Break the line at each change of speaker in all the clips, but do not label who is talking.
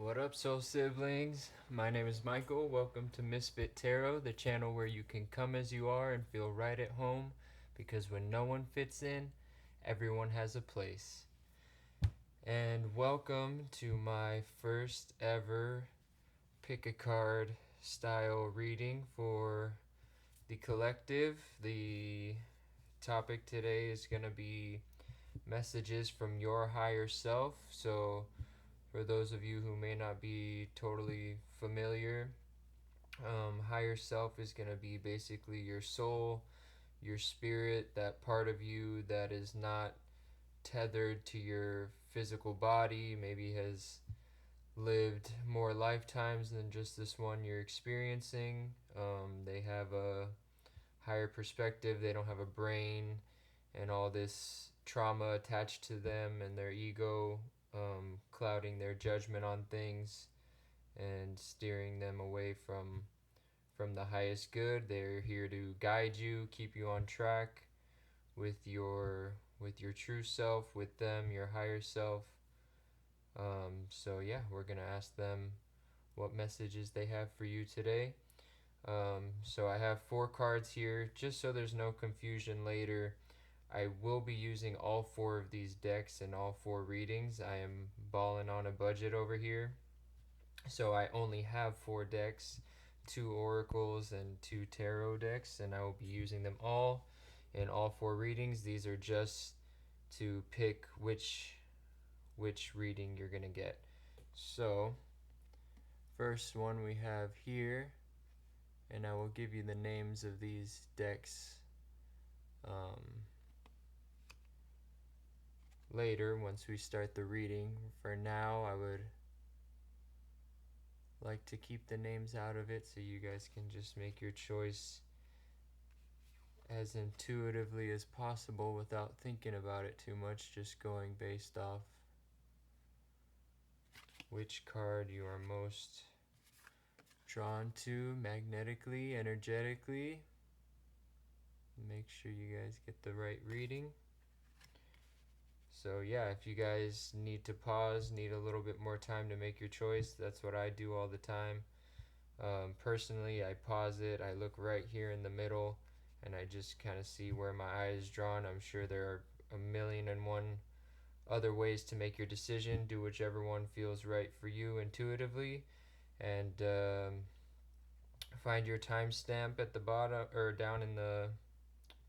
What up, soul siblings? My name is Michael. Welcome to Misfit Tarot, the channel where you can come as you are and feel right at home, because when no one fits in, everyone has a place. And welcome to my first ever pick a card style reading for the collective. The topic today is going to be messages from your higher self. So for those of you who may not be totally familiar, higher self is going to be basically your soul, your spirit, that part of you that is not tethered to your physical body, maybe has lived more lifetimes than just this one you're experiencing. They have a higher perspective, they don't have a brain and all this trauma attached to them and their ego clouding their judgment on things and steering them away from the highest good. They're here to guide you, keep you on track with your true self, with them, your higher self. So yeah, we're gonna ask them what messages they have for you today. So I have 4 cards here, just so there's no confusion later. I will be using all 4 of these decks in all 4 readings. I am balling on a budget over here. So I only have 4 decks, 2 oracles and 2 tarot decks, and I will be using them all in all 4 readings. These are just to pick which reading you're going to get. So, first one we have here, and I will give you the names of these decks later once we start the reading. For now, I would like to keep the names out of it so you guys can just make your choice as intuitively as possible without thinking about it too much, just going based off which card you are most drawn to magnetically, energetically. Make sure you guys get the right reading. So yeah, if you guys need to pause, need a little bit more time to make your choice, that's what I do all the time. Personally, I pause it, I look right here in the middle, and I just kind of see where my eye is drawn. I'm sure there are a million and one other ways to make your decision. Do whichever one feels right for you intuitively, and find your timestamp at the bottom or down in the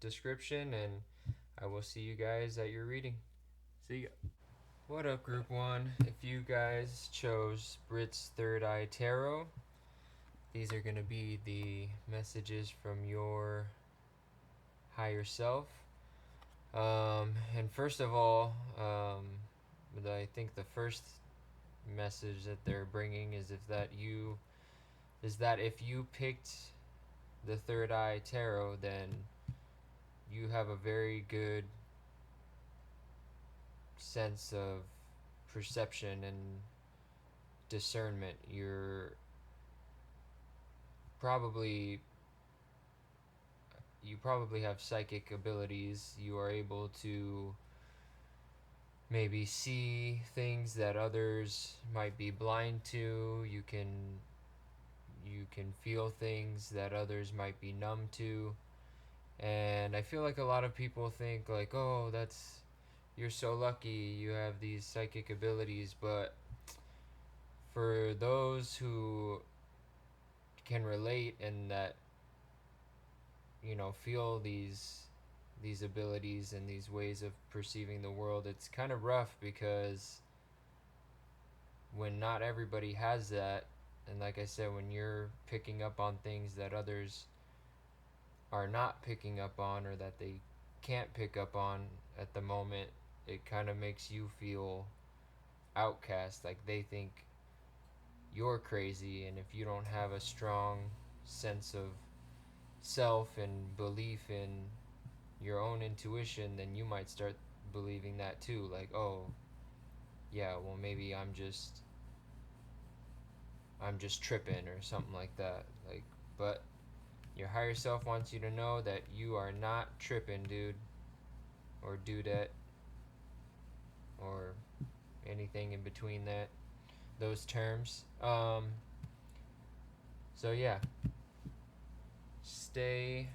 description, and I will see you guys at your reading. See ya. What up, Group 1? If you guys chose Britt's Third Eye Tarot, these are going to be the messages from your higher self. And first of all, I think the first message that they're bringing is that if you picked the Third Eye Tarot, then you have a very good sense of perception and discernment. Probably you probably have psychic abilities. You are able to maybe see things that others might be blind to. You can feel things that others might be numb to. And I feel like a lot of people think like, "Oh, you're so lucky you have these psychic abilities," but for those who can relate and that feel these abilities and these ways of perceiving the world, it's kind of rough, because when not everybody has that, and like I said, when you're picking up on things that others are not picking up on, or that they can't pick up on at the moment, it kind of makes you feel outcast, like they think you're crazy. And if you don't have a strong sense of self and belief in your own intuition, then you might start believing that too, like, oh yeah, well, maybe I'm just tripping or something like that. Like, but your higher self wants you to know that you are not tripping, dude, or dudette, or anything in between that. those terms. So yeah, stay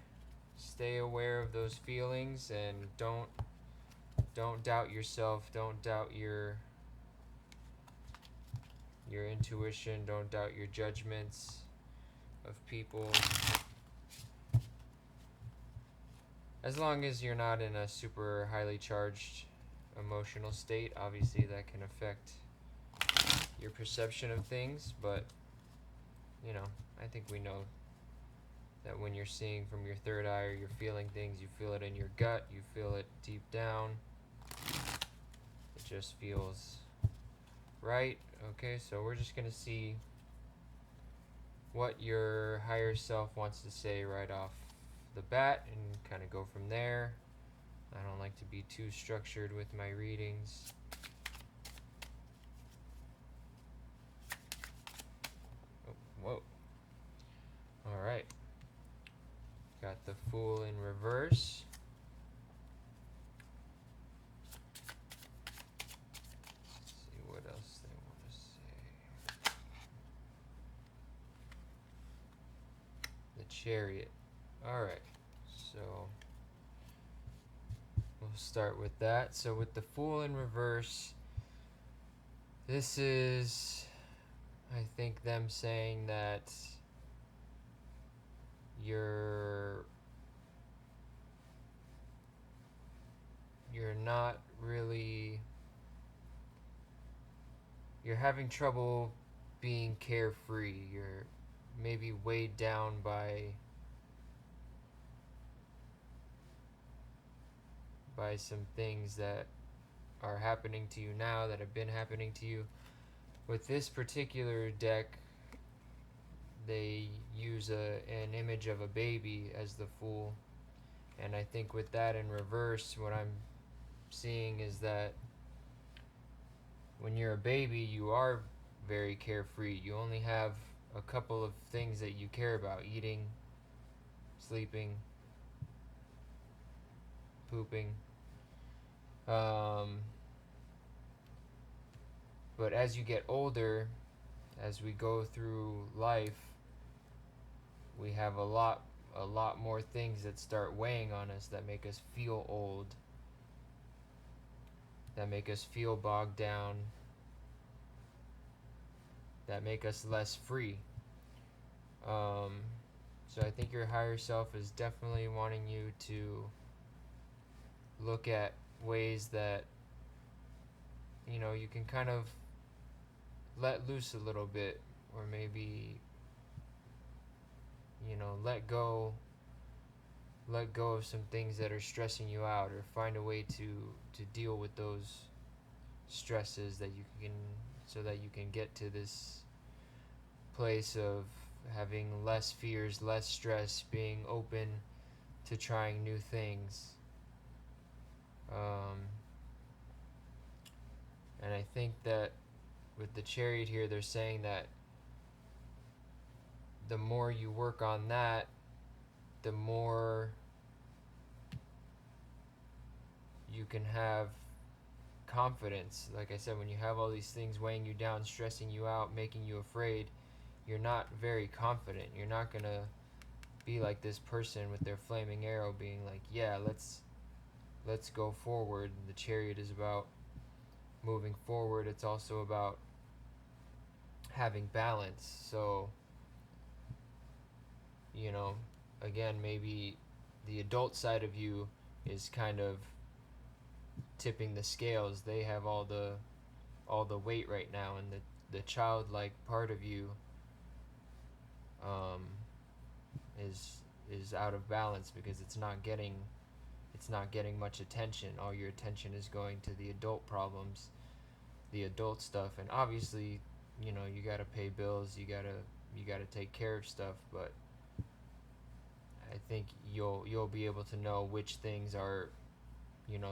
aware of those feelings, and don't doubt yourself. Don't doubt your intuition. Don't doubt your judgments of people. As long as you're not in a super highly charged emotional state, obviously that can affect your perception of things, but I think we know that when you're seeing from your third eye or you're feeling things, you feel it in your gut, you feel it deep down. It just feels right. Okay, so we're just going to see what your higher self wants to say right off the bat and kind of go from there. I don't like to be too structured with my readings. Oh, whoa. All right. Got the Fool in reverse. Let's see what else they want to say. The Chariot. All right. So we'll start with that. So with the Fool in reverse, this is, I think, them saying that you're not really, you're having trouble being carefree. You're maybe weighed down by some things that are happening to you now, that have been happening to you. With this particular deck, they use an image of a baby as the Fool, and I think with that in reverse, what I'm seeing is that when you're a baby, you are very carefree. You only have a couple of things that you care about: eating, sleeping, pooping. But as you get older, as we go through life, we have a lot more things that start weighing on us, that make us feel old, that make us feel bogged down, that make us less free. So I think your higher self is definitely wanting you to look at ways that you can kind of let loose a little bit, or maybe let go of some things that are stressing you out, or find a way to deal with those stresses that you can, so that you can get to this place of having less fears, less stress, being open to trying new things. And I think that with the Chariot here, they're saying that the more you work on that, the more you can have confidence. Like I said, when you have all these things weighing you down, stressing you out, making you afraid, you're not very confident. You're not going to be like this person with their flaming arrow being like, yeah, let's go forward. The Chariot is about moving forward. It's also about having balance. So, again, maybe the adult side of you is kind of tipping the scales. They have all the weight right now, and the childlike part of you is out of balance, because it's not getting much attention. All your attention is going to the adult problems, the adult stuff, and obviously, you got to pay bills, you got to take care of stuff, but I think you'll be able to know which things are,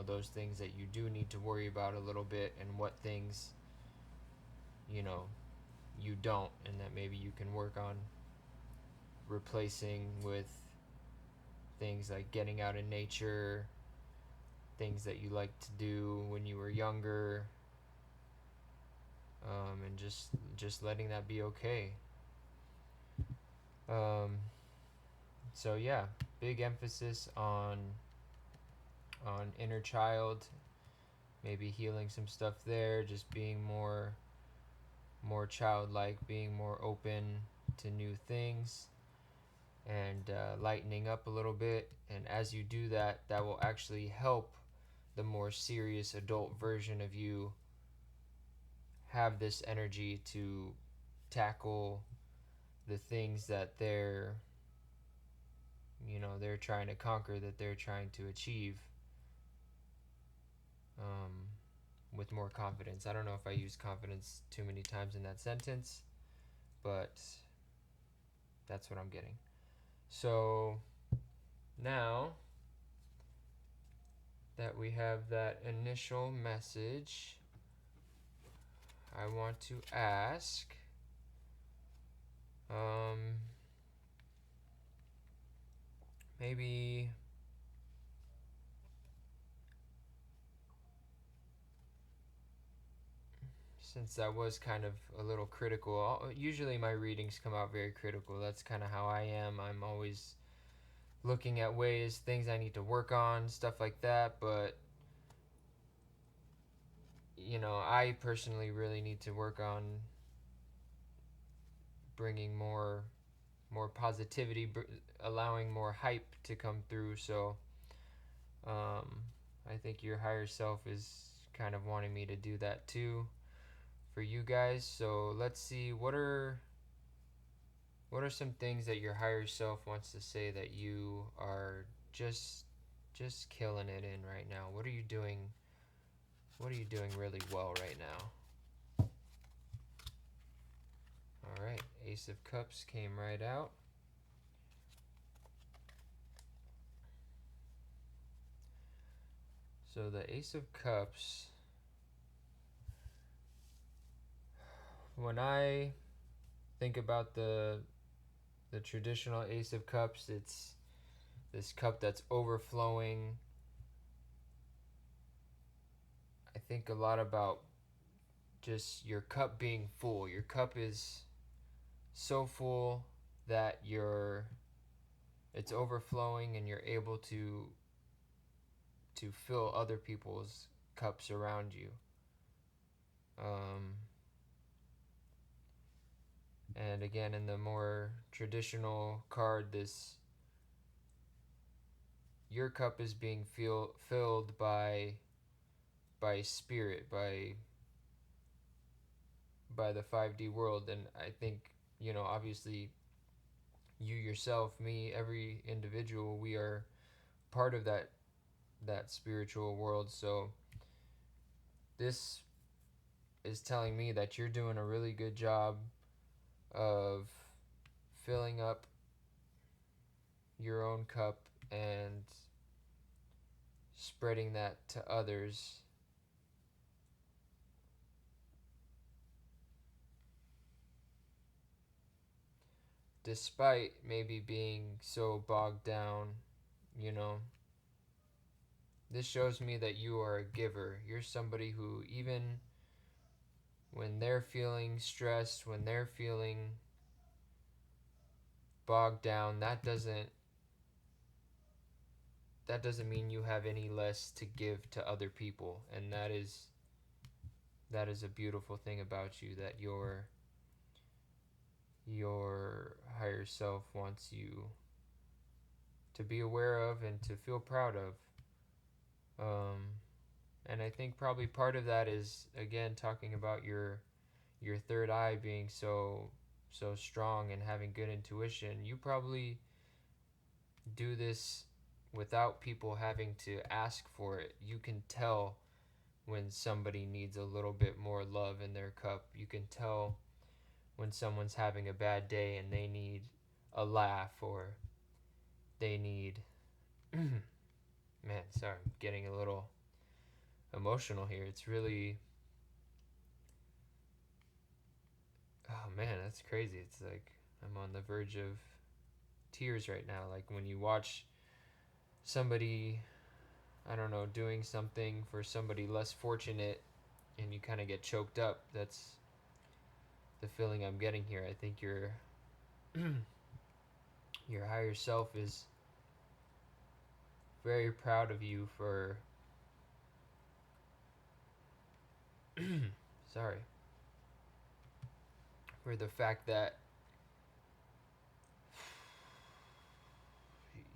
those things that you do need to worry about a little bit, and what things, you don't, and that maybe you can work on replacing with things like getting out in nature, things that you liked to do when you were younger, and just letting that be okay. Um, so yeah, big emphasis on inner child, maybe healing some stuff there, just being more childlike, being more open to new things, and lightening up a little bit. And as you do that, that will actually help the more serious adult version of you have this energy to tackle the things that they're trying to conquer, that they're trying to achieve, um, with more confidence. I don't know if I use confidence too many times in that sentence, but that's what I'm getting. So now that we have that initial message, I want to ask, maybe since that was kind of a little critical, usually my readings come out very critical. That's kind of how I am. I'm always looking at ways, things I need to work on, stuff like that. But, I personally really need to work on bringing more positivity, allowing more hype to come through. So I think your higher self is kind of wanting me to do that too for you guys. So let's see, what are some things that your higher self wants to say that you are just killing it in right now? What are you doing? What are you doing really well right now? All right, Ace of Cups came right out. So the Ace of Cups, when I think about the traditional Ace of Cups, it's this cup that's overflowing. I think a lot about just your cup being full. Your cup is so full that it's overflowing, and you're able to fill other people's cups around you. Um, and again, in the more traditional card, this your cup is being filled by spirit, by the 5D world. And I think, obviously you yourself, me, every individual, we are part of that spiritual world. So this is telling me that you're doing a really good job of filling up your own cup and spreading that to others, despite maybe being so bogged down. you know this shows me that you are a giver. You're somebody who, even when they're feeling stressed, when they're feeling bogged down, that doesn't mean you have any less to give to other people. And that is a beautiful thing about you, that your higher self wants you to be aware of and to feel proud of. And I think probably part of that is, again, talking about your third eye being so strong and having good intuition. You probably do this without people having to ask for it. You can tell when somebody needs a little bit more love in their cup. You can tell when someone's having a bad day and they need a laugh, or they need man, sorry, I'm getting a little emotional here. It's really, oh man, that's crazy. It's like I'm on the verge of tears right now. Like when you watch somebody, I don't know, doing something for somebody less fortunate, and you kind of get choked up. the feeling I'm getting here. I think your your higher self is very proud of you for sorry, for the fact that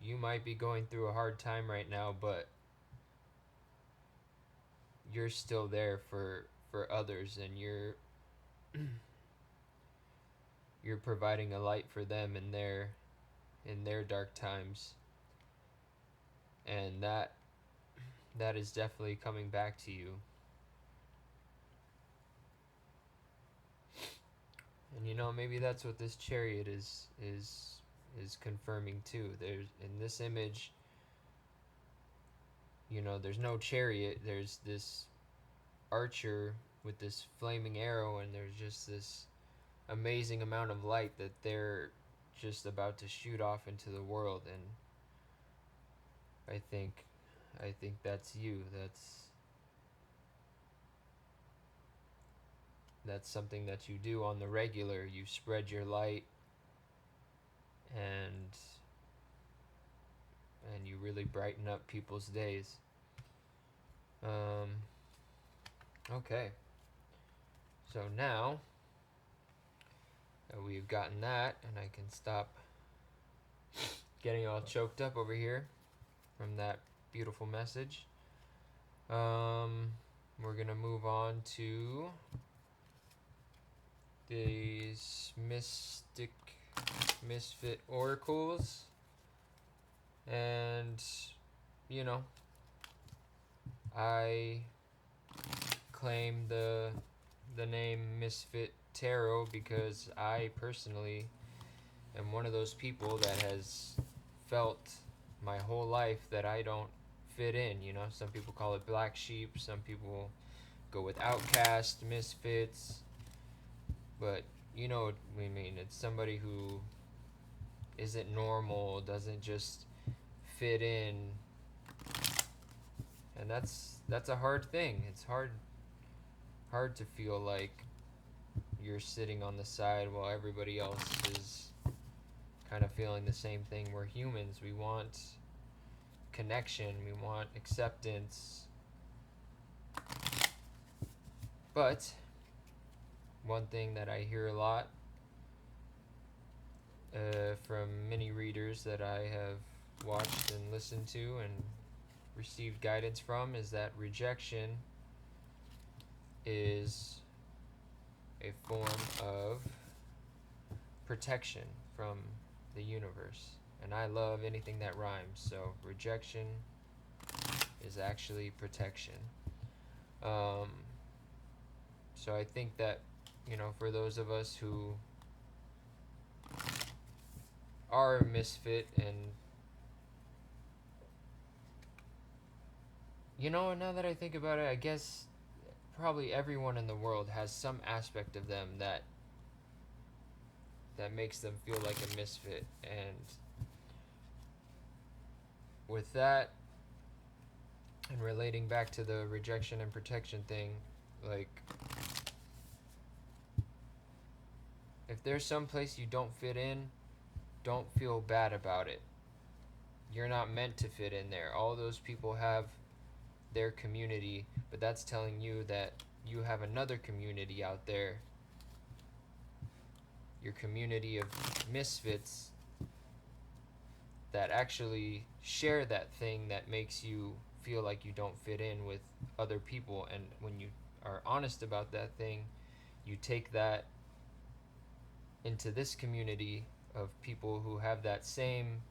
you might be going through a hard time right now, but you're still there for others, and you're providing a light for them in their dark times. And that is definitely coming back to you. And you know, maybe that's what this chariot is confirming too. There's in this image, you know, there's no chariot. There's this archer with this flaming arrow, and there's just this amazing amount of light that they're just about to shoot off into the world. And I think that's you. That's something that you do on the regular. You spread your light, and you really brighten up people's days. Okay. So now that we've gotten that, and I can stop getting all choked up over here from that beautiful message, we're gonna move on to these misfit oracles. And you know, I claim the name Misfit Tarot because I personally am one of those people that has felt my whole life that I don't fit in. You know, some people call it black sheep, some people go with outcast, misfits, but you know what we mean. It's somebody who isn't normal, doesn't just fit in, and that's a hard thing. It's hard to feel like you're sitting on the side while everybody else is kind of feeling the same thing. We're humans. We want connection. We want acceptance. But one thing that I hear a lot from many readers that I have watched and listened to and received guidance from is that rejection is a form of protection from the universe. And I love anything that rhymes, so rejection is actually protection. So I think that, you know, for those of us who are a misfit, and you know, now that I think about it, I guess probably everyone in the world has some aspect of them that makes them feel like a misfit. And with that, and relating back to the rejection and protection thing, like, if there's some place you don't fit in, don't feel bad about it. You're not meant to fit in there. All those people have their community, but that's telling you that you have another community out there, your community of misfits that actually share that thing that makes you feel like you don't fit in with other people. And when you are honest about that thing, you take that into this community of people who have that same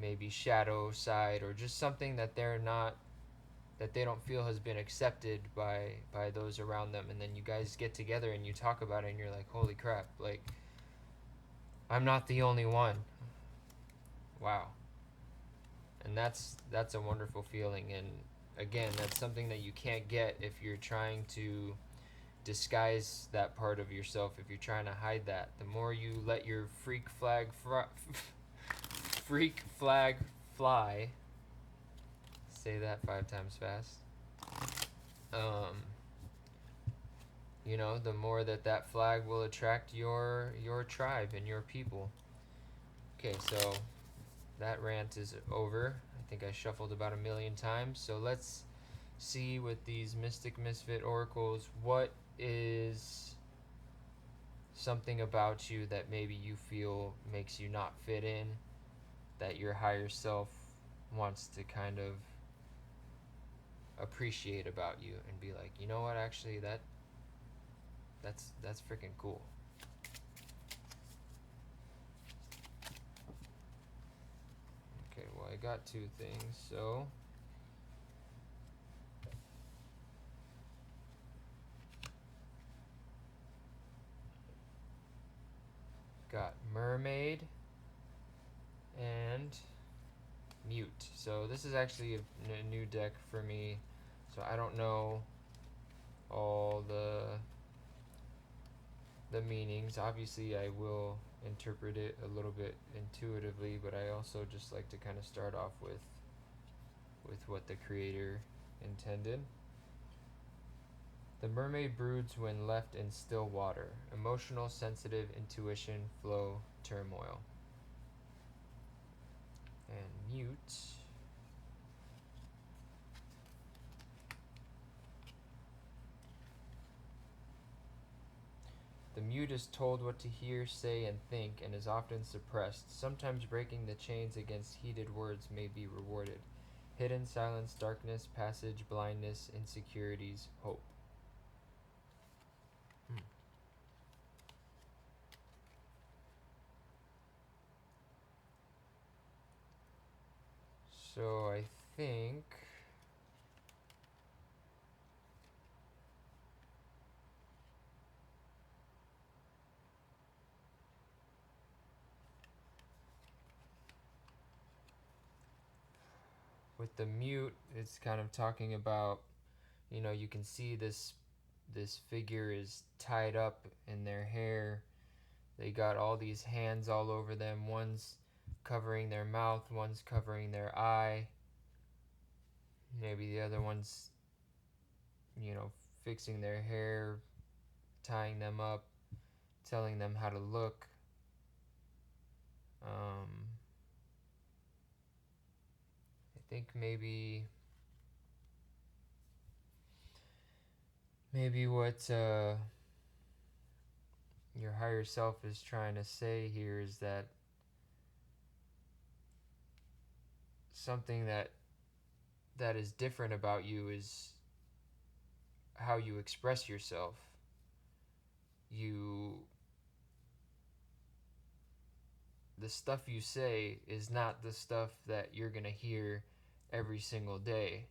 maybe shadow side, or just something that they don't feel has been accepted by those around them. And then you guys get together and you talk about it, and you're like, holy crap, like, I'm not the only one. Wow. And that's a wonderful feeling. And again, that's something that you can't get if you're trying to disguise that part of yourself, if you're trying to hide that. The more you let your freak flag fly, say that 5 times fast, the more that flag will attract your tribe and your people. Okay, so that rant is over. I think I shuffled about a million times. So let's see with these Mystic Misfit Oracles, what is something about you that maybe you feel makes you not fit in, that your higher self wants to kind of appreciate about you and be like, you know what, actually that's freaking cool. Okay, well, I got two things. So got mermaid and mute. So this is actually a new deck for me. So I don't know all the meanings. Obviously, I will interpret it a little bit intuitively, but I also just like to kind of start off with what the creator intended. The mermaid broods when left in still water. Emotional, sensitive, intuition, flow, turmoil. And mute. The mute is told what to hear, say, and think, and is often suppressed. Sometimes breaking the chains against heated words may be rewarded. Hidden silence, darkness, passage, blindness, insecurities, hope. So I think with the mute, it's kind of talking about, you can see this figure is tied up in their hair. They got all these hands all over them. One's covering their mouth, one's covering their eye. Maybe the other one's, fixing their hair, tying them up, telling them how to look. I think maybe what your higher self is trying to say here is that something that is different about you is how you express yourself. The stuff you say is not the stuff that you're going to hear every single day.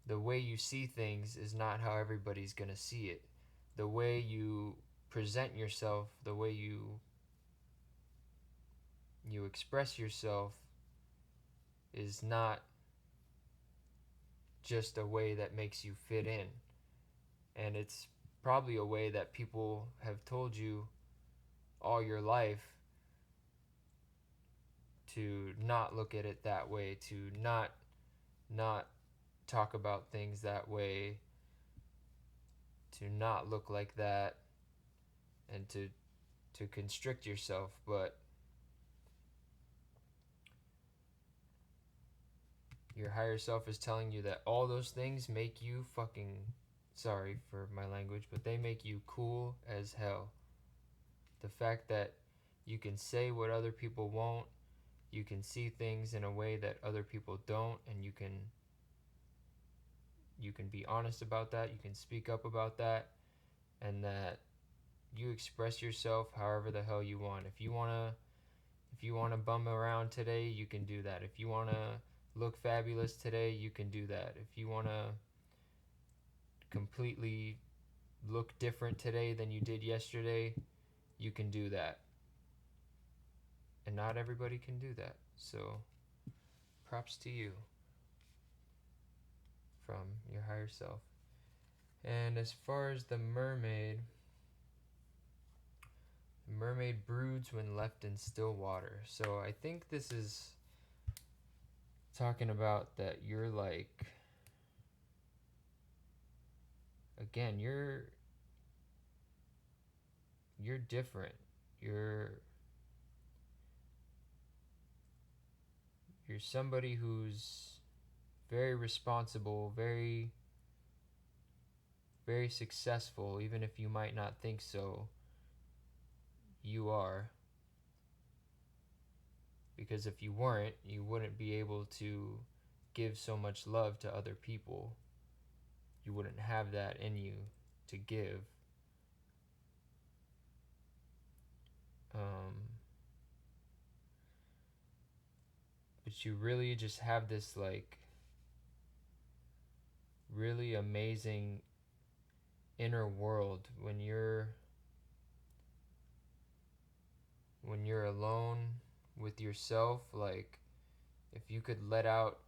The way you see things is not how everybody's going to see it. The way you present yourself, the way you express yourself is not just a way that makes you fit in. And it's probably a way that people have told you all your life to not look at it that way, to not talk about things that way, to not look like that, and to constrict yourself. But your higher self is telling you that all those things make you fucking, sorry for my language, but they make you cool as hell. The fact that you can say what other people won't, you can see things in a way that other people don't, and you can be honest about that, you can speak up about that, and that you express yourself however the hell you want. If you want to bum around today, you can do that. If you want to look fabulous today, you can do that. If you want to completely look different today than you did yesterday, you can do that. And not everybody can do that. So props to you from your higher self. And as far as the mermaid broods when left in still water. So I think this is talking about that you're like again, you're different. You're you're somebody who's very responsible, very successful, even if you might not think so. You are. Because if you weren't, you wouldn't be able to give so much love to other people. You wouldn't have that in you to give. Um, but you really just have this like really amazing inner world when you're alone with yourself. Like, if you could let out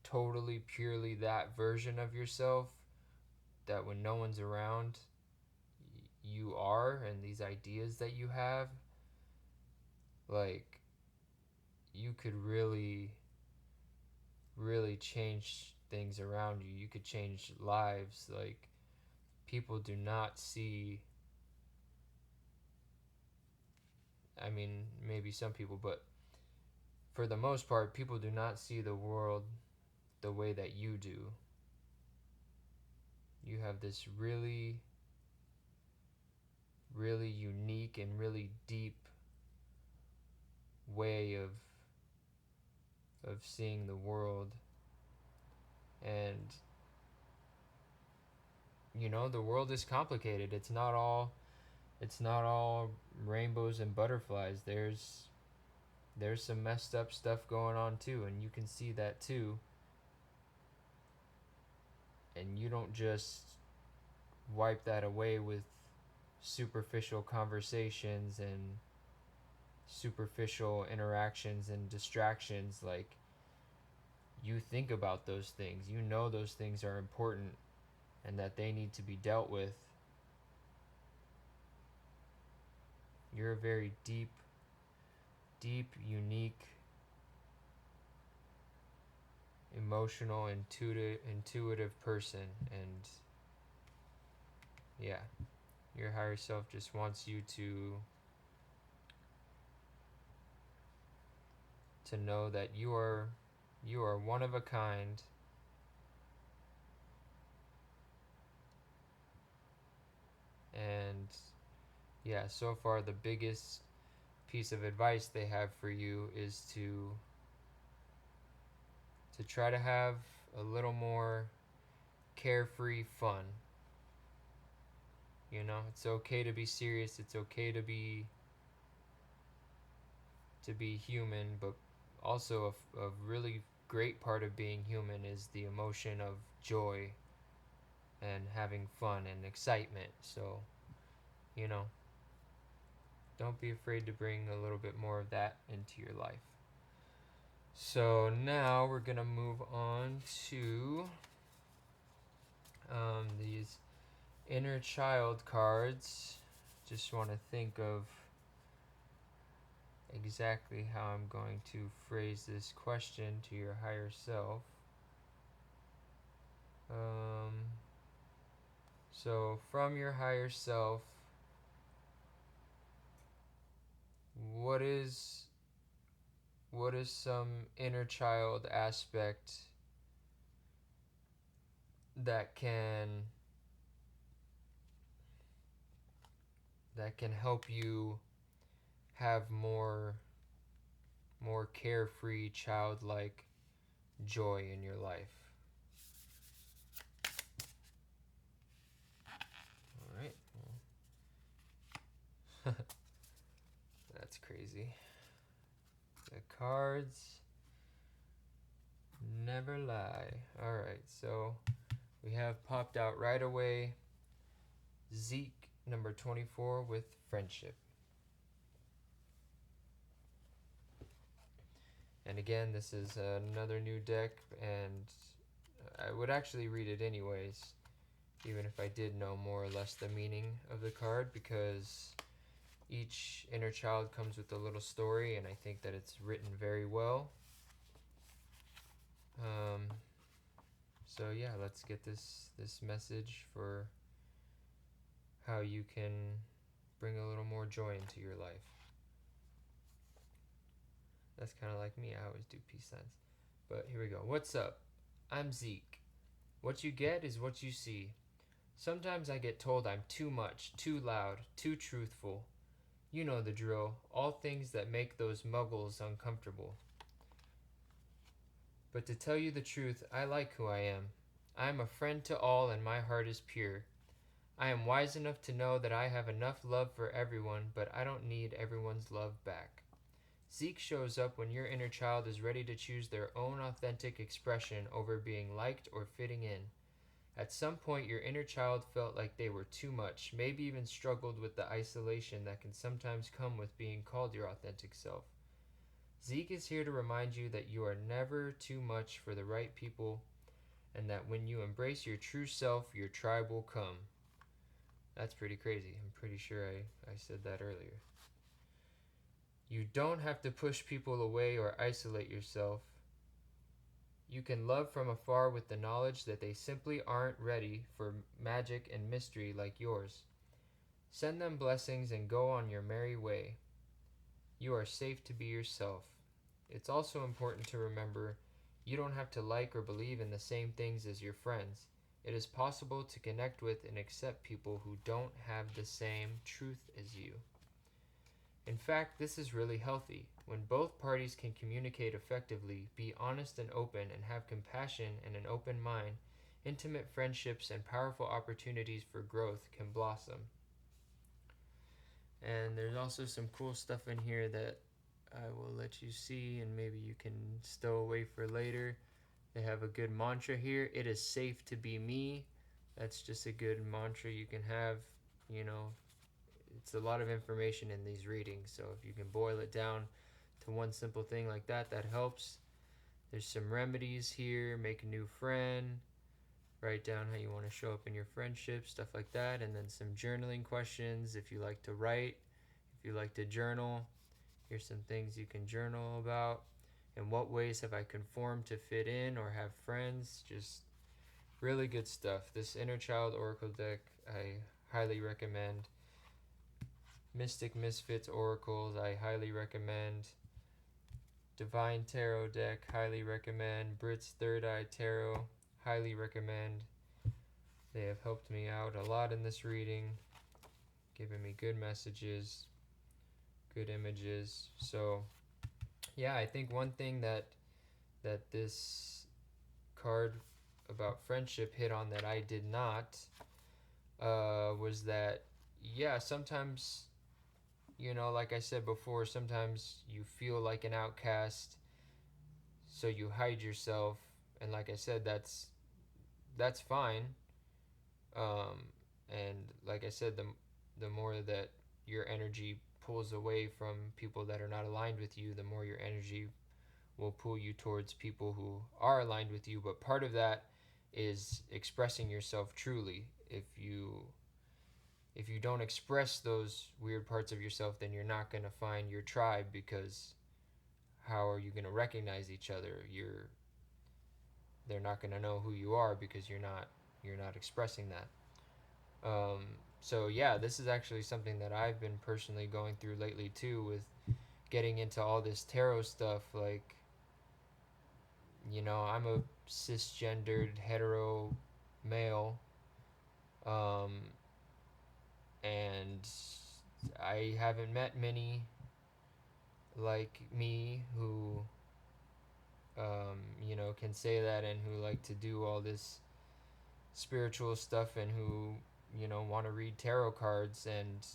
totally purely that version of yourself, that when no one's around, you are, and these ideas that you have, like, you could really really change things around you. You could change lives. Like, people do not see, I mean, maybe some people, but for the most part, people do not see the world the way that you do. You have this really, really unique and really deep way of seeing the world. And you know, the world is complicated. It's not all rainbows and butterflies. There's some messed up stuff going on too, and you can see that too. And you don't just wipe that away with superficial conversations and superficial interactions and distractions. Like, you think about those things. You know those things are important and that they need to be dealt with. You're a very deep, deep, unique, emotional, intuitive person. And yeah, your higher self just wants you to know that you are one of a kind. And yeah, so far the biggest piece of advice they have for you is to try to have a little more carefree fun. You know, it's okay to be serious, it's okay to be human, but also a really great part of being human is the emotion of joy and having fun and excitement. So, you know, don't be afraid to bring a little bit more of that into your life. So now we're going to move on to these inner child cards. Just want to think of exactly how I'm going to phrase this question to your higher self. So from your higher self, what is some inner child aspect that can help you have more carefree, childlike joy in your life? All right. Well, that's crazy. The cards never lie. All right. So we have popped out right away Zeke, number 24, with friendship. And again, this is another new deck, and I would actually read it anyways, even if I did know more or less the meaning of the card, because each inner child comes with a little story, and I think that it's written very well. So yeah, let's get this message for how you can bring a little more joy into your life. That's kind of like me. I always do peace signs. But here we go. What's up? I'm Zeke. What you get is what you see. Sometimes I get told I'm too much, too loud, too truthful. You know the drill. All things that make those muggles uncomfortable. But to tell you the truth, I like who I am. I am a friend to all and my heart is pure. I am wise enough to know that I have enough love for everyone, but I don't need everyone's love back. Zeke shows up when your inner child is ready to choose their own authentic expression over being liked or fitting in. At some point, your inner child felt like they were too much, maybe even struggled with the isolation that can sometimes come with being called your authentic self. Zeke is here to remind you that you are never too much for the right people, and that when you embrace your true self, your tribe will come. That's pretty crazy. I'm pretty sure I said that earlier. You don't have to push people away or isolate yourself. You can love from afar with the knowledge that they simply aren't ready for magic and mystery like yours. Send them blessings and go on your merry way. You are safe to be yourself. It's also important to remember you don't have to like or believe in the same things as your friends. It is possible to connect with and accept people who don't have the same truth as you. In fact, this is really healthy. When both parties can communicate effectively, be honest and open, and have compassion and an open mind, intimate friendships and powerful opportunities for growth can blossom. And there's also some cool stuff in here that I will let you see and maybe you can stow away for later. They have a good mantra here. It is safe to be me. That's just a good mantra you can have. You know, it's a lot of information in these readings, so if you can boil it down to one simple thing like that, that helps. There's some remedies here. Make a new friend. Write down how you want to show up in your friendship, stuff like that. And then some journaling questions if you like to write, if you like to journal. Here's some things you can journal about. In what ways have I conformed to fit in or have friends? Just really good stuff. This Inner Child Oracle deck I highly recommend. Mystic Misfits Oracles I highly recommend. Divine Tarot deck highly recommend. Britt's Third Eye Tarot highly recommend. They have helped me out a lot in this reading, giving me good messages, good images. So yeah, I think one thing that this card about friendship hit on that I did not was that yeah, sometimes, you know, like I said before, sometimes you feel like an outcast, so you hide yourself, and like I said, that's fine. And like I said, the more that your energy pulls away from people that are not aligned with you, the more your energy will pull you towards people who are aligned with you. But part of that is expressing yourself truly. If you don't express those weird parts of yourself, then you're not going to find your tribe, because how are you going to recognize each other? They're not going to know who you are because you're not expressing that. So yeah, this is actually something that I've been personally going through lately too, with getting into all this tarot stuff. Like, you know, I'm a cisgendered hetero male, um, and I haven't met many like me who, you know, can say that and who like to do all this spiritual stuff and who, you know, want to read tarot cards. And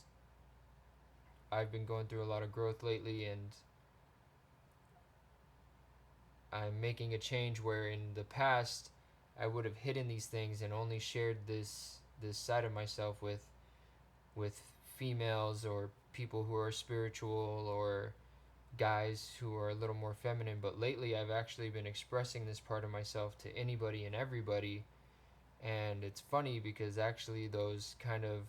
I've been going through a lot of growth lately, and I'm making a change where in the past I would have hidden these things and only shared this side of myself with females or people who are spiritual or guys who are a little more feminine. But lately I've actually been expressing this part of myself to anybody and everybody. And it's funny because actually those kind of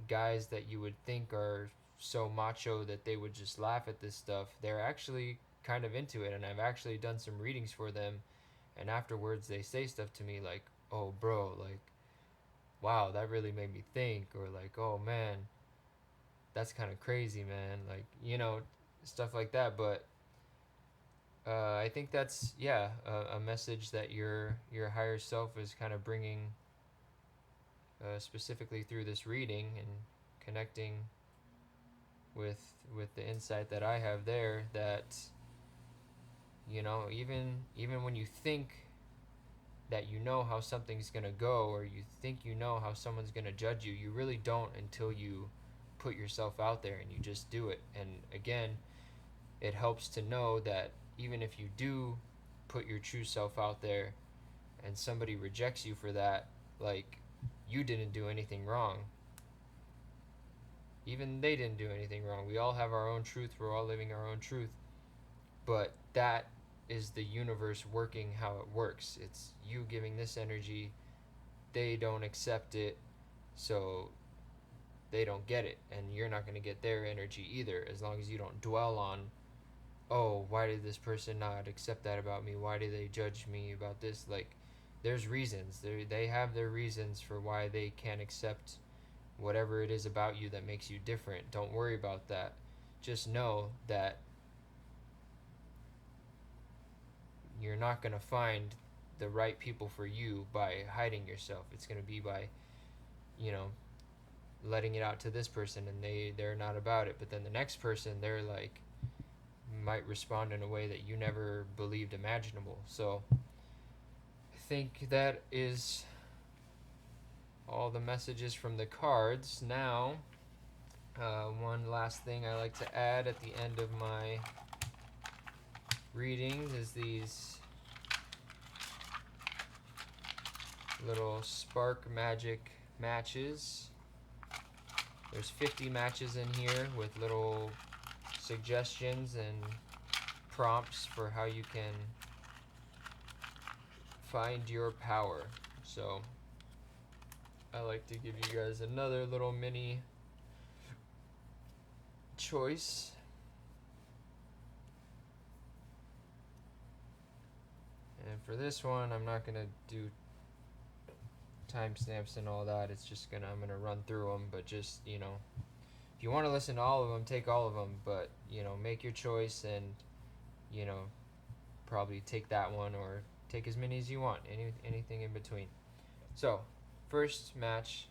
guys that you would think are so macho that they would just laugh at this stuff, they're actually kind of into it. And I've actually done some readings for them, And afterwards they say stuff to me like, oh bro, like, wow, that really made me think, or like, oh man, that's kind of crazy, man, like, stuff like that. But I think that's, yeah, a message that your higher self is kind of bringing, specifically through this reading and connecting with the insight that I have there, that even when you think that you know how something's going to go, or you think you know how someone's going to judge you, you really don't until you put yourself out there and you just do it. And again, it helps to know that even if you do put your true self out there and somebody rejects you for that, like, you didn't do anything wrong. Even they didn't do anything wrong. We all have our own truth. We're all living our own truth. But that is the universe working how it works. It's you giving this energy, they don't accept it, so they don't get it, and you're not going to get their energy either, as long as you don't dwell on, oh, why did this person not accept that about me? Why do they judge me about this? Like, there's reasons. They have their reasons for why they can't accept whatever it is about you that makes you different. Don't worry about that. Just know that you're not going to find the right people for you by hiding yourself. It's going to be by, you know, letting it out to this person, and they're not about it. But then the next person, they're like, might respond in a way that you never believed imaginable. So I think that is all the messages from the cards. Now, one last thing I like to add at the end of my readings is these little spark magic matches. There's 50 matches in here with little suggestions and prompts for how you can find your power. So I like to give you guys another little mini choice. And for this one, I'm not going to do timestamps and all that. It's just I'm gonna run through them, but just, if you want to listen to all of them, take all of them, but, make your choice, and, probably take that one, or take as many as you want, anything in between. So, first match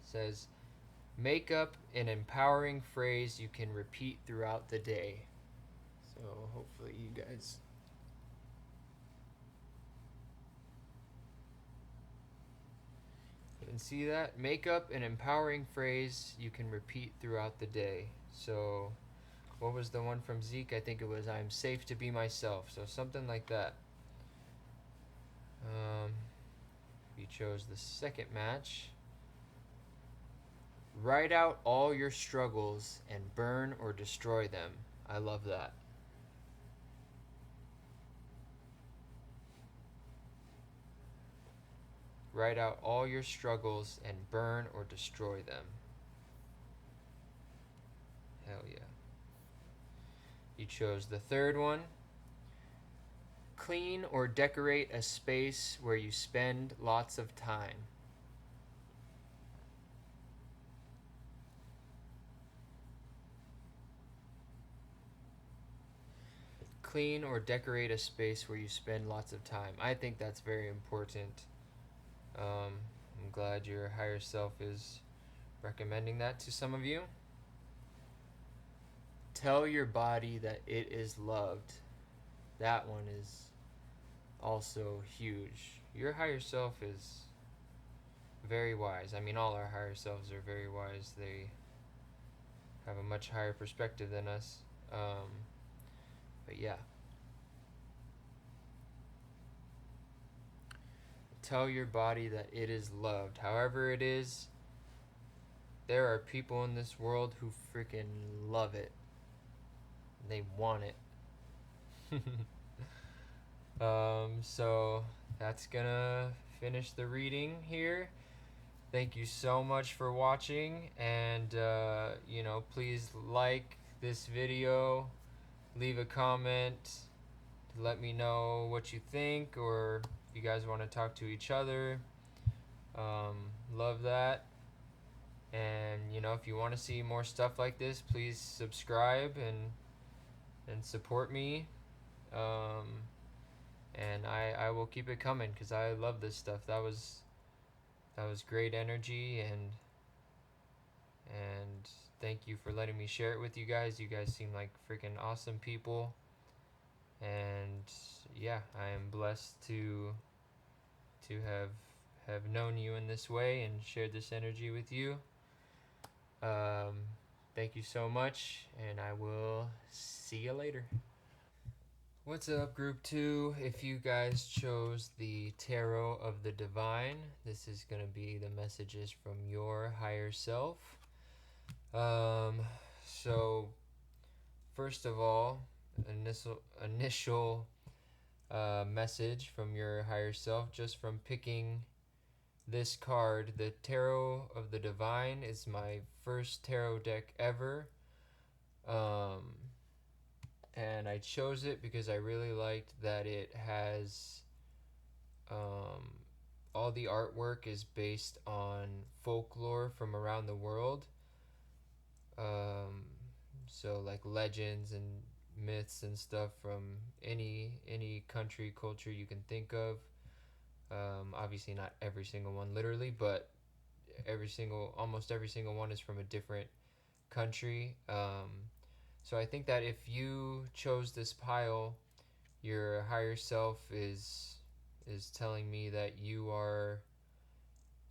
says, make up an empowering phrase you can repeat throughout the day. So, hopefully you guys can see that. Make up an empowering phrase you can repeat throughout the day. So, what was the one from Zeke? I think it was, I'm safe to be myself. So, something like that. We chose the second match. Write out all your struggles and burn or destroy them. I love that. Write out all your struggles and burn or destroy them. Hell yeah. You chose the third one. Clean or decorate a space where you spend lots of time. Clean or decorate a space where you spend lots of time. I think that's very important. I'm glad your higher self is recommending that to some of you. Tell your body that it is loved. That one is also huge. Your higher self is very wise. I mean, all our higher selves are very wise. They have a much higher perspective than us. But yeah. Tell your body that it is loved. However it is, there are people in this world who freaking love it. They want it. So that's gonna finish the reading here. Thank you so much for watching, and please like this video, leave a comment, let me know what you think, or if you guys want to talk to each other. Love that. And if you want to see more stuff like this, please subscribe and support me. Um, and I will keep it coming because I love this stuff. That was great energy, and thank you for letting me share it with you guys. You guys seem like freaking awesome people, and yeah, I am blessed to have known you in this way and shared this energy with you. Um, Thank you so much, and I will see you later. What's up, Group 2? If you guys chose the Tarot of the Divine, this is going to be the messages from your higher self. Um, so, first of all, initial message from your higher self, just from picking this card. The Tarot of the Divine is my first tarot deck ever. Um, and I chose it because I really liked that it has um, all the artwork is based on folklore from around the world. Um, so like legends and myths and stuff from any country culture you can think of. Obviously not every single one literally, but almost every single one is from a different country. So I think that if you chose this pile, your higher self is telling me that you are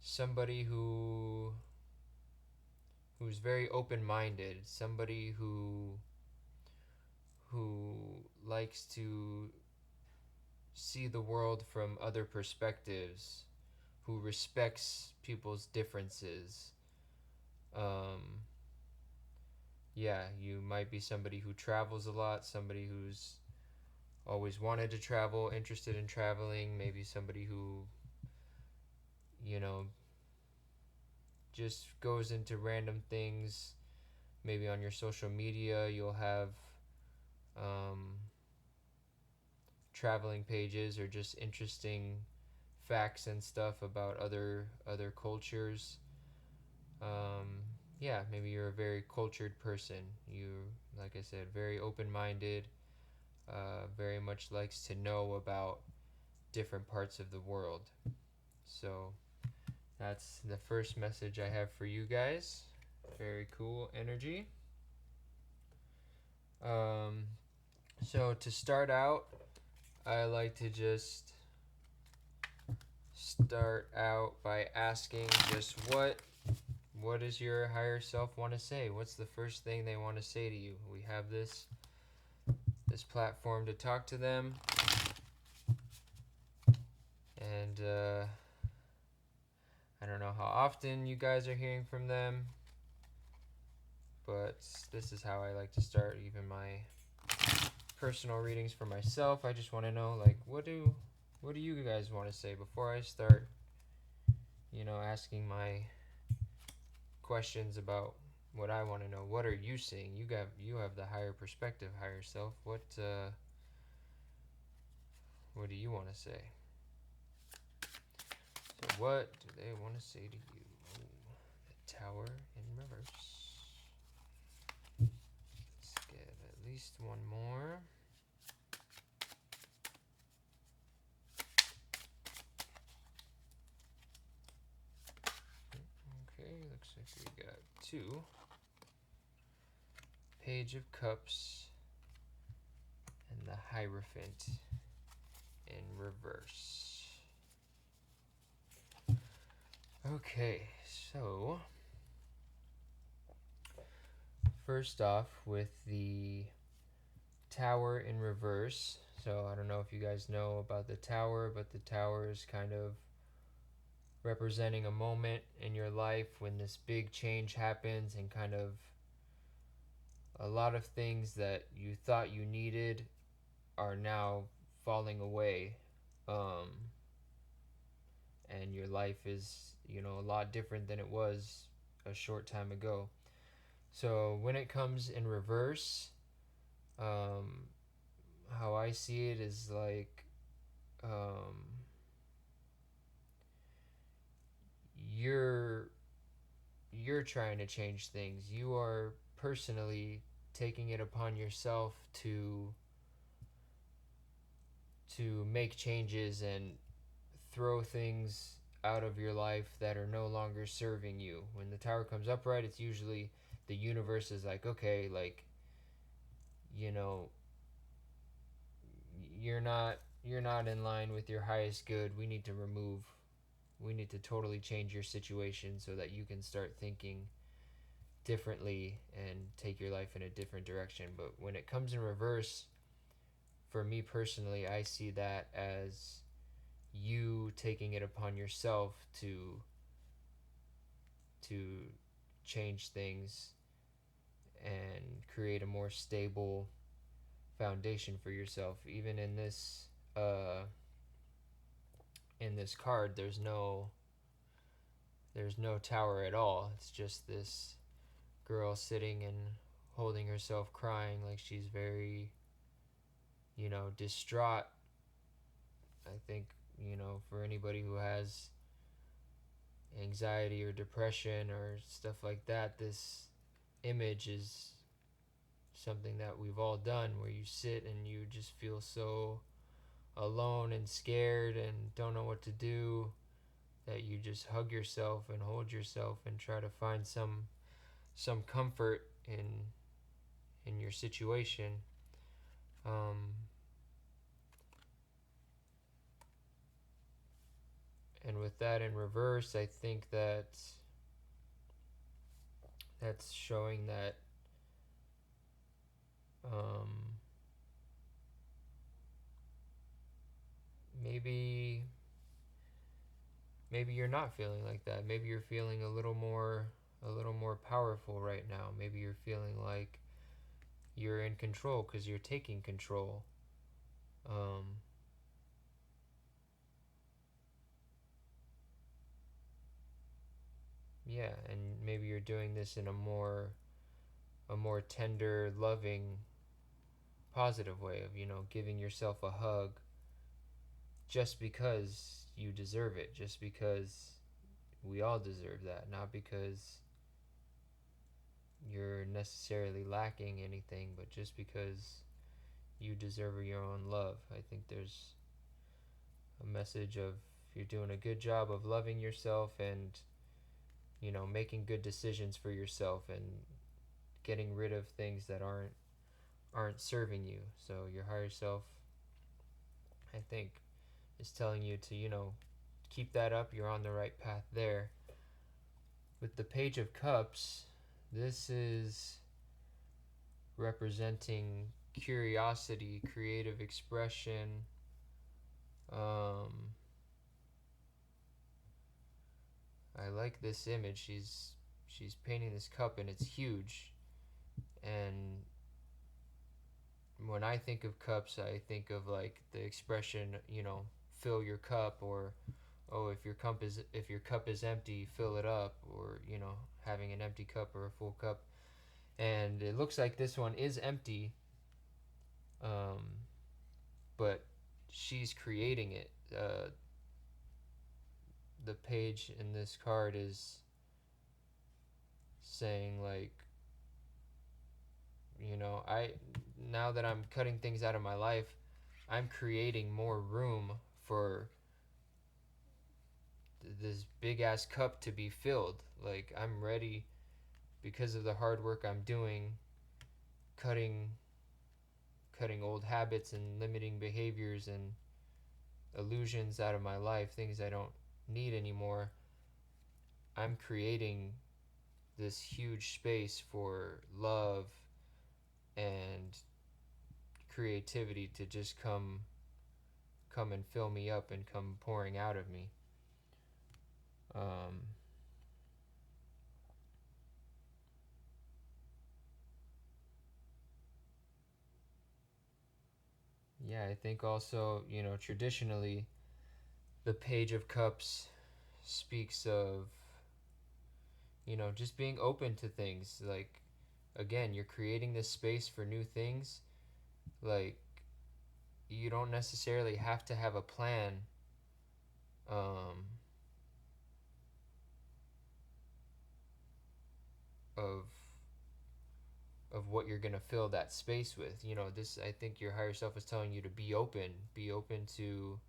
somebody who's very open-minded, somebody who likes to see the world from other perspectives, who respects people's differences. Um, yeah, you might be somebody who travels a lot, somebody who's always wanted to travel, interested in traveling, maybe somebody who, you know, just goes into random things. Maybe on your social media, you'll have um, traveling pages or just interesting facts and stuff about other cultures. Um, yeah, maybe you're a very cultured person. You, like I said, very open-minded. Very much likes to know about different parts of the world. So that's the first message I have for you guys. Very cool energy. Um, so to start out, I like to just start out by asking just what does your higher self want to say? What's the first thing they want to say to you? We have this platform to talk to them, and I don't know how often you guys are hearing from them, but this is how I like to start even my personal readings for myself. I just want to know, like, what do you guys want to say before I start, asking my questions about what I want to know. What are you seeing? You have the higher perspective, higher self. What do you want to say? So what do they want to say to you? Oh, the Tower in reverse. Let's get at least one more. Okay, looks like we got two. Page of Cups and the Hierophant in reverse. Okay, so first off with the Tower in reverse. So I don't know if you guys know about the Tower, but the Tower is kind of representing a moment in your life when this big change happens and kind of a lot of things that you thought you needed are now falling away. Um, and your life is, a lot different than it was a short time ago. So when it comes in reverse, um, how I see it is like, um, you're you're trying to change things. You are personally taking it upon yourself to make changes and throw things out of your life that are no longer serving you. When the tower comes upright, it's usually the universe is like, okay, like, you know, you're not in line with your highest good. We need to totally change your situation so that you can start thinking differently and take your life in a different direction. But when it comes in reverse, for me personally, I see that as you taking it upon yourself to change things and create a more stable foundation for yourself. Even in this card, there's no tower at all. It's just this girl sitting and holding herself, crying like she's very, distraught. I think, for anybody who has anxiety or depression or stuff like that, this image is something that we've all done, where you sit and you just feel so alone and scared and don't know what to do, that you just hug yourself and hold yourself and try to find some comfort in your situation. um, and with that in reverse, I think that that's showing that, um, maybe maybe you're not feeling like that. Maybe you're feeling a little more powerful right now. Maybe you're feeling like you're in control because you're taking control. Um, yeah, and maybe you're doing this in a more tender, loving, positive way of, giving yourself a hug just because you deserve it, just because we all deserve that, not because you're necessarily lacking anything, but just because you deserve your own love. I think there's a message of, you're doing a good job of loving yourself and, making good decisions for yourself and getting rid of things that aren't serving you. So your higher self, I think, is telling you to, keep that up. You're on the right path there. With the Page of Cups, this is representing curiosity, creative expression. Um, I like this image. She's painting this cup and it's huge. And when I think of cups, I think of like the expression, fill your cup, or, oh, if your cup is empty, fill it up, or, having an empty cup or a full cup. And it looks like this one is empty, um, but she's creating it. The page in this card is saying like, I now that I'm cutting things out of my life, I'm creating more room for this big ass cup to be filled. Like, I'm ready because of the hard work I'm doing, cutting cutting old habits and limiting behaviors and illusions out of my life, things I don't need anymore. I'm creating this huge space for love and creativity to just come and fill me up and come pouring out of me. Um, yeah, I think also, traditionally, the Page of Cups speaks of, just being open to things. Like, again, you're creating this space for new things. Like, you don't necessarily have to have a plan um, of what you're gonna fill that space with. You know, this, I think your higher self is telling you to be open to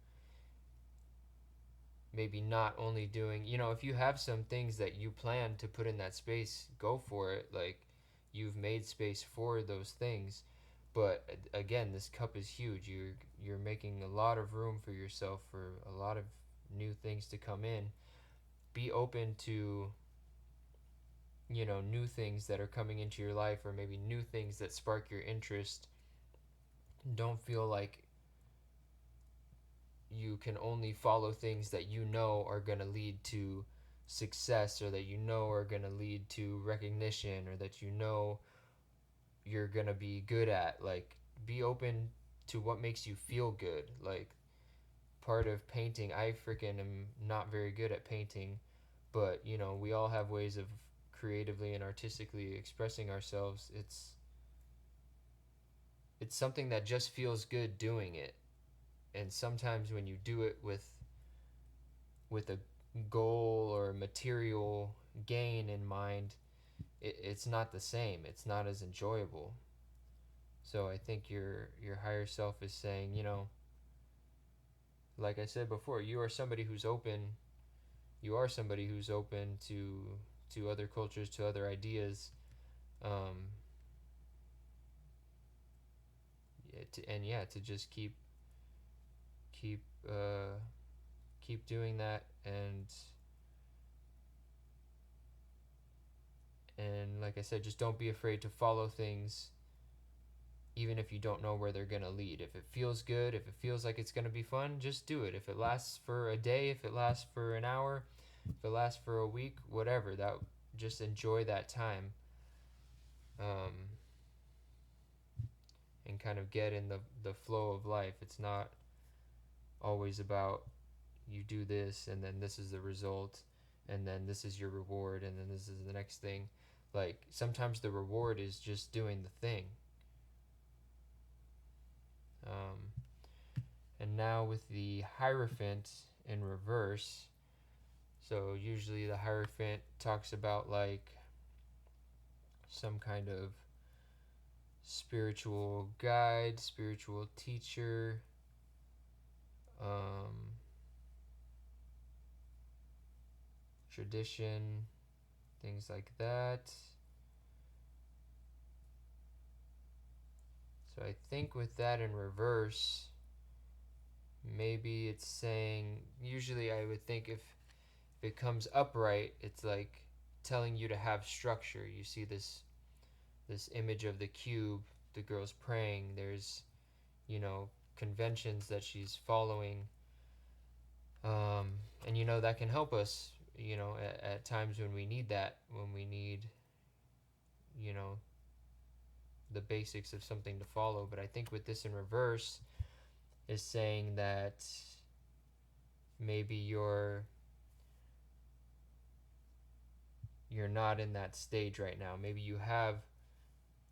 maybe not only doing, you know, if you have some things that you plan to put in that space, go for it. Like, you've made space for those things. But again, this cup is huge. You're making a lot of room for yourself for a lot of new things to come in. Be open to, you know, new things that are coming into your life, or maybe new things that spark your interest. Don't feel like you can only follow things that you know are going to lead to success, or that you know are going to lead to recognition, or that you know you're going to be good at. Like, be open to what makes you feel good. Like, part of painting, I freaking am not very good at painting, but you know, we all have ways of creatively and artistically expressing ourselves. It's something that just feels good doing it. And sometimes when you do it with a goal or material gain in mind, it's not the same. It's not as enjoyable. So I think your higher self is saying, you know, like I said before, you are somebody who's open. You are somebody who's open to other cultures, to other ideas, um, yeah, and yeah, to just keep keep doing that, and like I said, just don't be afraid to follow things, even if you don't know where they're gonna lead. If it feels good, if it feels like it's gonna be fun, just do it. If it lasts for a day, if it lasts for an hour, if it lasts for a week, whatever, that, just enjoy that time, um, and kind of get in the flow of life. It's not always about you do this and then this is the result, and then this is your reward, and then this is the next thing. Like, sometimes the reward is just doing the thing. um, and now with the Hierophant in reverse, so usually the Hierophant talks about like some kind of spiritual guide, spiritual teacher, um, tradition, things like that. So I think with that in reverse, maybe it's saying, usually I would think if it comes upright, it's like telling you to have structure. You see this image of the cube, the girl's praying, there's, you know, conventions that she's following, um, and you know that can help us, you know, at times when we need that, when we need, you know, the basics of something to follow. But I think with this in reverse is saying that maybe you're not in that stage right now. Maybe you have,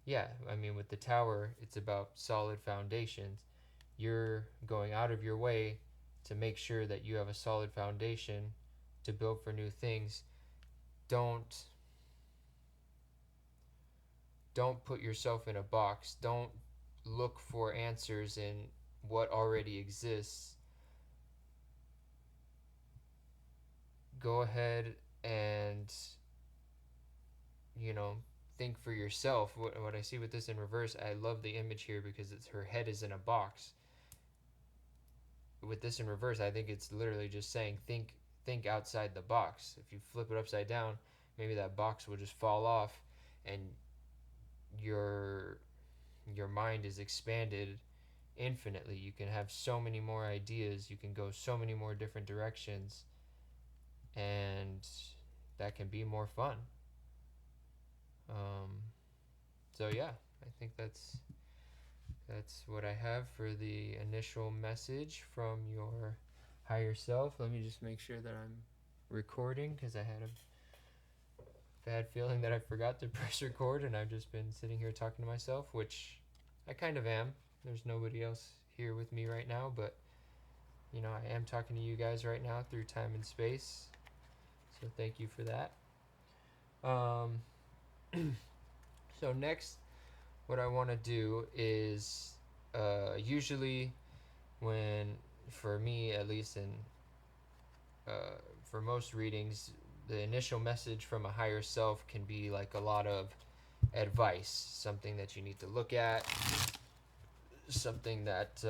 yeah, I mean, with the tower, it's about solid foundations. You're going out of your way to make sure that you have a solid foundation to build for new things. Don't don't put yourself in a box. Don't look for answers in what already exists. Go ahead and, you know, think for yourself. What I see with this in reverse, I love the image here because it's her head is in a box. With this in reverse, I think it's literally just saying think outside the box. If you flip it upside down, maybe that box will just fall off, and your your mind is expanded infinitely. You can have so many more ideas. You can go so many more different directions, and that can be more fun. Um, so yeah, I think that's what I have for the initial message from your higher self. Let me just make sure that I'm recording, because I had a bad feeling that I forgot to press record and I've just been sitting here talking to myself, which I kind of am. There's nobody else here with me right now, but you know, I am talking to you guys right now through time and space. So thank you for that. Um, so next, what I want to do is usually when, for me at least, and for most readings, the initial message from a higher self can be like a lot of advice, something that you need to look at, something that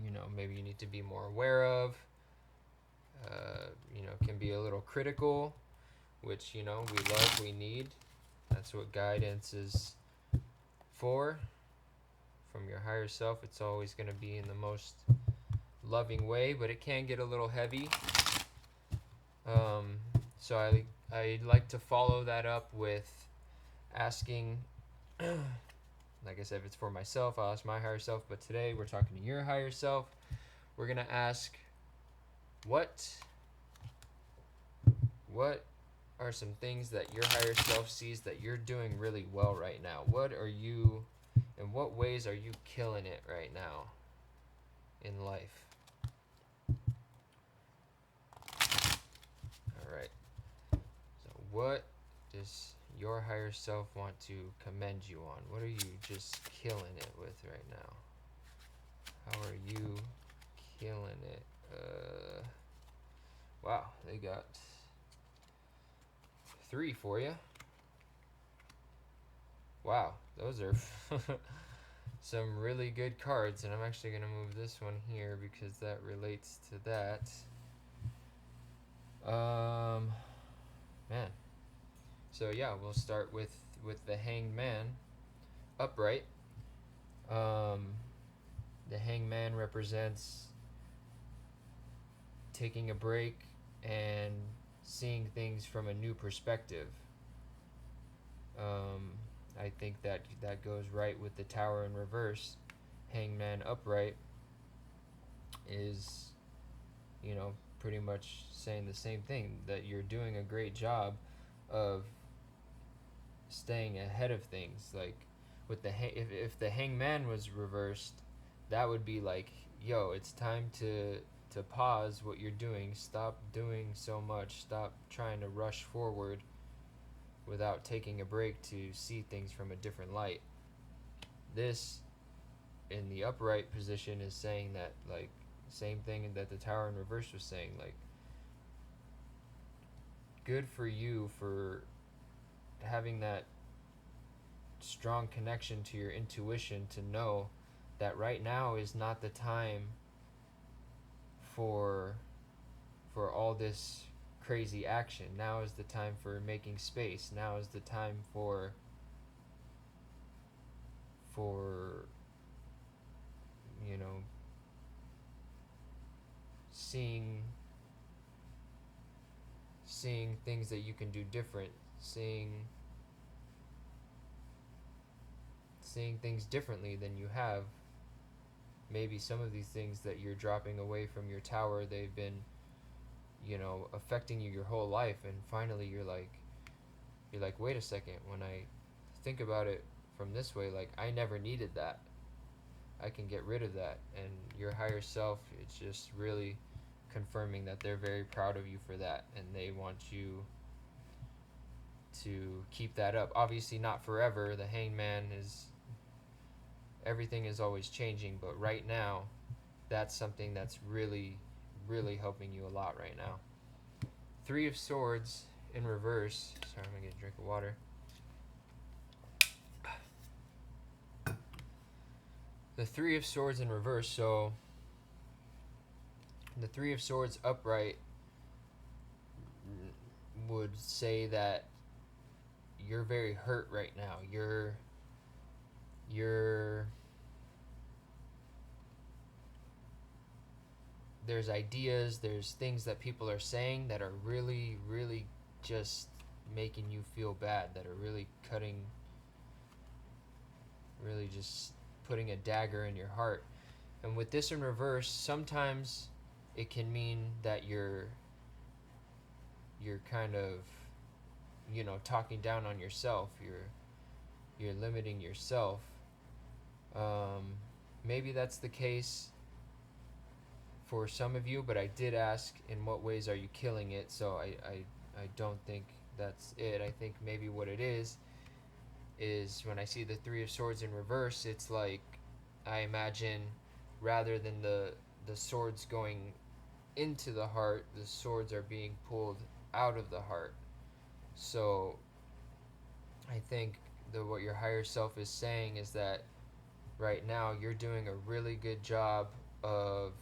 you know, maybe you need to be more aware of. You know, can be a little critical, which, you know, we love, we need. That's what guidance is for. From your higher self, it's always going to be in the most loving way, but it can get a little heavy. So I like to follow that up with asking, like I said, if it's for myself, I'll ask my higher self, but today we're talking to your higher self. We're going to ask, what are some things that your higher self sees that you're doing really well right now? In what ways are you killing it right now in life? All right. So what does your higher self want to commend you on? What are you just killing it with right now? How are you killing it? Wow, they got 3 for you. Wow, those are some really good cards, and I'm actually going to move this one here because that relates to that. Man. So yeah, we'll start with the Hanged Man upright. The Hanged Man represents taking a break and seeing things from a new perspective. I think that goes right with the Tower in reverse. Hanged Man upright is, you know, pretty much saying the same thing, that you're doing a great job of staying ahead of things. Like with the if the Hanged Man was reversed, that would be like, yo, it's time to pause what you're doing, stop doing so much, stop trying to rush forward without taking a break to see things from a different light. This, in the upright position, is saying that, like, same thing that the Tower in reverse was saying, like, good for you for having that strong connection to your intuition to know that right now is not the time for all this crazy action. Now is the time for making space. Now is the time for you know, seeing things that you can do different, seeing things differently than you have. Maybe some of these things that you're dropping away from your tower, they've been, you know, affecting you your whole life, and finally you're like, wait a second, when I think about it from this way, like, I never needed that. I can get rid of that. And your higher self, it's just really confirming that they're very proud of you for that, and they want you to keep that up. Obviously not forever. The Hanged Man is, everything is always changing, but right now that's something that's really, really helping you a lot right now. 3 of Swords in reverse. Sorry, I'm gonna get a drink of water. The 3 of Swords in reverse. So the 3 of Swords upright would say that you're very hurt right now. There's ideas, there's things that people are saying that are really, really just making you feel bad, that are really really just putting a dagger in your heart. And with this in reverse, sometimes it can mean that you're kind of, you know, talking down on yourself. You're limiting yourself. Maybe that's the case for some of you, but I did ask in what ways are you killing it, so I don't think that's it. I think maybe what it is when I see the Three of Swords in reverse, it's like I imagine rather than the swords going into the heart, the swords are being pulled out of the heart. So I think that what your higher self is saying is that right now you're doing a really good job of,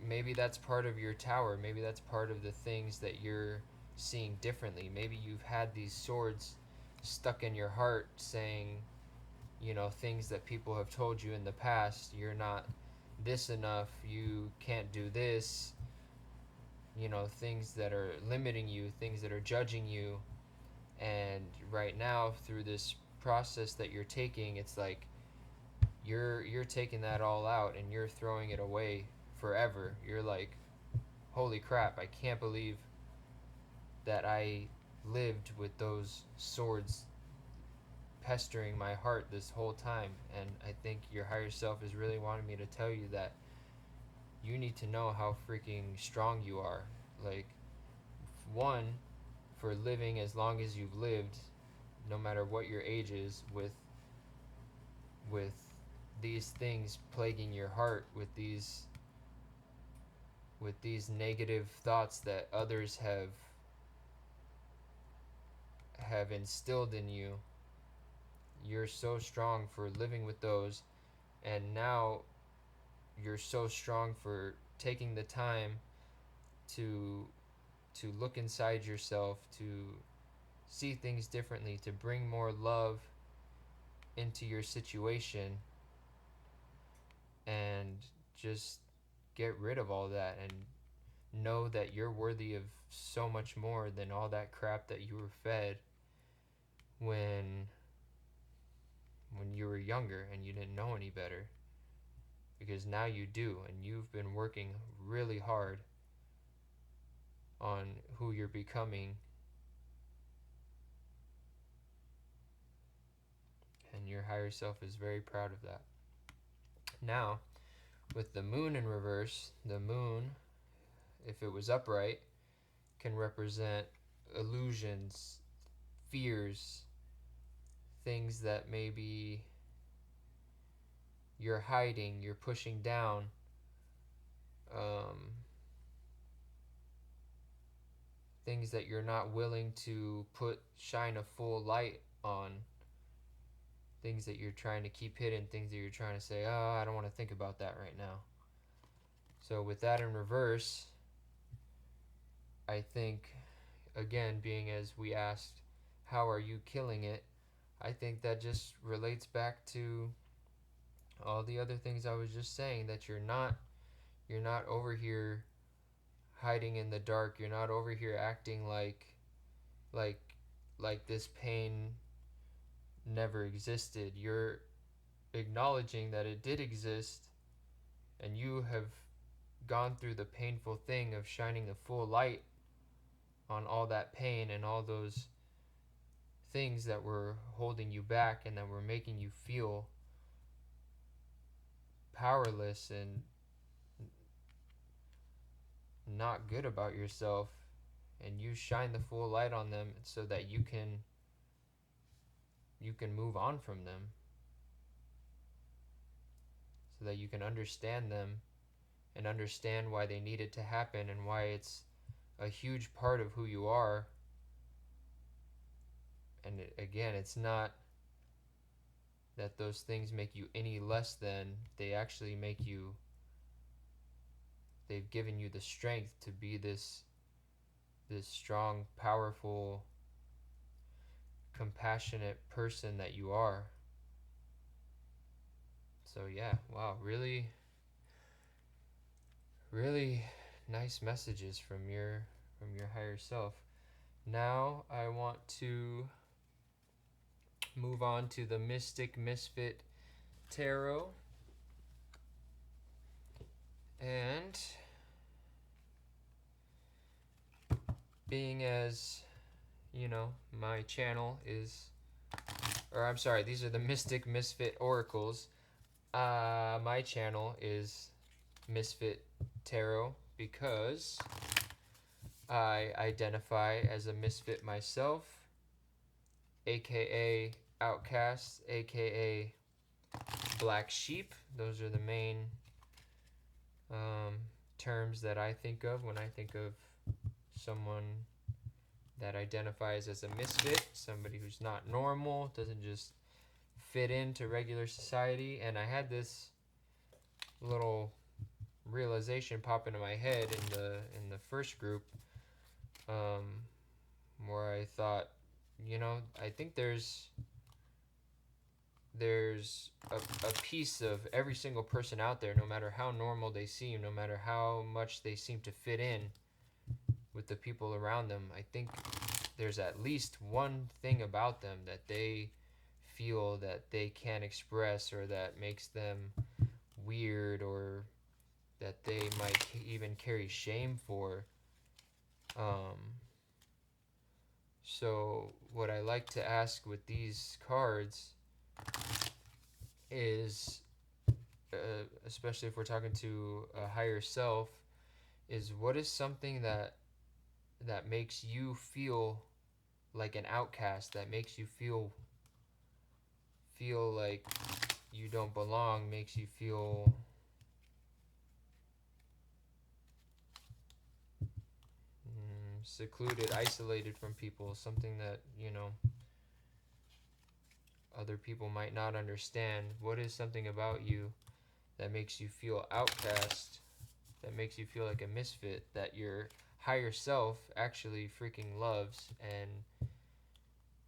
maybe that's part of your tower, maybe that's part of the things that you're seeing differently. Maybe you've had these swords stuck in your heart saying, you know, things that people have told you in the past. You're not this enough, you can't do this, you know, things that are limiting you, things that are judging you. And right now, through this process that you're taking, it's like you're taking that all out and you're throwing it away forever. You're like, holy crap, I can't believe that I lived with those swords pestering my heart this whole time. And I think your higher self is really wanting me to tell you that you need to know how freaking strong you are. Like, one, for living as long as you've lived, no matter what your age is, with these things plaguing your heart, with these negative thoughts that others have instilled in you. You're so strong for living with those, and now you're so strong for taking the time to look inside yourself, to see things differently, to bring more love into your situation, and just get rid of all that and know that you're worthy of so much more than all that crap that you were fed when you were younger and you didn't know any better. Because now you do, and you've been working really hard on who you're becoming, and your higher self is very proud of that. Now, with the moon in reverse, the moon, if it was upright, can represent illusions, fears, things that maybe you're hiding, you're pushing down, things that you're not willing to shine a full light on, things that you're trying to keep hidden, things that you're trying to say, oh, I don't want to think about that right now. So with that in reverse, I think, again, being as we asked, how are you killing it? I think that just relates back to all the other things I was just saying, that you're not over here hiding in the dark. You're not over here acting like like this pain never existed. You're acknowledging that it did exist, and you have gone through the painful thing of shining a full light on all that pain and all those things that were holding you back and that were making you feel powerless and not good about yourself. And you shine the full light on them so that you can move on from them, so that you can understand them and understand why they needed to happen and why it's a huge part of who you are. And again, it's not that those things make you any less than. They actually make you, they've given you the strength to be this strong, powerful, compassionate person that you are. So yeah, wow, really really nice messages from your higher self. Now I want to move on to the Mystic Misfit Tarot. And being as, you know, my channel is or I'm sorry, these are the Mystic Misfit Oracles. My channel is Misfit Tarot because I identify as a misfit myself, aka outcast, aka black sheep. Those are the main um, terms that I think of when I think of someone that identifies as a misfit, somebody who's not normal, doesn't just fit into regular society. And I had this little realization pop into my head in the first group, um, where I thought, I think there's a piece of every single person out there, no matter how normal they seem, no matter how much they seem to fit in with the people around them. I think there's at least one thing about them that they feel that they can't express, or that makes them weird, or that they might even carry shame for. Um, so what I like to ask with these cards is, especially if we're talking to a higher self, is what is something that makes you feel like an outcast, that makes you feel like you don't belong, makes you feel secluded, isolated from people, something that, other people might not understand. What is something about you that makes you feel outcast, that makes you feel like a misfit, that your higher self actually freaking loves and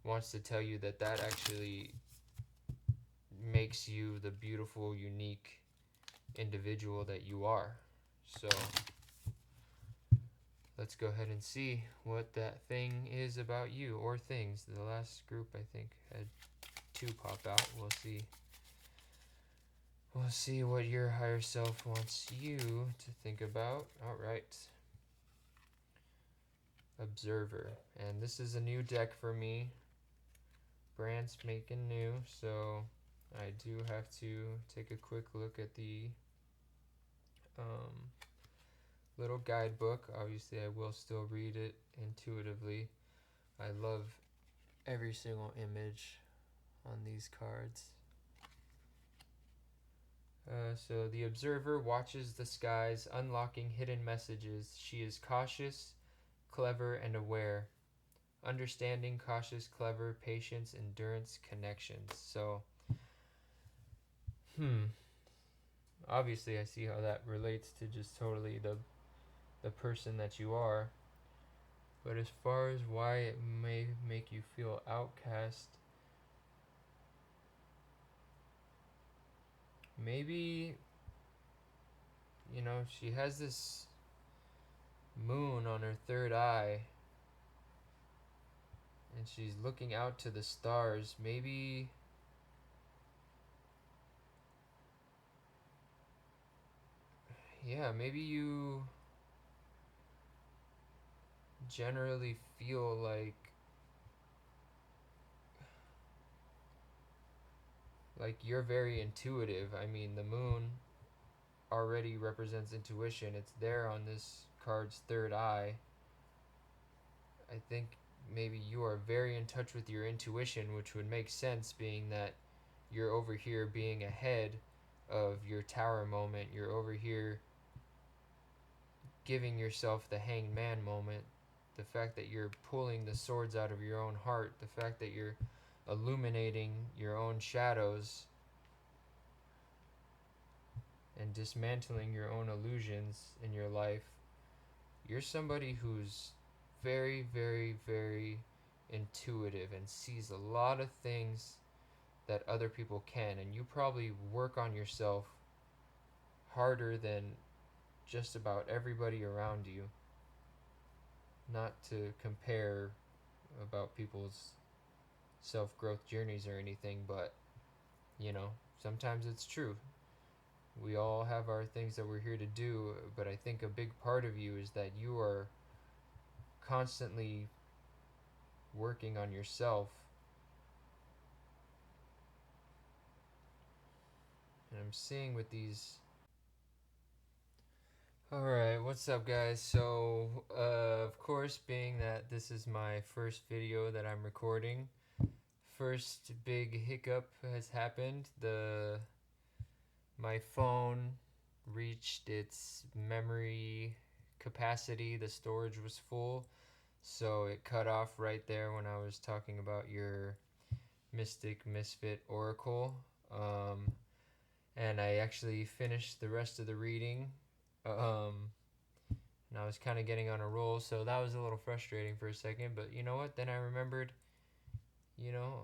wants to tell you that that actually makes you the beautiful, unique individual that you are. So let's go ahead and see what that thing is about you, or things. The last group, I think, had 2 pop out. We'll see. We'll see what your higher self wants you to think about. All right. Observer. And this is a new deck for me. Brand spanking new, so I do have to take a quick look at the little guidebook. Obviously, I will still read it intuitively. I love every single image on these cards. So the observer watches the skies, unlocking hidden messages. She is cautious, clever, and aware. Understanding, cautious, clever, patience, endurance, connections. So, obviously I see how that relates to just totally the person that you are. But as far as why it may make you feel outcast, maybe, she has this moon on her third eye, and she's looking out to the stars. Maybe maybe you generally feel like you're very intuitive. I mean, the moon already represents intuition. It's there on this card's third eye. I think maybe you are very in touch with your intuition, which would make sense, being that you're over here being ahead of your tower moment. You're over here giving yourself the hanged man moment. The fact that you're pulling the swords out of your own heart, the fact that you're illuminating your own shadows and dismantling your own illusions in your life. You're somebody who's very, very, very intuitive and sees a lot of things that other people can, and you probably work on yourself harder than just about everybody around you. Not to compare about people's self-growth journeys or anything, but sometimes it's true. We all have our things that we're here to do, but I think a big part of you is that you are constantly working on yourself And I'm seeing with these. Alright, what's up, guys? So, of course, being that this is my first video that I'm recording, first big hiccup has happened. My phone reached its memory capacity, the storage was full, so it cut off right there when I was talking about your Mystic Misfit Oracle. And I actually finished the rest of the reading. And I was kind of getting on a roll, so that was a little frustrating for a second. But you know what? Then I remembered,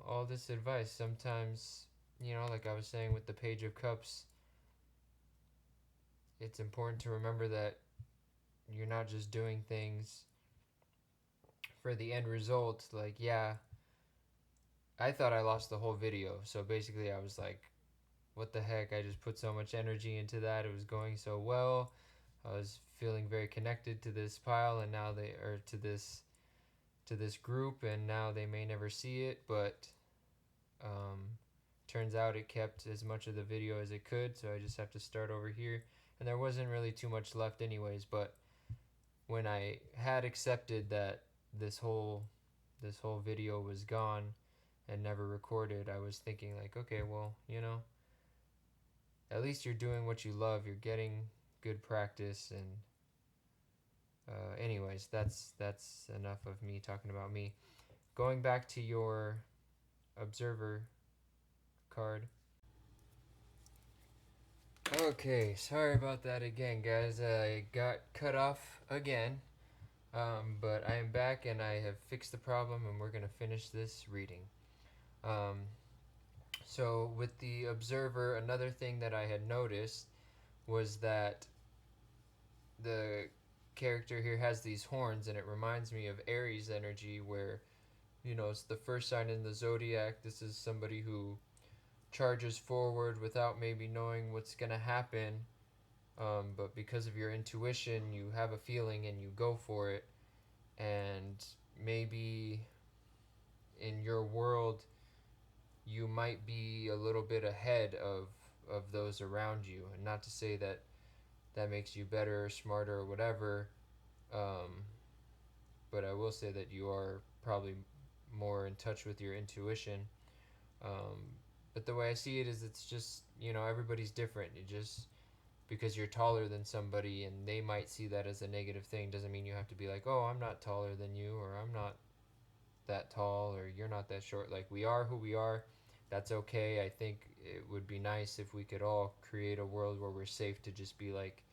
all this advice. Sometimes, like I was saying with the Page of Cups, it's important to remember that you're not just doing things for the end result. Like, yeah, I thought I lost the whole video. So basically, I was like, what the heck? I just put so much energy into that. It was going so well. I was feeling very connected to this pile, and now they are to this group, and now they may never see it, but um, turns out it kept as much of the video as it could, so I just have to start over here. And there wasn't really too much left anyways, but when I had accepted that this whole video was gone and never recorded, I was thinking like, okay, well, at least you're doing what you love, you're getting good practice. And anyways, that's enough of me talking about me. Going back to your observer card. Okay, sorry about that again, guys. I got cut off again, but I am back and I have fixed the problem, and we're going to finish this reading. So with the observer, another thing that I had noticed was that the character here has these horns, and it reminds me of Aries energy, where it's the first sign in the zodiac. This is somebody who charges forward without maybe knowing what's going to happen, but because of your intuition, you have a feeling and you go for it. And maybe in your world, you might be a little bit ahead of those around you. And not to say that that makes you better or smarter or whatever, but I will say that you are probably more in touch with your intuition. But the way I see it is, it's just, everybody's different. You just, because you're taller than somebody and they might see that as a negative thing, doesn't mean you have to be like, oh, I'm not taller than you, or I'm not that tall, or you're not that short. Like, we are who we are. That's okay. I think it would be nice if we could all create a world where we're safe to just be like,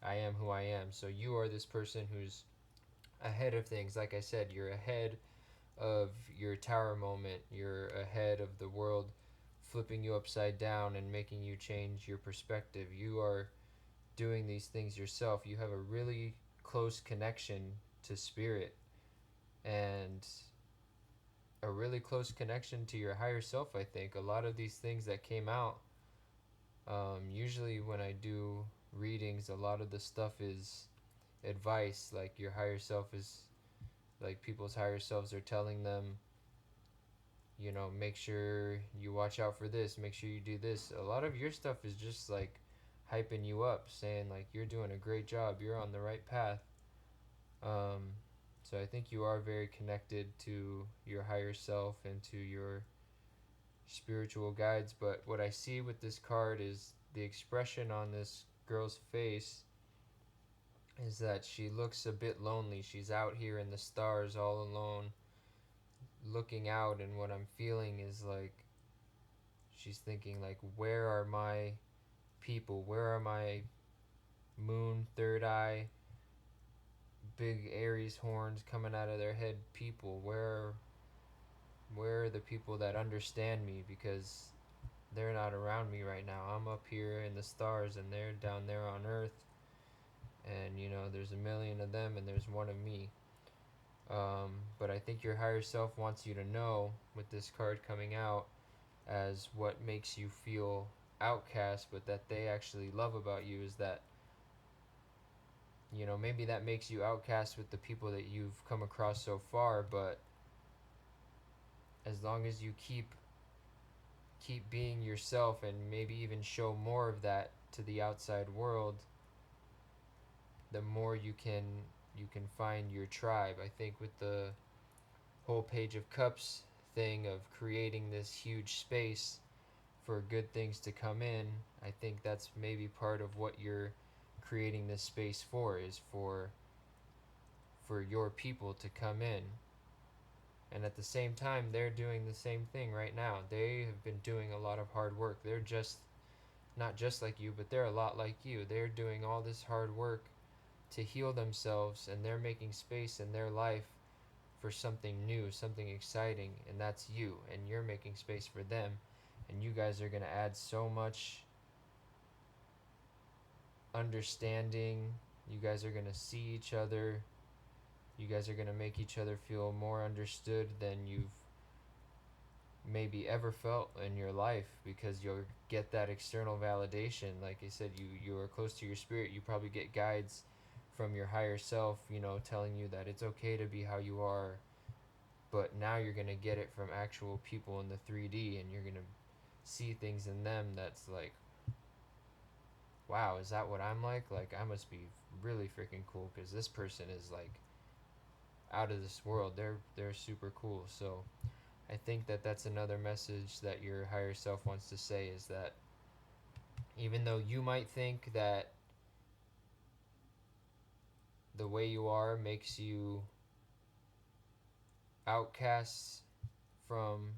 I am who I am. So you are this person who's ahead of things. Like I said, you're ahead of your tower moment. You're ahead of the world flipping you upside down and making you change your perspective. You are doing these things yourself. You have a really close connection to spirit, and a really close connection to your higher self. I think a lot of these things that came out, usually when I do readings, a lot of the stuff is advice. Like, your higher self is, like, people's higher selves are telling them, make sure you watch out for this, make sure you do this. A lot of your stuff is just like hyping you up, saying like you're doing a great job, you're on the right path. So I think you are very connected to your higher self and to your spiritual guides. But what I see with this card is the expression on this girl's face is that she looks a bit lonely. She's out here in the stars all alone, looking out, and what I'm feeling is like she's thinking like, where are my people? Where are my moon, third eye, big Aries horns coming out of their head people? Where are the people that understand me? Because they're not around me right now. I'm up here in the stars and they're down there on Earth. And there's a million of them and there's one of me. But I think your higher self wants you to know, with this card coming out, as what makes you feel outcast, but that they actually love about you, is that maybe that makes you outcast with the people that you've come across so far, but as long as you keep keep being yourself and maybe even show more of that to the outside world, the more you can find your tribe. I think with the whole Page of Cups thing of creating this huge space for good things to come in, I think that's maybe part of what you're creating this space for, is for your people to come in. And at the same time, they're doing the same thing right now. They have been doing a lot of hard work. They're just not just like you, but they're a lot like you. They're doing all this hard work to heal themselves, and they're making space in their life for something new, something exciting, and that's you. And you're making space for them, and you guys are going to add so much understanding. You guys are going to see each other. You guys are going to make each other feel more understood than you've maybe ever felt in your life, because you'll get that external validation. Like I said, you are close to your spirit. You probably get guides from your higher self, telling you that it's okay to be how you are. But now you're going to get it from actual people in the 3D, and you're going to see things in them that's like, wow, is that what I'm like? Like, I must be really freaking cool, because this person is like out of this world. They're super cool. So I think that that's another message that your higher self wants to say, is that even though you might think that the way you are makes you outcasts from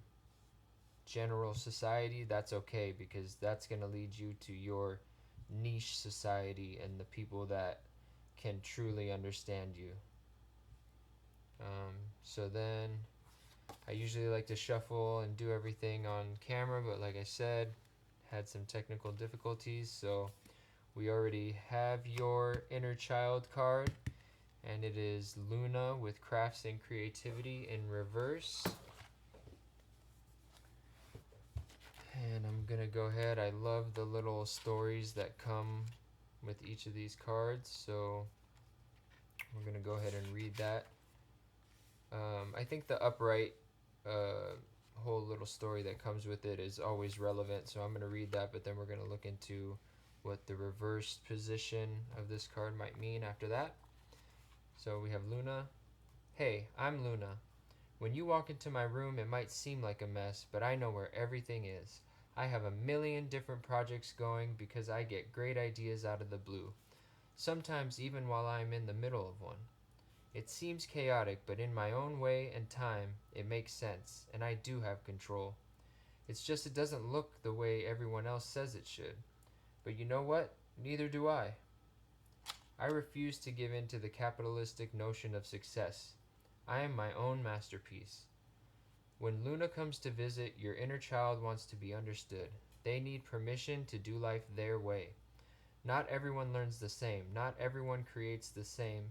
general society, that's okay, because that's going to lead you to your niche society and the people that can truly understand you. So then I usually like to shuffle and do everything on camera, but like I said, had some technical difficulties. So we already have your inner child card, and it is Luna with crafts and creativity in reverse. And I'm gonna go ahead. I love the little stories that come with each of these cards, so we're gonna go ahead and read that. I think the upright whole little story that comes with it is always relevant, so I'm gonna read that, but then we're gonna look into what the reversed position of this card might mean after that. So we have Luna. Hey, I'm Luna. When you walk into my room, it might seem like a mess, but I know where everything is. I have a million different projects going because I get great ideas out of the blue, sometimes even while I'm in the middle of one. It seems chaotic, but in my own way and time, it makes sense, and I do have control. It's just it doesn't look the way everyone else says it should. But you know what? Neither do I. I refuse to give in to the capitalistic notion of success. I am my own masterpiece. When Luna comes to visit, your inner child wants to be understood. They need permission to do life their way. Not everyone learns the same. Not everyone creates the same.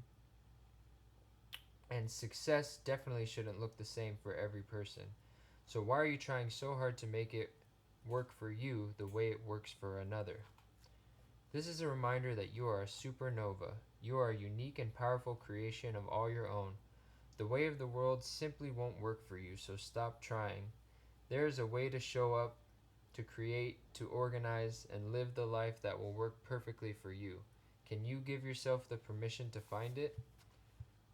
And success definitely shouldn't look the same for every person. So why are you trying so hard to make it work for you the way it works for another? This is a reminder that you are a supernova. You are a unique and powerful creation of all your own. The way of the world simply won't work for you, so stop trying. There is a way to show up, to create, to organize, and live the life that will work perfectly for you. Can you give yourself the permission to find it?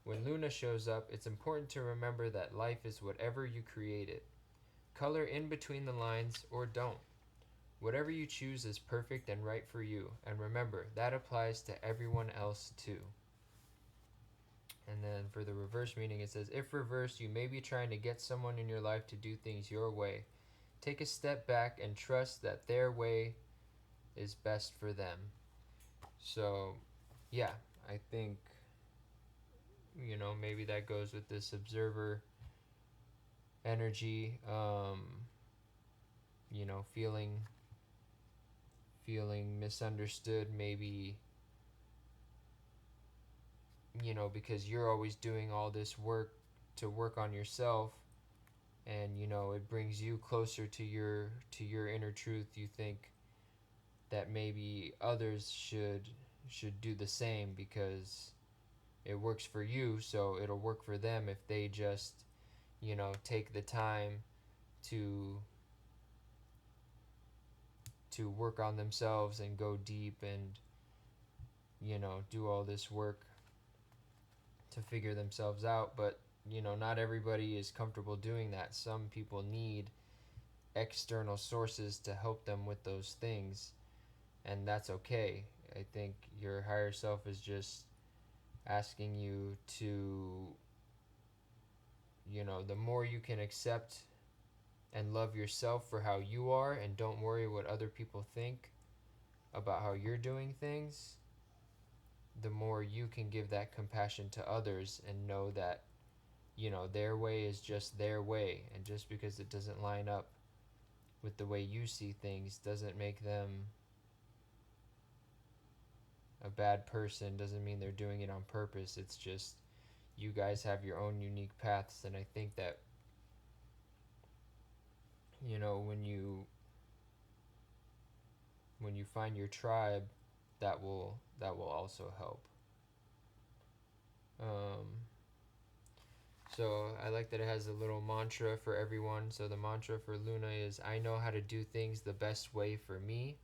When Luna shows up, it's important to remember that life is whatever you create it. Color in between the lines or don't. Whatever you choose is perfect and right for you, and remember, that applies to everyone else too. And then for the reverse meaning, it says, if reversed, you may be trying to get someone in your life to do things your way. Take a step back and trust that their way is best for them. So, yeah, I think, maybe that goes with this observer energy, feeling misunderstood, maybe, because you're always doing all this work to work on yourself, and it brings you closer to your inner truth. You think that maybe others should do the same because it works for you, so it'll work for them if they just take the time to to work on themselves and go deep and, do all this work to figure themselves out. But, not everybody is comfortable doing that. Some people need external sources to help them with those things, and that's okay. I think your higher self is just asking you to, the more you can accept and love yourself for how you are and don't worry what other people think about how you're doing things, the more you can give that compassion to others and know that, their way is just their way. And just because it doesn't line up with the way you see things doesn't make them a bad person, doesn't mean they're doing it on purpose. It's just you guys have your own unique paths. And I think that, when you find your tribe, that will also help. Um, so I like that it has a little mantra for everyone. So the mantra for Luna is, I know how to do things the best way for me.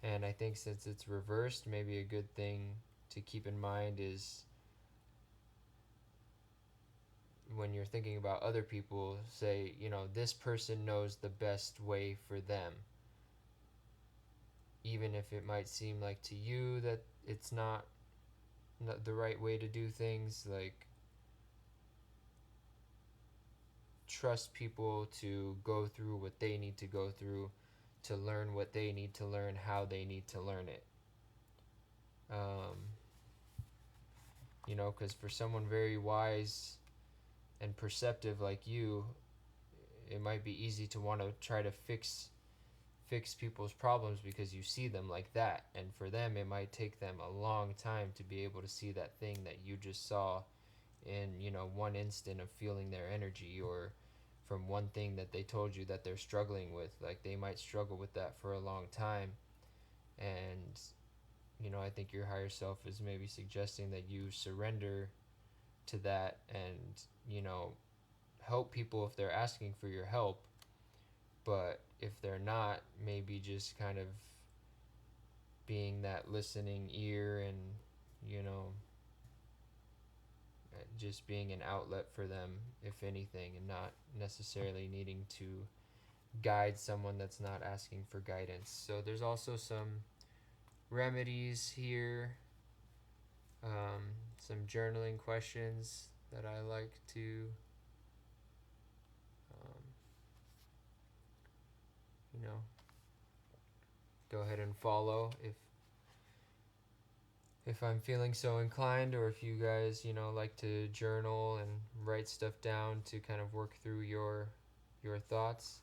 And I think since it's reversed, maybe a good thing to keep in mind is when you're thinking about other people, say, this person knows the best way for them. Even if it might seem like to you that it's not the right way to do things, like, trust people to go through what they need to go through, to learn what they need to learn, how they need to learn it. Because for someone very wise and perceptive like you, it might be easy to want to try to fix people's problems because you see them like that. And for them, it might take them a long time to be able to see that thing that you just saw in, one instant of feeling their energy, or from one thing that they told you that they're struggling with. Like, they might struggle with that for a long time. And, I think your higher self is maybe suggesting that you surrender to that and, help people if they're asking for your help. But if they're not, maybe just kind of being that listening ear and, just being an outlet for them, if anything, and not necessarily needing to guide someone that's not asking for guidance. So there's also some remedies here, some journaling questions that I like to, um, go ahead and follow if I'm feeling so inclined, or if you guys, like to journal and write stuff down to kind of work through your thoughts.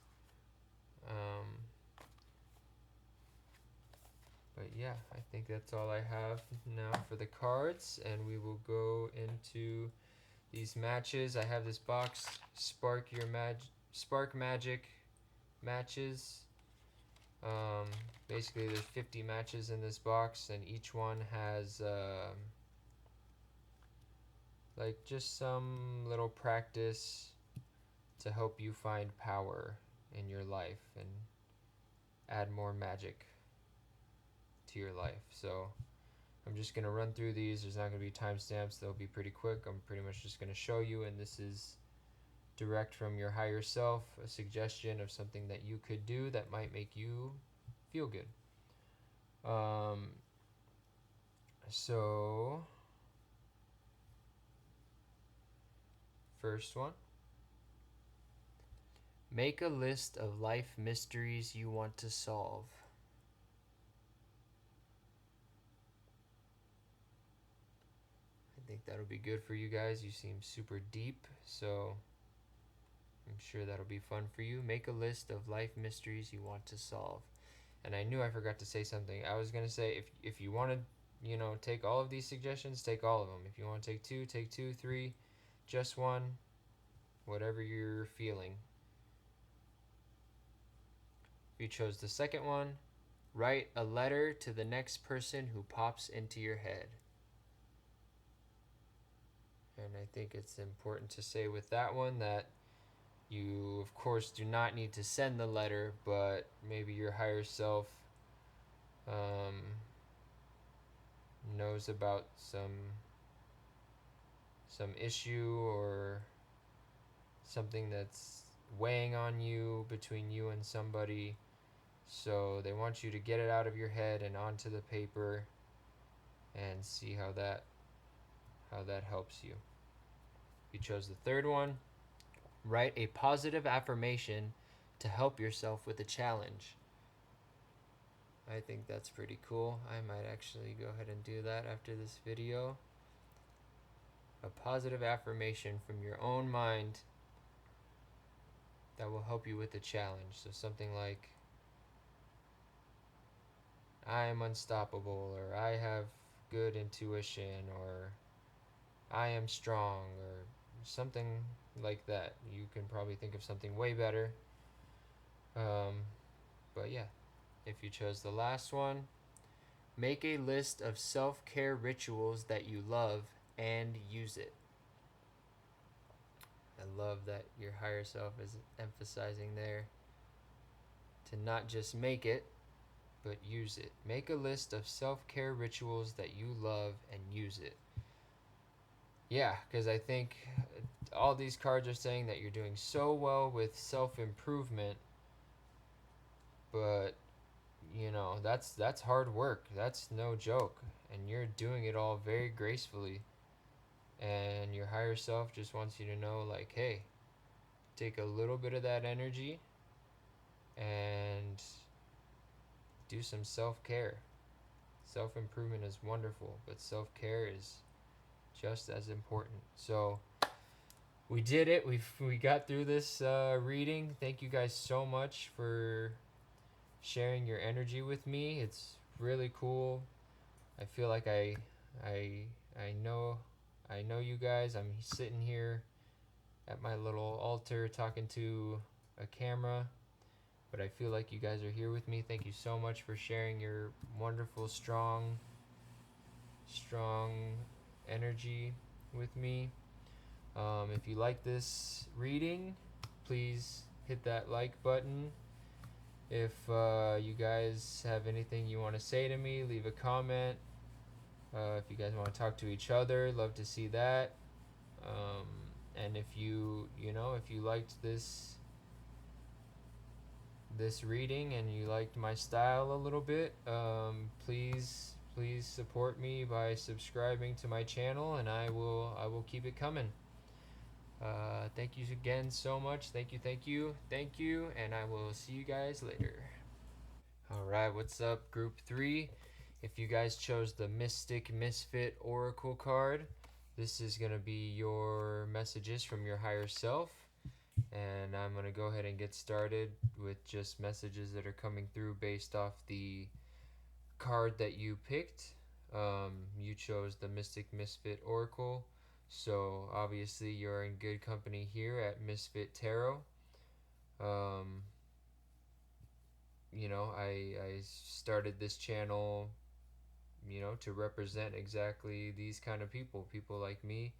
But yeah, I think that's all I have now for the cards, and we will go into these matches. I have this box, Spark Magic matches. Basically, there's 50 matches in this box, and each one has like just some little practice to help you find power in your life and add more magic to your life. So I'm just going to run through these. There's not going to be timestamps. They'll be pretty quick. I'm pretty much just going to show you, and this is direct from your higher self, a suggestion of something that you could do that might make you feel good. So first one, make a list of life mysteries you want to solve. I think that'll be good for you guys. You seem super deep, so I'm sure that'll be fun for you. Make a list of life mysteries you want to solve. And I knew I forgot to say something. I was going to say, if you want to, take all of these suggestions, take all of them. If you want to take two, 3, just one, whatever you're feeling. If you chose the second one, write a letter to the next person who pops into your head. And I think it's important to say with that one that you, of course, do not need to send the letter, but maybe your higher self um, knows about some issue or something that's weighing on you between you and somebody. So they want you to get it out of your head and onto the paper and see how that helps you. You chose the third one. Write a positive affirmation to help yourself with a challenge. I think that's pretty cool. I might actually go ahead and do that after this video. A positive affirmation from your own mind that will help you with the challenge. So something like, I am unstoppable, or I have good intuition, or I am strong, or something like that. You can probably think of something way better. Um, but yeah, if you chose the last one, make a list of self care rituals that you love and use it. I love that your higher self is emphasizing there to not just make it, but use it. Make a list of self care rituals that you love and use it. Yeah, because I think all these cards are saying that you're doing so well with self improvement, but that's hard work. That's no joke, and you're doing it all very gracefully. And your higher self just wants you to know, like, hey, take a little bit of that energy and do some self care. Self improvement is wonderful, but self care is just as important. So we did it. We got through this reading. Thank you guys so much for sharing your energy with me. It's really cool. I feel like I I know I know you guys. I'm sitting here at my little altar talking to a camera, but I feel like you guys are here with me. Thank you so much for sharing your wonderful, strong energy with me. If you like this reading, please hit that like button. If you guys have anything you want to say to me, leave a comment. If you guys want to talk to each other, love to see that. Um, and if if you liked this reading and you liked my style a little bit, please support me by subscribing to my channel, and I will keep it coming. Thank you again so much. Thank you, and I will see you guys later. All right, what's up, Group 3? If you guys chose the Mystic Misfit Oracle card, this is going to be your messages from your higher self. And I'm going to go ahead and get started with just messages that are coming through based off the card that you picked. You chose the Mystic Misfit Oracle, so obviously you're in good company here at Misfit Tarot. Um, I started this channel, to represent exactly these kind of people like me,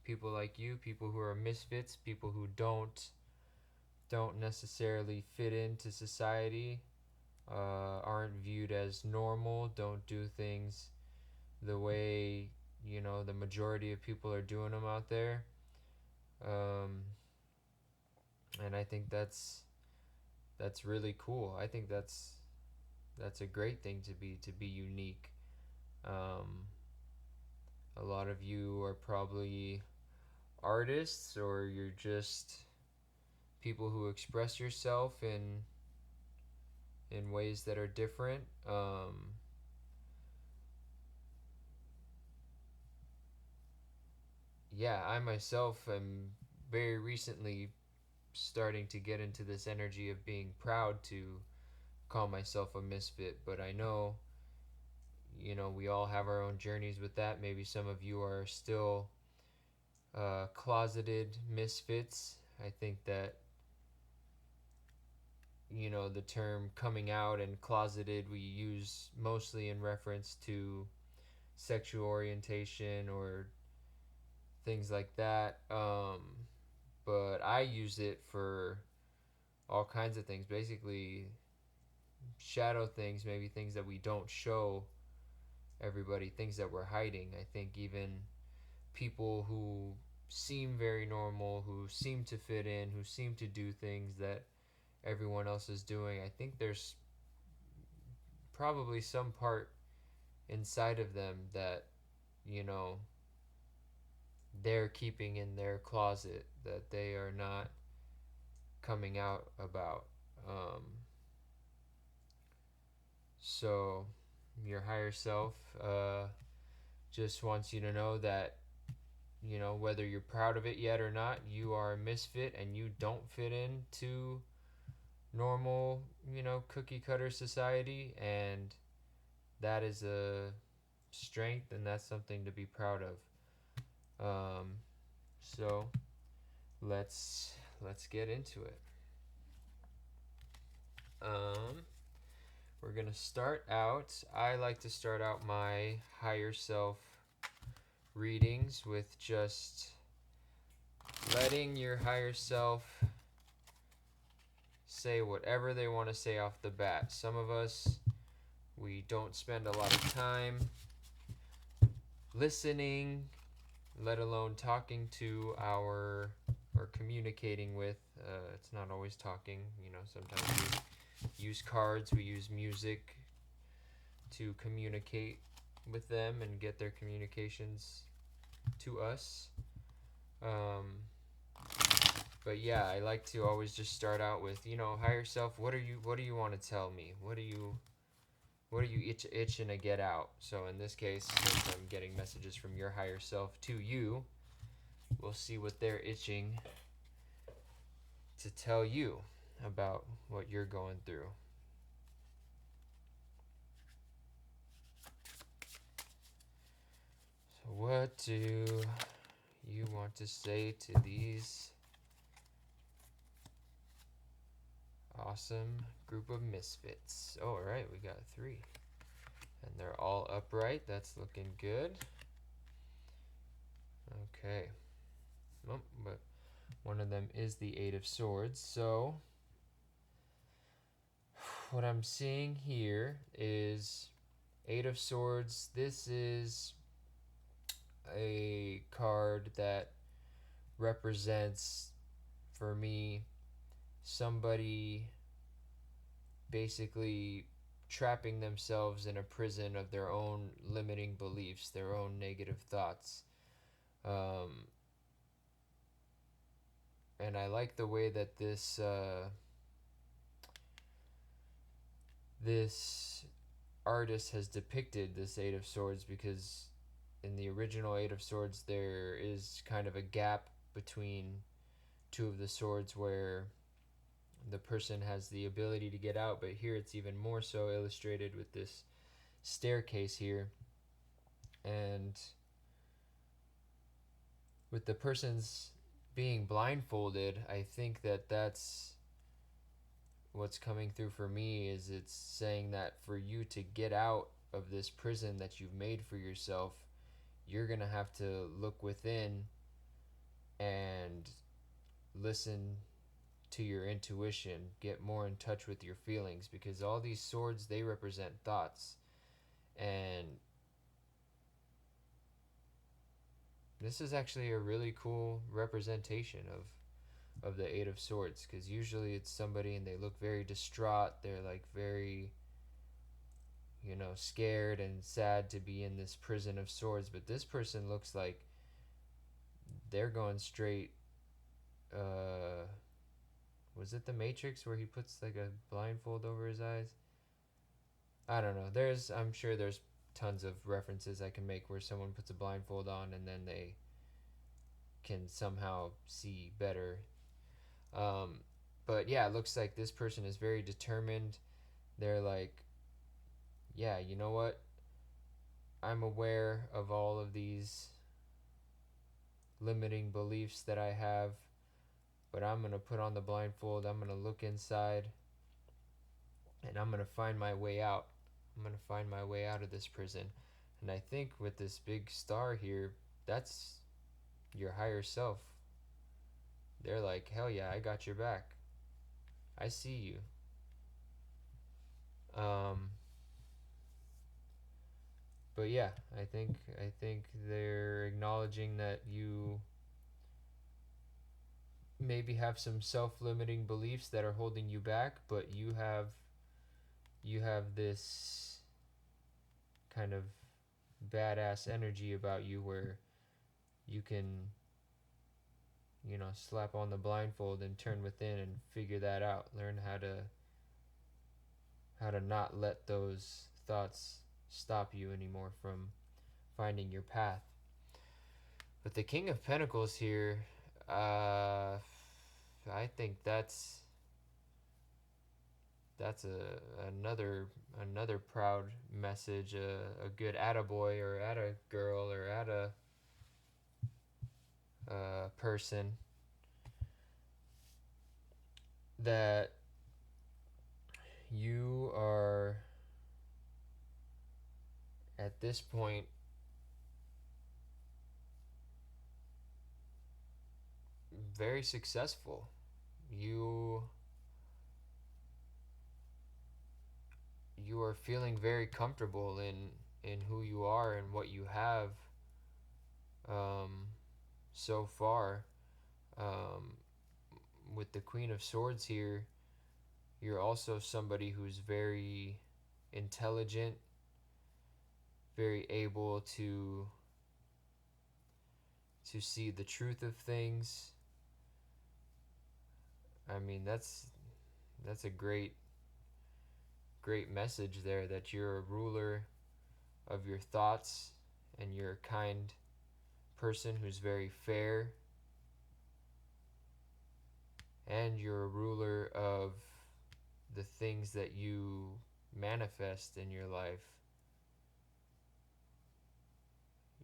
people like you, people who are misfits, people who don't necessarily fit into society, aren't viewed as normal, don't do things the way the majority of people are doing them out there. Um, and I think that's really cool. I think that's a great thing to be unique. Um, a lot of you are probably artists, or you're just people who express yourself in ways that are different. Yeah, I myself am very recently starting to get into this energy of being proud to call myself a misfit, but I know, we all have our own journeys with that. Maybe some of you are still closeted misfits. I think that, the term coming out and closeted we use mostly in reference to sexual orientation or things like that. But I use it for all kinds of things. Basically, shadow things, maybe things that we don't show everybody, things that we're hiding. I think even people who seem very normal, who seem to fit in, who seem to do things that everyone else is doing, I think there's probably some part inside of them that, you know, they're keeping in their closet that they are not coming out about. Um, so, your higher self just wants you to know that, you know, whether you're proud of it yet or not, you are a misfit and you don't fit into normal, you know, cookie cutter society. And that is a strength and that's something to be proud of. So let's get into it. Um, we're gonna start out. I like to start out my higher self readings with just letting your higher self say whatever they want to say off the bat. Some of us, we don't spend a lot of time listening, let alone talking to our or communicating with. It's not always talking, you know, sometimes we use cards, we use music to communicate with them and get their communications to us. Um, but yeah, I like to always just start out with, you know, higher self, what do you want to tell me? What are you itching to get out? So in this case, since I'm getting messages from your higher self to you, we'll see what they're itching to tell you about what you're going through. So what do you want to say to these awesome group of misfits? Oh, all right, we got 3. And they're all upright. That's looking good. Okay. Oh, but one of them is the 8 of Swords. So what I'm seeing here is 8 of Swords. This is a card that represents, for me, somebody basically trapping themselves in a prison of their own limiting beliefs, their own negative thoughts. And I like the way that this artist has depicted this 8 of Swords, because in the original 8 of Swords there is kind of a gap between 2 of the swords where the person has the ability to get out, but here it's even more so illustrated with this staircase here. And with the person's being blindfolded, I think that that's what's coming through for me, is it's saying that for you to get out of this prison that you've made for yourself, you're going to have to look within and listen to your intuition, get more in touch with your feelings, because all these swords, they represent thoughts. And this is actually a really cool representation of the 8 of Swords, because usually it's somebody and they look very distraught, they're like very, you know, scared and sad to be in this prison of swords, but this person looks like they're going straight. Was it the Matrix where he puts like a blindfold over his eyes? I don't know. I'm sure there's tons of references I can make where someone puts a blindfold on and then they can somehow see better. But yeah, it looks like this person is very determined. They're like, yeah, you know what? I'm aware of all of these limiting beliefs that I have, but I'm going to put on the blindfold. I'm going to look inside and I'm going to find my way out. I'm going to find my way out of this prison. And I think with this big star here, that's your higher self. They're like, hell yeah, I got your back. I see you. Um, but yeah, I think they're acknowledging that you maybe have some self-limiting beliefs that are holding you back, but you have this kind of badass energy about you where you can, slap on the blindfold and turn within and figure that out. Learn how to not let those thoughts stop you anymore from finding your path. But the King of Pentacles here, I think that's another proud message, a good attaboy or atta girl or atta person that you are at this point very successful. You you are feeling very comfortable in who you are and what you have um, so far. Um, with the Queen of Swords here, you're also somebody who's very intelligent, very able to see the truth of things. I mean, that's a great message there, that you're a ruler of your thoughts and you're a kind person who's very fair, and you're a ruler of the things that you manifest in your life.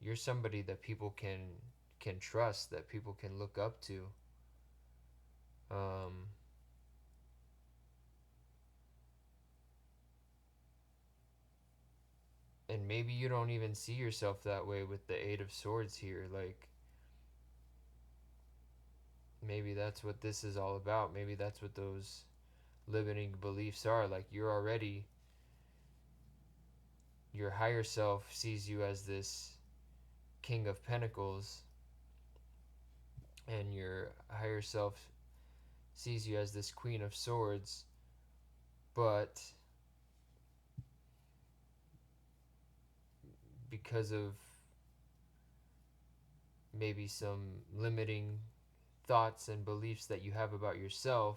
You're somebody that people can trust, that people can look up to. Um, and maybe you don't even see yourself that way with the Eight of Swords here. Like, maybe that's what this is all about. Maybe that's what those limiting beliefs are. Like, your higher self sees you as this King of Pentacles, and your higher self sees you as this Queen of Swords, but because of maybe some limiting thoughts and beliefs that you have about yourself,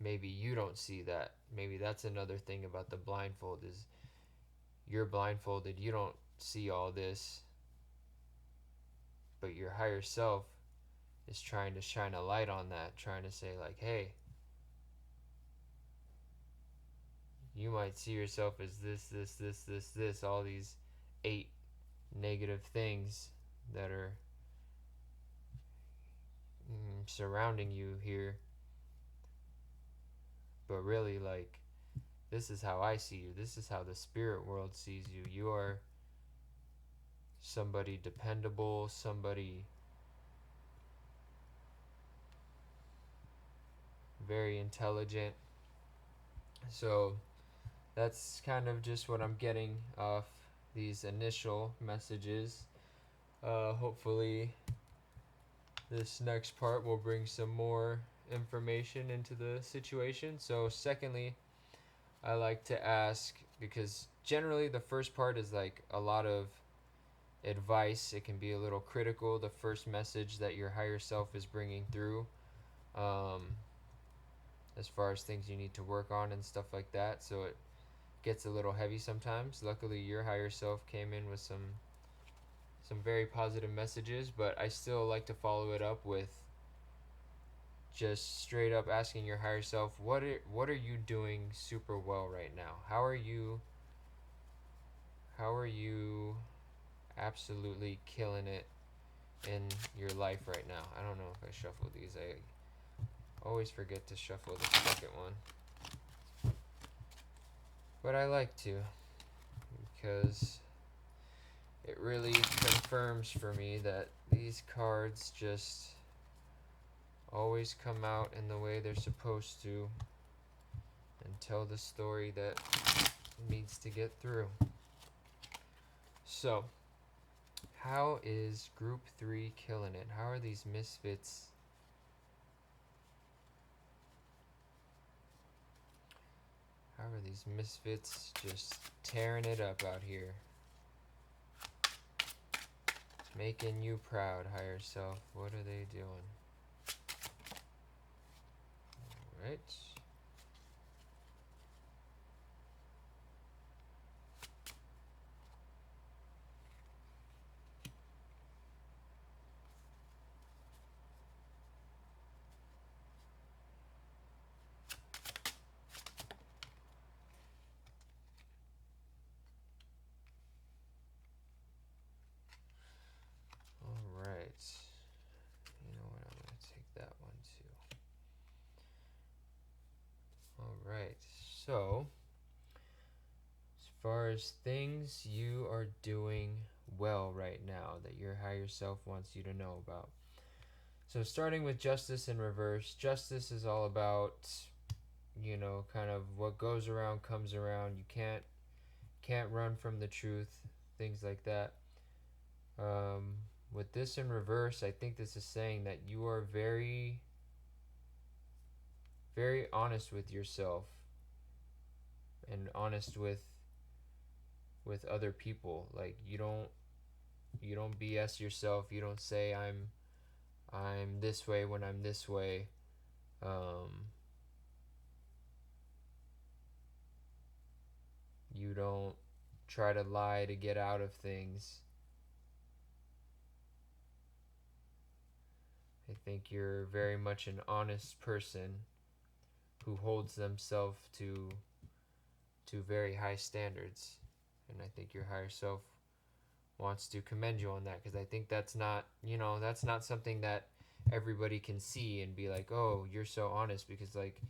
maybe you don't see that. Maybe that's another thing about the blindfold, is you're blindfolded, you don't see all this, but your higher self is trying to shine a light on that, trying to say like, hey, you might see yourself as this, all these 8 negative things that are surrounding you here, but really, like, this is how I see you. This is how the spirit world sees you. You are somebody dependable, somebody very intelligent. So that's kind of just what I'm getting off these initial messages. Hopefully this next part will bring some more information into the situation. So secondly, I like to ask, because generally the first part is like a lot of advice. It can be a little critical, the first message that your higher self is bringing through, um, as far as things you need to work on and stuff like that. So it gets a little heavy sometimes. Luckily, your higher self came in with some very positive messages, but I still like to follow it up with just straight up asking your higher self, what are you doing super well right now? How are you absolutely killing it in your life right now? I don't know if I shuffle these. I always forget to shuffle the second one, but I like to, because it really confirms for me that these cards just always come out in the way they're supposed to. and tell the story that needs to get through. So, how is Group 3 killing it? How are these misfits? How are these misfits just tearing it up out here? Making you proud, higher self. What are they doing? Alright. Alright. You know what? I'm going to take that one too. Alright. So, as far as things you are doing well right now that your higher self wants you to know about. So, starting with justice in reverse, justice is all about, you know, kind of what goes around comes around. You can't run from the truth, things like that. With this in reverse, I think this is saying that you are very, very honest with yourself and honest with other people. Like you don't BS yourself. You don't say I'm this way when I'm this way. You don't try to lie to get out of things. I think you're very much an honest person who holds themselves to very high standards. And I think your higher self wants to commend you on that, because I think that's not, that's not something that everybody can see and be like, oh, you're so honest, because like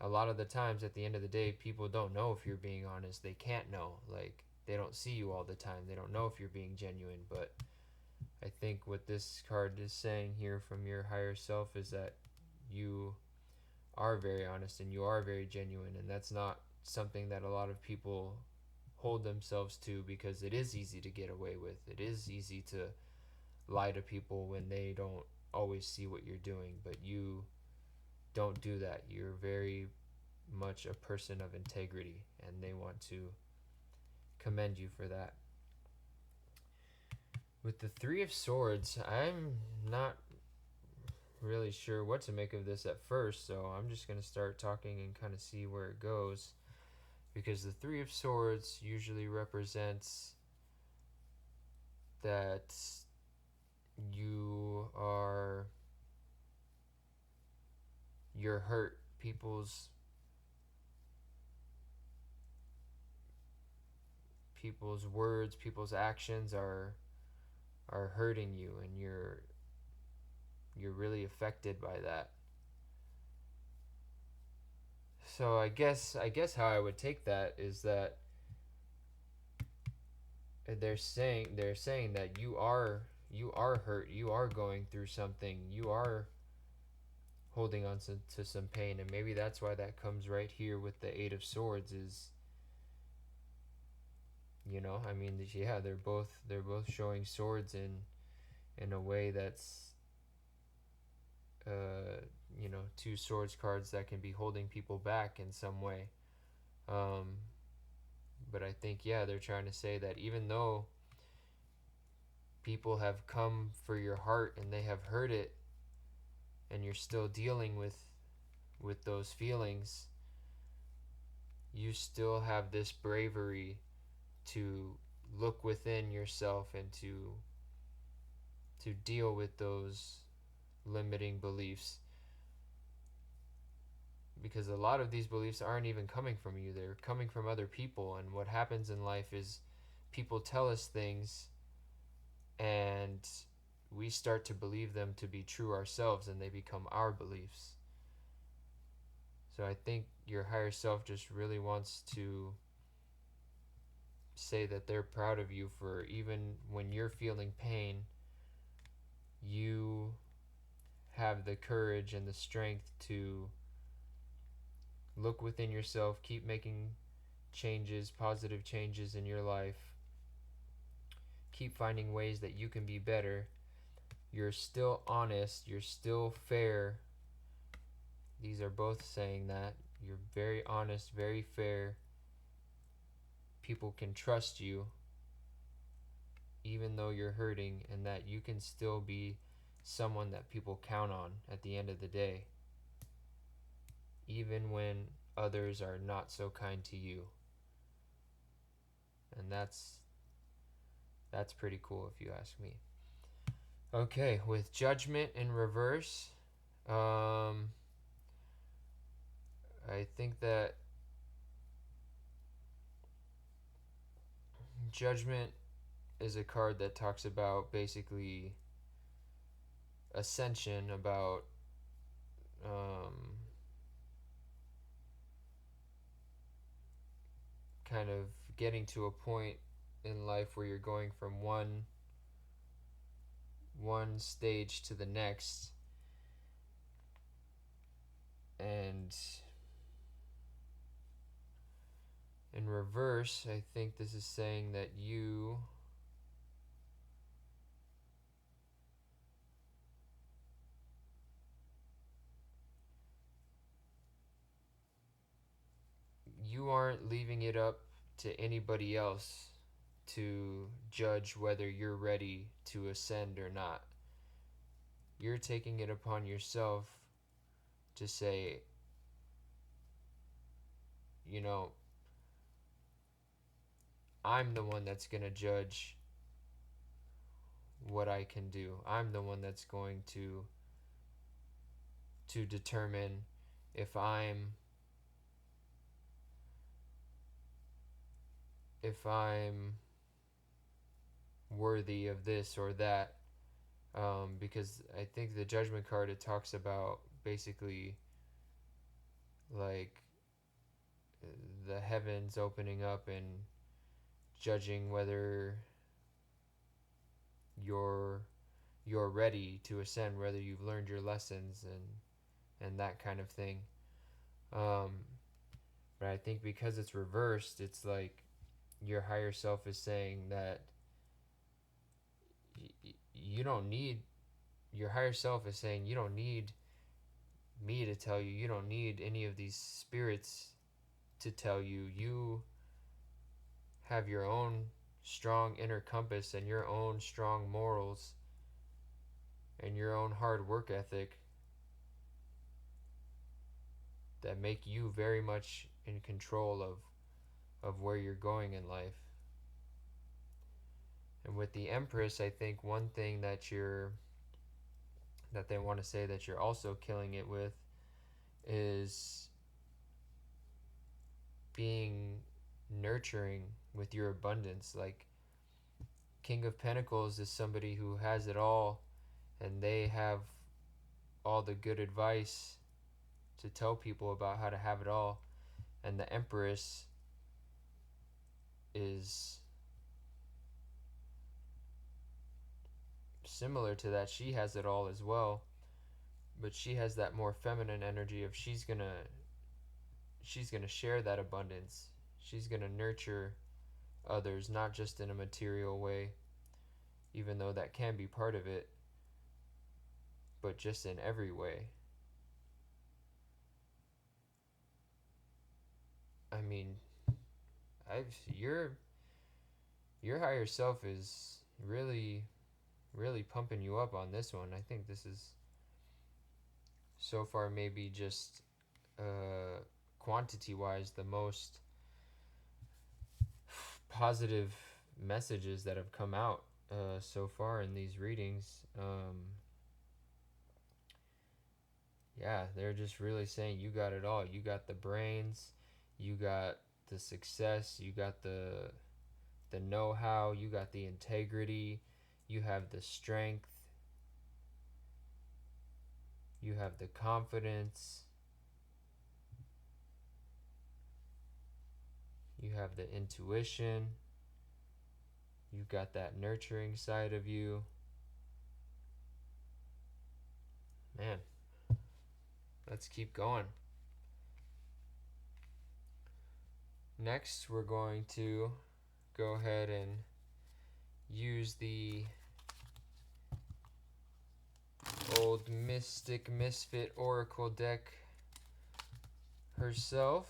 a lot of the times at the end of the day, people don't know if you're being honest. They can't know. Like they don't see you all the time. They don't know if you're being genuine. But I think what this card is saying here from your higher self is that you are very honest and you are very genuine, and that's not something that a lot of people hold themselves to, because it is easy to get away with. It is easy to lie to people when they don't always see what you're doing, but you don't do that. You're very much a person of integrity, and they want to commend you for that. With the Three of Swords, I'm not really sure what to make of this at first, so I'm just going to start talking and kind of see where it goes, because the Three of Swords usually represents that you're hurt. People's words, people's actions are hurting you, and you're really affected by that. So I guess how I would take that is that they're saying that you are hurt, you are going through something, you are holding on to some pain, and maybe that's why that comes right here with the Eight of Swords. Is, I mean, yeah, they're both showing swords in a way that's two swords cards that can be holding people back in some way. But I think, yeah, they're trying to say that even though people have come for your heart and they have hurt it, and you're still dealing with those feelings, you still have this bravery to look within yourself and to deal with those limiting beliefs, because a lot of these beliefs aren't even coming from you. They're coming from other people. And what happens in life is people tell us things and we start to believe them to be true ourselves, and they become our beliefs. So I think your higher self just really wants to say that they're proud of you for, even when you're feeling pain, you have the courage and the strength to Look within yourself, keep making changes, positive changes in your life. Keep finding ways that you can be better. You're still honest, you're still fair. These are both saying that. You're very honest, very fair. People can trust you even though you're hurting, and that you can still be someone that people count on at the end of the day, even when others are not so kind to you. And that's pretty cool if you ask me. Okay, with judgment in reverse, I think that judgment is a card that talks about basically ascension, about kind of getting to a point in life where you're going from one stage to the next. And in reverse, I think this is saying that you aren't leaving it up to anybody else to judge whether you're ready to ascend or not. You're taking it upon yourself to say, you know, I'm the one that's going to judge what I can do. I'm the one that's going to determine if I'm worthy of this or that. Because I think the judgment card, it talks about basically like the heavens opening up and judging whether you're ready to ascend, whether you've learned your lessons and that kind of thing. But I think because it's reversed, it's like your higher self is saying that you don't need, your higher self is saying you don't need me to tell you, you don't need any of these spirits to tell you. You have your own strong inner compass and your own strong morals and your own hard work ethic that make you very much in control of where you're going in life. And with the Empress, I think one thing that they want to say that you're also killing it with is being nurturing with your abundance. Like King of Pentacles is somebody who has it all, and they have all the good advice to tell people about how to have it all. And the Empress is similar to that. She has it all as well, but she has that more feminine energy of she's gonna share that abundance. She's gonna nurture others, not just in a material way, even though that can be part of it, but just in every way. I mean, your higher self is really pumping you up on this one. I think this is so far maybe just quantity wise the most positive messages that have come out so far in these readings. Yeah, they're just really saying you got it all. You got the brains, you got the success, you got the know-how, you got the integrity, you have the strength, you have the confidence, you have the intuition, you got that nurturing side of you. Man, let's keep going. Next, we're going to go ahead and use the old Mystic Misfit Oracle deck herself.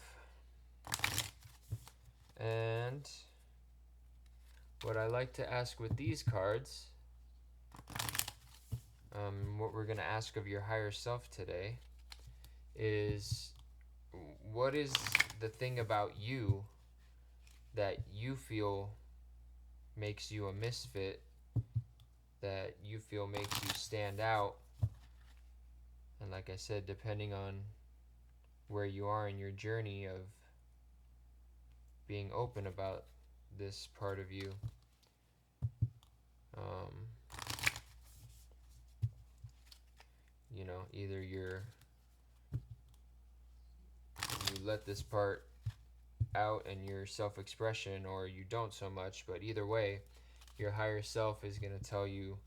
And what I like to ask with these cards, what we're going to ask of your higher self today, is what is the thing about you that you feel makes you a misfit, that you feel makes you stand out? And like I said, depending on where you are in your journey of being open about this part of you, um, either you let this part out in your self-expression, or you don't so much. But either way, your higher self is going to tell you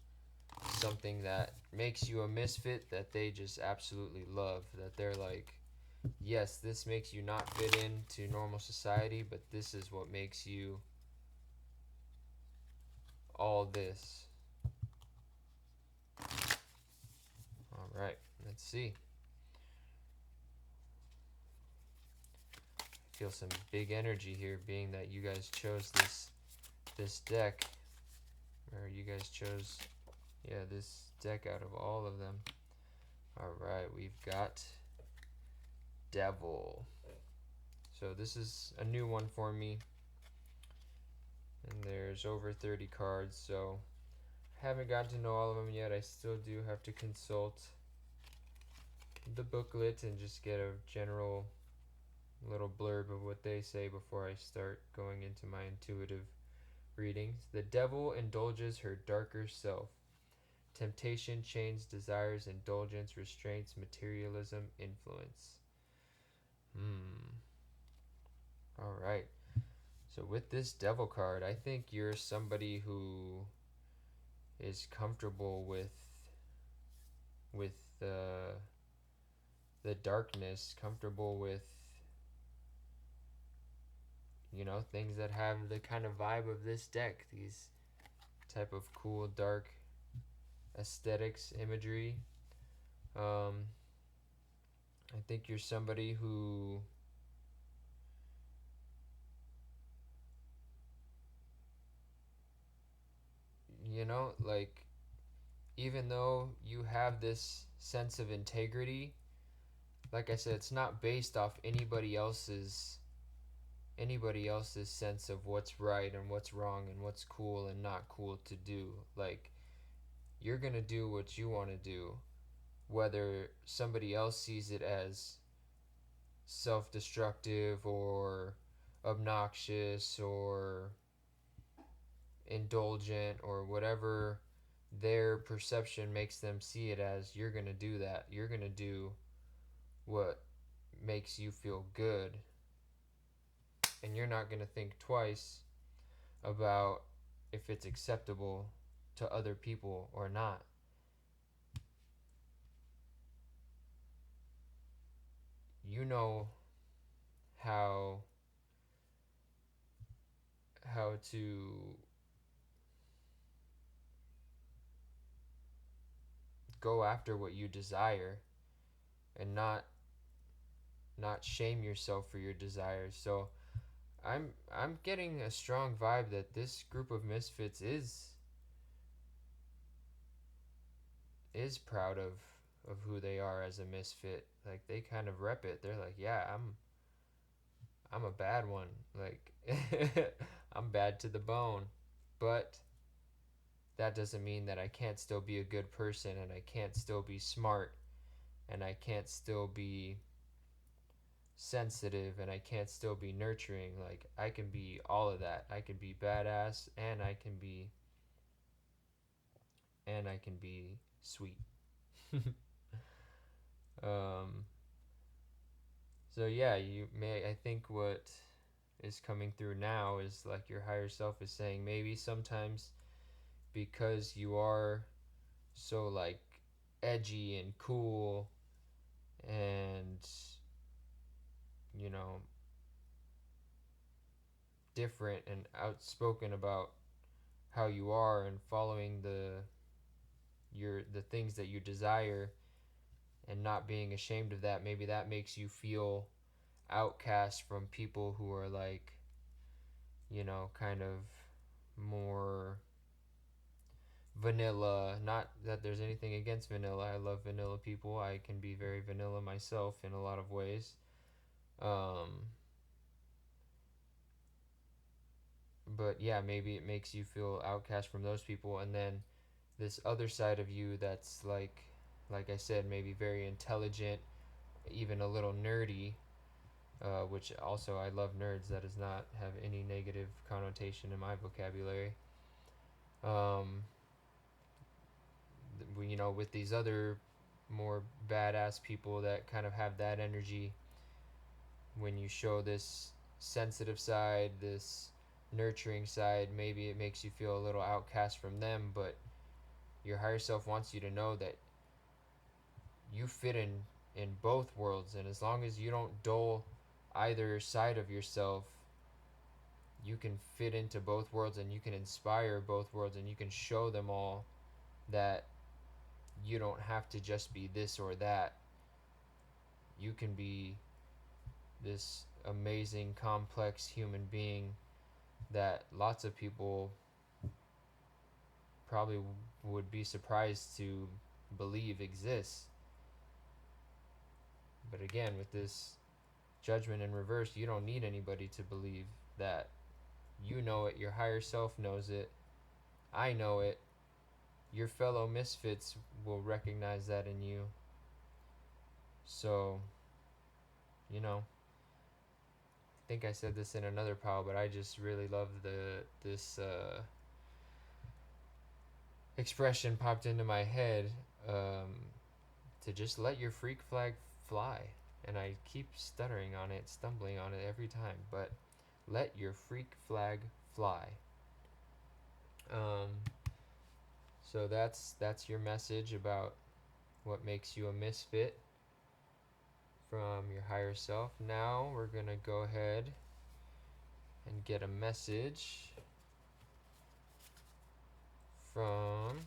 something that makes you a misfit that they just absolutely love, that they're like, yes, this makes you not fit into normal society, but this is what makes you all this. All right, let's see. I feel some big energy here, being that you guys chose this deck, or you guys chose, yeah, this deck out of all of them. All right, we've got Devil. So this is a new one for me, and there's over 30 cards, so I haven't gotten to know all of them yet. I still do have to consult the booklet and just get a general little blurb of what they say before I start going into my intuitive readings. The devil indulges her darker self. Temptation, chains, desires, indulgence, restraints, materialism, influence. All right. So with this devil card, I think you're somebody who is comfortable with the darkness, comfortable with things that have the kind of vibe of this deck, these type of cool dark aesthetics, imagery. I think you're somebody who like, even though you have this sense of integrity, like I said, it's not based off anybody else's sense of what's right and what's wrong and what's cool and not cool to do. Like, you're gonna do what you want to do, whether somebody else sees it as self-destructive or obnoxious or indulgent or whatever their perception makes them see it as. You're gonna do that. You're gonna do what makes you feel good, and you're not gonna think twice about if it's acceptable to other people or not. You know how to go after what you desire and not shame yourself for your desires. So I'm getting a strong vibe that this group of misfits is proud of who they are as a misfit. Like, they kind of rep it. They're like, yeah, I'm a bad one. Like, I'm bad to the bone. But that doesn't mean that I can't still be a good person, and I can't still be smart, and I can't still be sensitive, and I can't still be nurturing. Like, I can be all of that. I can be badass, and I can be sweet. um so yeah, I think what is coming through now is, like, your higher self is saying, maybe sometimes because you are so, like, edgy and cool and you know different and outspoken about how you are and following the things that you desire and not being ashamed of that, maybe that makes you feel outcast from people who are like, kind of more vanilla. Not that there's anything against vanilla. I love vanilla people. I can be very vanilla myself in a lot of ways. But yeah, maybe it makes you feel outcast from those people, and then this other side of you that's like I said, maybe very intelligent, even a little nerdy, which also I love nerds. That does not have any negative connotation in my vocabulary. Um, with these other more badass people that kind of have that energy, when you show this sensitive side, this nurturing side, maybe it makes you feel a little outcast from them, but your higher self wants you to know that you fit in both worlds, and as long as you don't dull either side of yourself, you can fit into both worlds and you can inspire both worlds and you can show them all that you don't have to just be this or that. You can be this amazing complex human being that lots of people probably would be surprised to believe exists. But again, with this judgment in reverse, you don't need anybody to believe that. You know it, your higher self knows it, I know it, your fellow misfits will recognize that in you. So, I think I said this in another pile, but I just really love this expression popped into my head, to just let your freak flag fly. And I keep stuttering on it, stumbling on it every time, but let your freak flag fly. Um, so that's your message about what makes you a misfit from your higher self. Now we're gonna go ahead and get a message from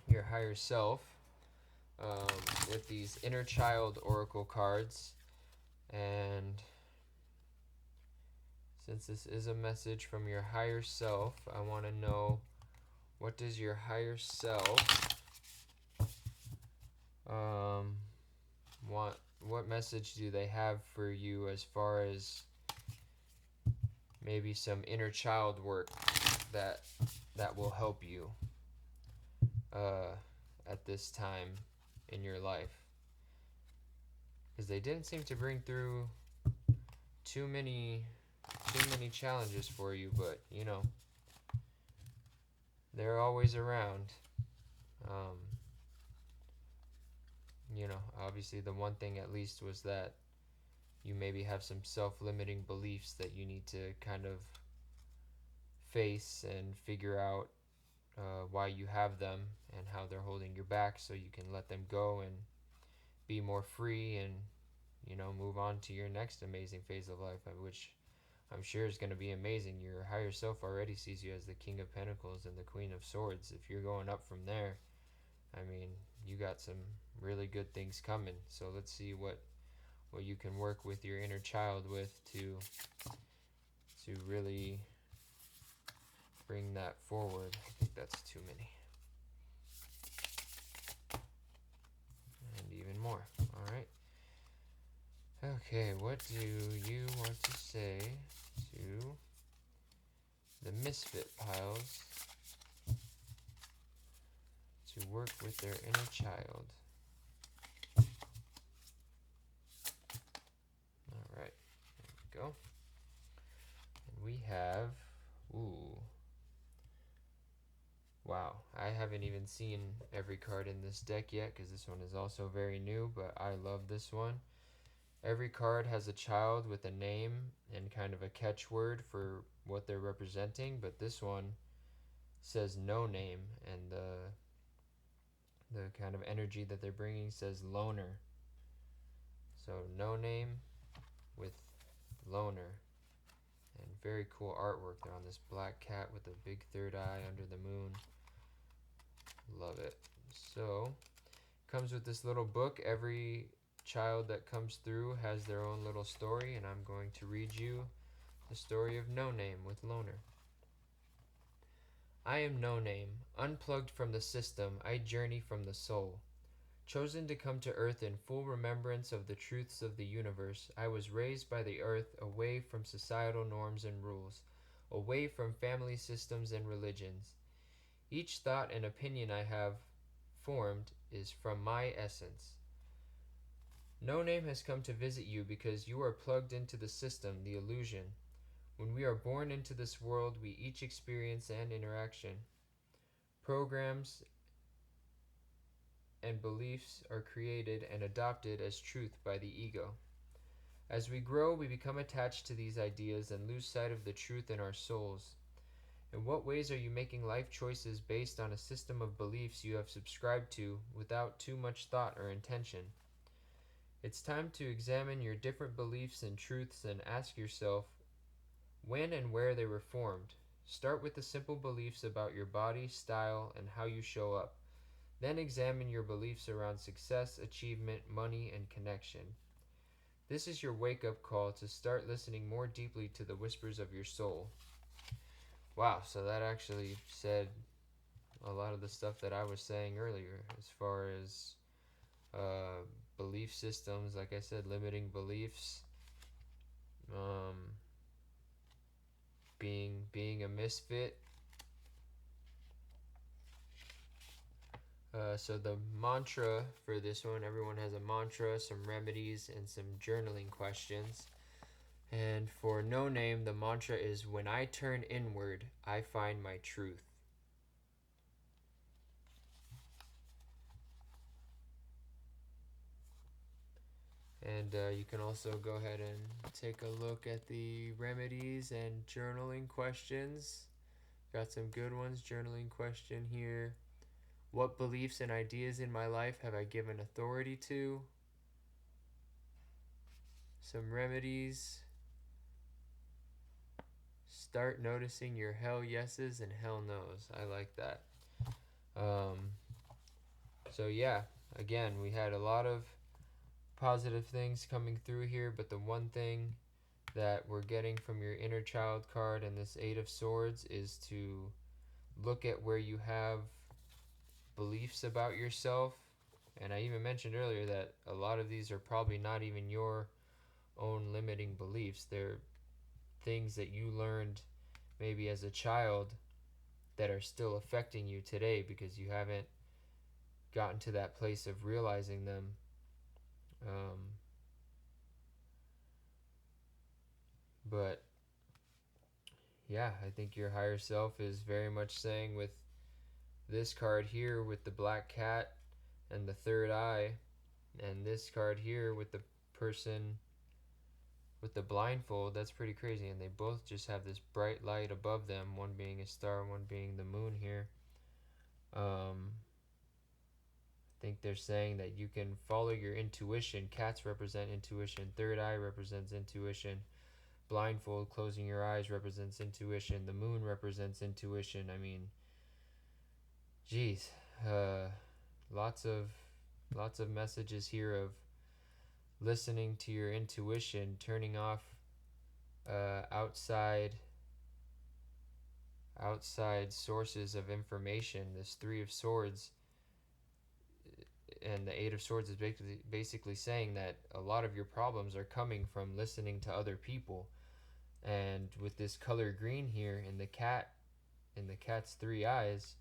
your higher self, with these inner child oracle cards. And since this is a message from your higher self, I want to know, what does your higher self want? What message do they have for you as far as maybe some inner child work that will help you at this time in your life? Because they didn't seem to bring through too many challenges for you, but they're always around. Um, Obviously the one thing at least was that you maybe have some self-limiting beliefs that you need to kind of face and figure out why you have them and how they're holding you back, so you can let them go and be more free and move on to your next amazing phase of life, which I'm sure is going to be amazing. Your higher self already sees you as the King of Pentacles and the Queen of Swords. If you're going up from there, I mean, you got some really good things coming. So let's see what you can work with your inner child with to really bring that forward. I think that's too many. And even more. All right. Okay, what do you want to say to the misfit piles to work with their inner child? All right, there we go. And we have, wow, I haven't even seen every card in this deck yet because this one is also very new, but I love this one. Every card has a child with a name and kind of a catchword for what they're representing, but this one says no name, and the kind of energy that they're bringing says loner. So no name with loner. And very cool artwork there on this black cat with a big third eye under the moon. Love it. So, comes with this little book. Every child that comes through has their own little story, and I'm going to read you the story of No Name with Loner. I am No Name. Unplugged from the system, I journey from the soul. Chosen to come to earth in full remembrance of the truths of the universe, I was raised by the earth away from societal norms and rules, away from family systems and religions. Each thought and opinion I have formed is from my essence. No Name has come to visit you because you are plugged into the system, the illusion. When we are born into this world, we each experience an interaction. Programs and beliefs are created and adopted as truth by the ego. As we grow, we become attached to these ideas and lose sight of the truth in our souls. In what ways are you making life choices based on a system of beliefs you have subscribed to without too much thought or intention? It's time to examine your different beliefs and truths and ask yourself when and where they were formed. Start with the simple beliefs about your body, style, and how you show up. Then examine your beliefs around success, achievement, money, and connection. This is your wake-up call to start listening more deeply to the whispers of your soul. Wow, so that actually said a lot of the stuff that I was saying earlier as far as belief systems, like I said, limiting beliefs, um, being a misfit. So the mantra for this one, everyone has a mantra, some remedies, and some journaling questions. And for No Name, the mantra is, when I turn inward, I find my truth. And you can also go ahead and take a look at the remedies and journaling questions. Got some good ones. Journaling question here. What beliefs and ideas in my life have I given authority to? Some remedies. Start noticing your hell yeses and hell nos. I like that. So yeah, again, we had a lot of positive things coming through here, but the one thing that we're getting from your inner child card and this Eight of Swords is to look at where you have beliefs about yourself. And I even mentioned earlier that a lot of these are probably not even your own limiting beliefs. They're things that you learned maybe as a child that are still affecting you today because you haven't gotten to that place of realizing them. But yeah, I think your higher self is very much saying with this card here with the black cat and the third eye, and this card here with the person with the blindfold, that's pretty crazy. And they both just have this bright light above them, one being a star, one being the moon here. I think they're saying that you can follow your intuition. Cats represent intuition. Third eye represents intuition. Blindfold, closing your eyes, represents intuition. The moon represents intuition. I mean, geez, lots of messages here of listening to your intuition, turning off outside sources of information. This Three of Swords and the Eight of Swords is basically saying that a lot of your problems are coming from listening to other people. And with this color green here in the cat's three eyes,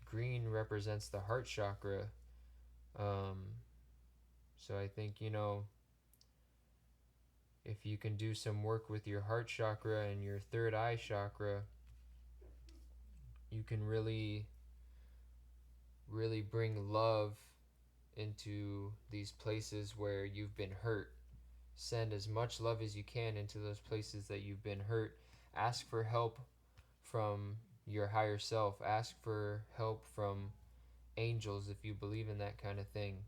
green represents the heart chakra. So I think, if you can do some work with your heart chakra and your third eye chakra, you can really bring love into these places where you've been hurt. Send as much love as you can into those places that you've been hurt. Ask for help from your higher self. Ask for help from angels if you believe in that kind of thing.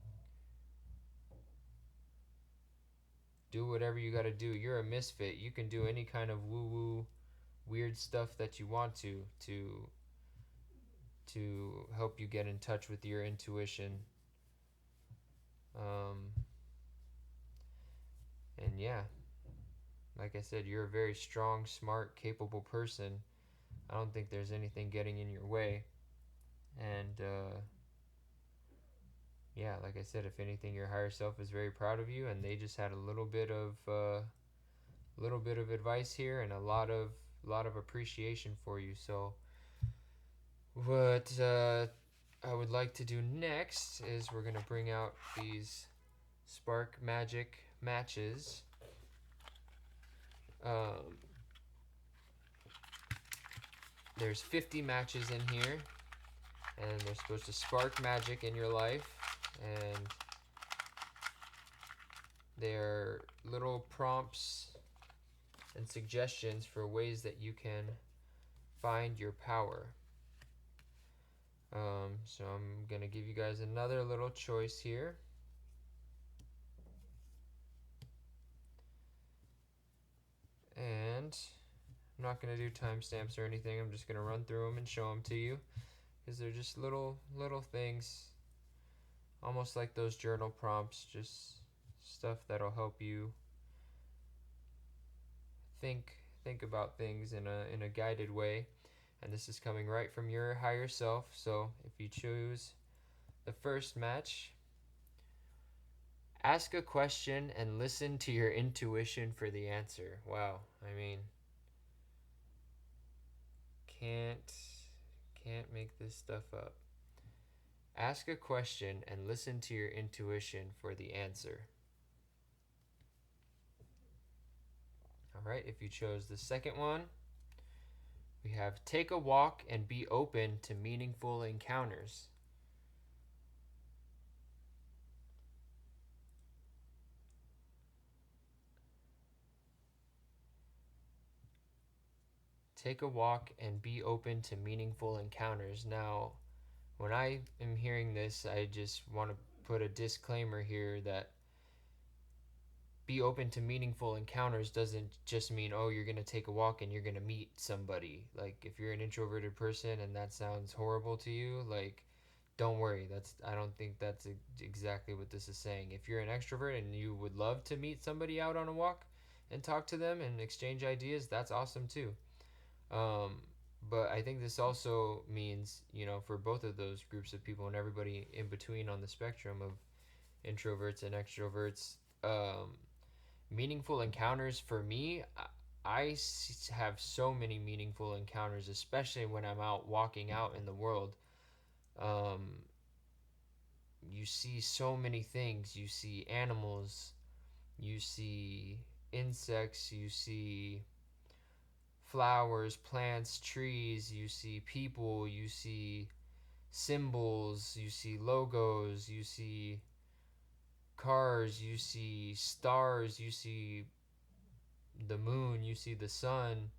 Do whatever you got to do. You're a misfit. You can do any kind of woo woo weird stuff that you want to help you get in touch with your intuition. Um, and yeah, like I said, you're a very strong, smart, capable person. I don't think there's anything getting in your way. And yeah, like I said, if anything, your higher self is very proud of you, and they just had a little bit of advice here and a lot of appreciation for you. So what I would like to do next is we're gonna bring out these Spark Magic matches. Um, there's 50 matches in here, and they're supposed to spark magic in your life, and they're little prompts and suggestions for ways that you can find your power. So I'm gonna give you guys another little choice here. And I'm not gonna do timestamps or anything. I'm just gonna run through them and show them to you because they're just little things, almost like those journal prompts, just stuff that'll help you think about things in a guided way. And this is coming right from your higher self. So if you choose the first match, ask a question and listen to your intuition for the answer. Wow, I mean, can't can't make this stuff up. Ask a question and listen to your intuition for the answer. All right, if you chose the second one, we have take a walk and be open to meaningful encounters. Take a walk and be open to meaningful encounters. Now, when I am hearing this, I just want to put a disclaimer here that be open to meaningful encounters doesn't just mean, oh, you're going to take a walk and you're going to meet somebody. Like, if you're an introverted person and that sounds horrible to you, like, don't worry. I don't think that's exactly what this is saying. If you're an extrovert and you would love to meet somebody out on a walk and talk to them and exchange ideas, that's awesome too. Um, but I think this also means, for both of those groups of people and everybody in between on the spectrum of introverts and extroverts, meaningful encounters for me, have so many meaningful encounters, especially when I'm out walking out in the world. Um, you see so many things. You see animals, you see insects, you see flowers, plants, trees, you see people, you see symbols, you see logos, you see cars, you see stars, you see the moon, you see the sun.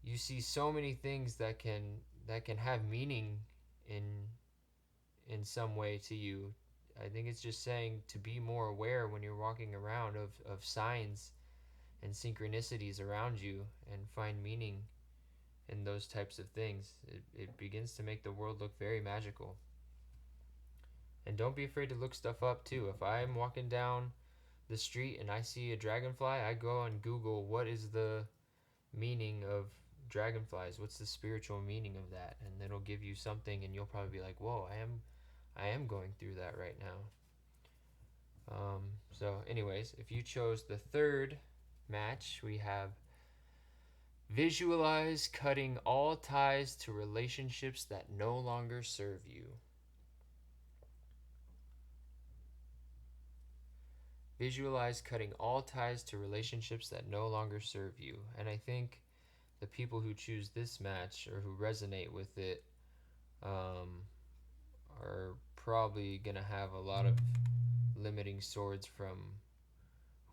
You see so many things that can have meaning in some way to you. I think it's just saying to be more aware when you're walking around of signs and synchronicities around you and find meaning in those types of things. It begins to make the world look very magical. And don't be afraid to look stuff up too. If I'm walking down the street and I see a dragonfly, I go and Google what is the meaning of dragonflies, what's the spiritual meaning of that, and it'll give you something and you'll probably be like, whoa, I am going through that right now. So anyways, if you chose the third match, we have visualize cutting all ties to relationships that no longer serve you. Visualize cutting all ties to relationships that no longer serve you. And I think the people who choose this match or who resonate with it um, are probably going to have a lot of limiting swords from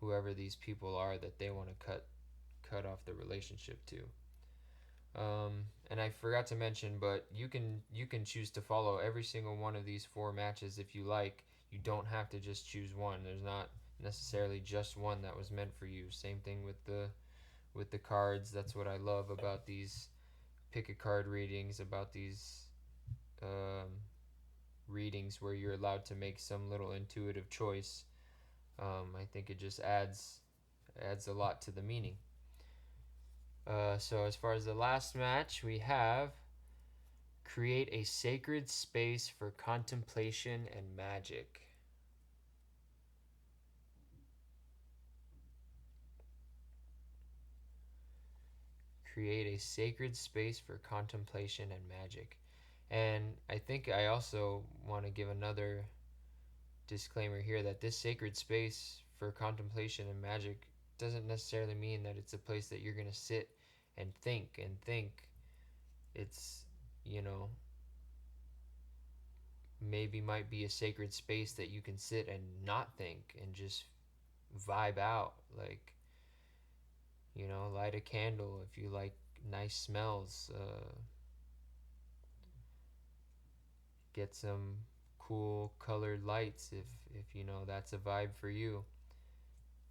whoever these people are that they want to cut off the relationship to. And I forgot to mention, but you can choose to follow every single one of these four matches if you like. You don't have to just choose one. There's not necessarily just one that was meant for you. Same thing with the cards. That's what I love about these pick a card readings, about these um, readings where you're allowed to make some little intuitive choice. I think it just adds a lot to the meaning. So as far as the last match, we have create a sacred space for contemplation and magic. Create a sacred space for contemplation and magic. And I think I also want to give another disclaimer here that this sacred space for contemplation and magic doesn't necessarily mean that it's a place that you're going to sit and think and think. It's, you know, maybe might be a sacred space that you can sit and not think and just vibe out. Like, light a candle if you like nice smells. Get some cool colored lights if that's a vibe for you.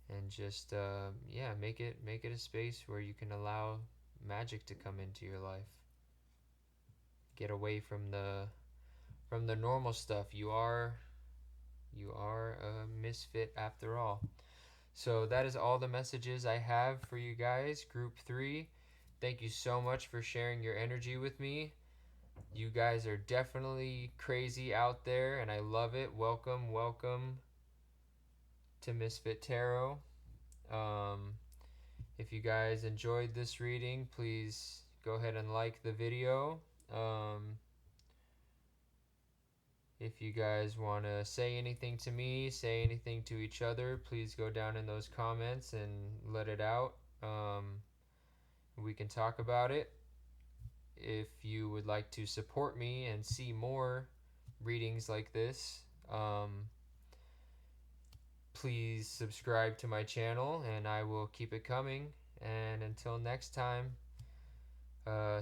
And just yeah, make it a space where you can allow magic to come into your life. Get away from the normal stuff. You are a misfit after all. So that is all the messages I have for you guys. Group 3, thank you so much for sharing your energy with me. You guys are definitely crazy out there, and I love it. Welcome, welcome to Misfit Tarot. Um, if you guys enjoyed this reading, please go ahead and like the video. If you guys want to say anything to me, say anything to each other, please go down in those comments and let it out. We can talk about it. If you would like to support me and see more readings like this, please subscribe to my channel and I will keep it coming. And until next time,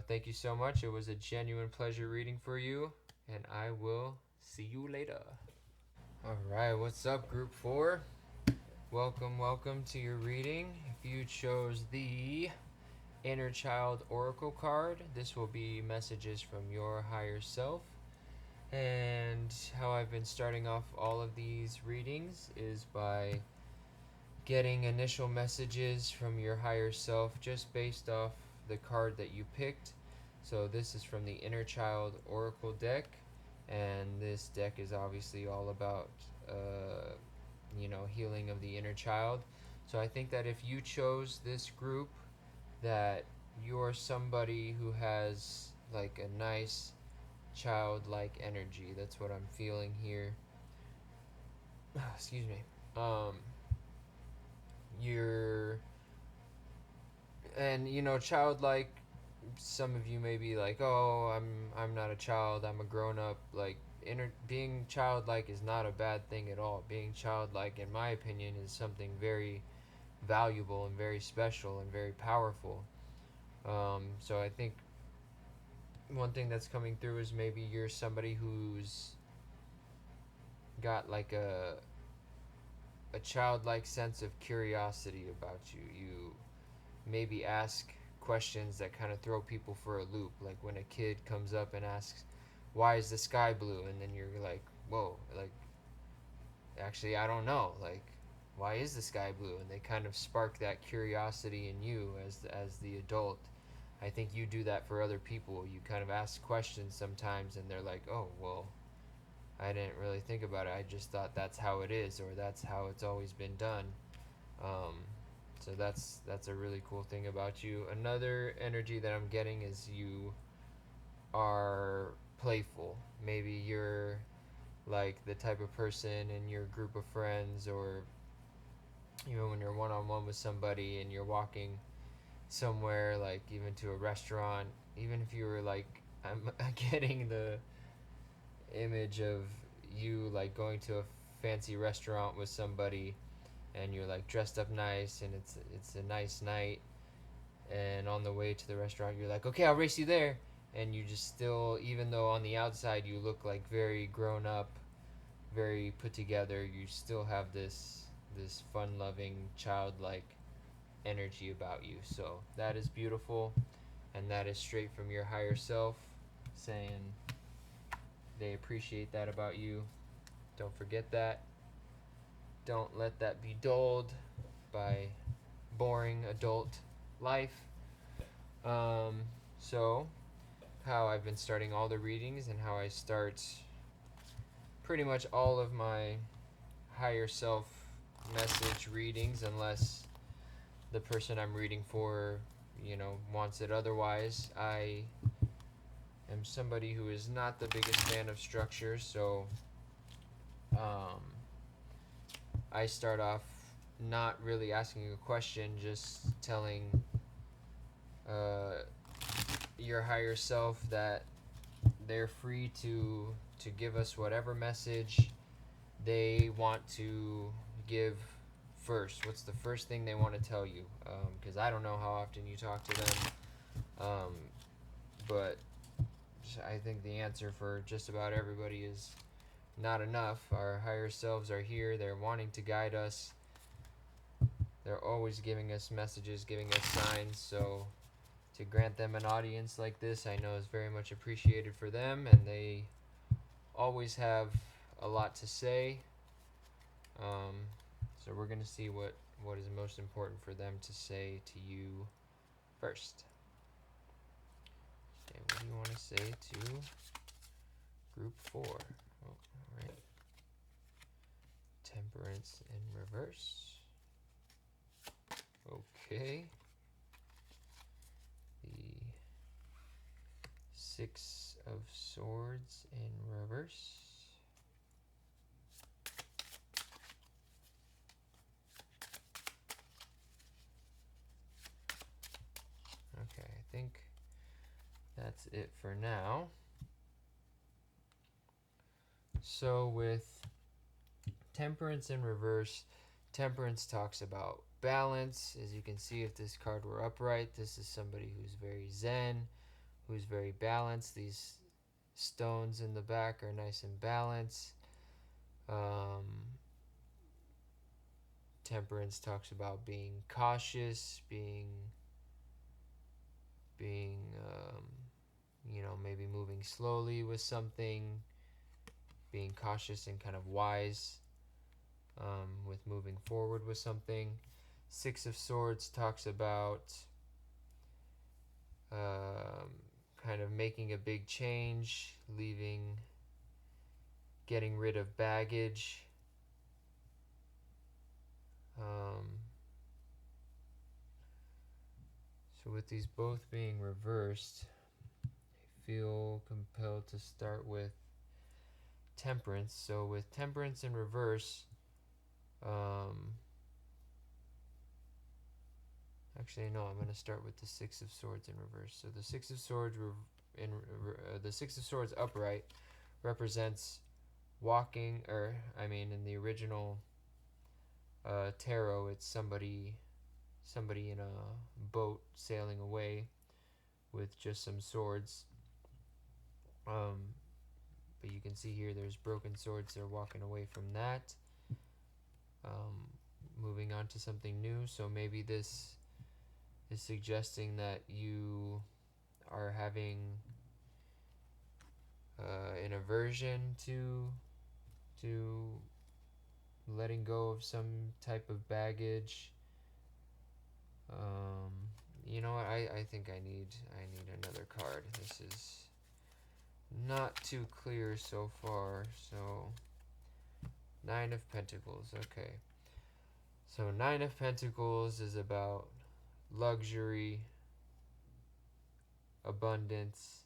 thank you so much. It was a genuine pleasure reading for you, and I will see you later. Alright, what's up, Group 4? Welcome, welcome to your reading. If you chose the Inner Child Oracle card, this will be messages from your higher self. And how I've been starting off all of these readings is by getting initial messages from your higher self just based off the card that you picked. So this is from the Inner Child Oracle deck, and this deck is obviously all about healing of the inner child. So I think that if you chose this group, that you're somebody who has like a nice childlike energy. That's what I'm feeling here. Excuse me. You're and childlike, some of you may be like, oh, I'm not a child, I'm a grown up. Like, being childlike is not a bad thing at all. Being childlike, in my opinion, is something very valuable and very special and very powerful. So I think one thing that's coming through is maybe you're somebody who's got like a childlike sense of curiosity about you. You maybe ask questions that kind of throw people for a loop. Like when a kid comes up and asks, "Why is the sky blue?" and then you're like, "Whoa!" Like, actually, I don't know. Like, why is the sky blue? And they kind of spark that curiosity in you as the adult. I think you do that for other people. You kind of ask questions sometimes, and they're like, "Oh, well, I didn't really think about it. I just thought that's how it is, or that's how it's always been done." Um, so that's a really cool thing about you. Another energy that I'm getting is you are playful. Maybe you're like the type of person in your group of friends, or even when you're one-on-one with somebody and you're walking somewhere, like even to a restaurant, even if you were like, I'm getting the image of you like going to a fancy restaurant with somebody and you're like dressed up nice and it's a nice night, and on the way to the restaurant you're like, okay, I'll race you there, and you just still, even though on the outside you look like very grown up, very put together, you still have this fun loving childlike energy about you. So that is beautiful, and that is straight from your higher self saying they appreciate that about you. Don't forget that. Don't let that be dulled by boring adult life. um, so how I've been starting all the readings, and how I start pretty much all of my higher self message readings, unless the person I'm reading for, wants it otherwise. I am somebody who is not the biggest fan of structure, so um, I start off not really asking a question, just telling your higher self that they're free to give us whatever message they want to give first. What's the first thing they want to tell you? Because I don't know how often you talk to them, but I think the answer for just about everybody is not enough. Our higher selves are here. They're wanting to guide us. They're always giving us messages, giving us signs. So to grant them an audience like this, I know is very much appreciated for them, and they always have a lot to say. So we're going to see what is most important for them to say to you first. Okay, what do you want to say to group 4? Oh, all right. Temperance in reverse. Okay. The 6 of Swords in reverse. Okay, I think that's it for now. So with Temperance in reverse, Temperance talks about balance. As you can see, if this card were upright, this is somebody who's very zen, who's very balanced. These stones in the back are nice and balanced. Temperance talks about being cautious, being maybe moving slowly with something, being cautious and kind of wise with moving forward with something. 6 of Swords talks about kind of making a big change, getting rid of baggage. So with these both being reversed, I feel compelled to start with Temperance. So with Temperance in reverse, actually no, I'm going to start with the 6 of Swords in reverse. So the 6 of Swords the 6 of Swords upright represents walking, or I mean in the original tarot, it's somebody in a boat sailing away with just some swords. But you can see here there's broken swords. They're walking away from that. Moving on to something new. So maybe this is suggesting that you are having an aversion to letting go of some type of baggage. You know what? I think I need another card. This is not too clear so far. So 9 of Pentacles. Okay. So 9 of Pentacles is about luxury, abundance.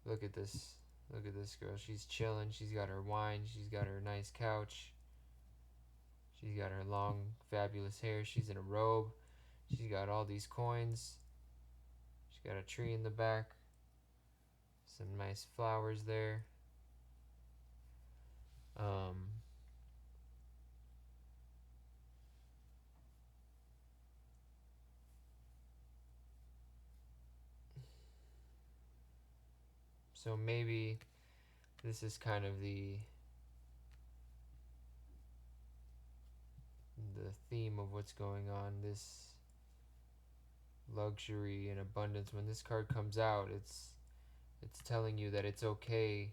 Look at this. Look at this girl. She's chilling. She's got her wine. She's got her nice couch. She's got her long, fabulous hair. She's in a robe. She's got all these coins. She's got a tree in the back. Some nice flowers there. So maybe this is kind of the theme of what's going on, this luxury and abundance. When this card comes out, it's telling you that it's okay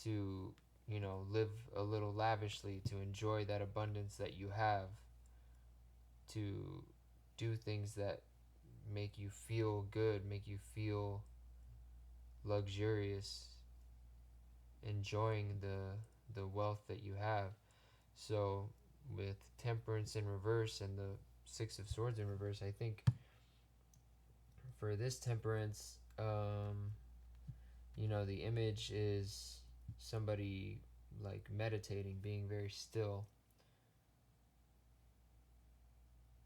to, live a little lavishly, to enjoy that abundance that you have, to do things that make you feel good, make you feel luxurious, enjoying the wealth that you have. So with temperance in reverse and the six of swords in reverse, I think for this temperance, the image is somebody like meditating, being very still.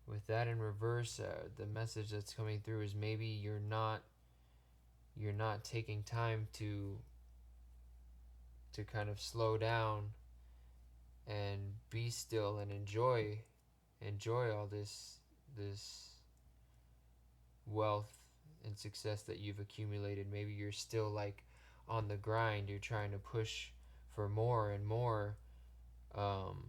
With that in reverse, the message that's coming through is maybe you're not taking time to kind of slow down and be still and enjoy all this wealth and success that you've accumulated. Maybe you're still like on the grind, you're trying to push for more and more. um,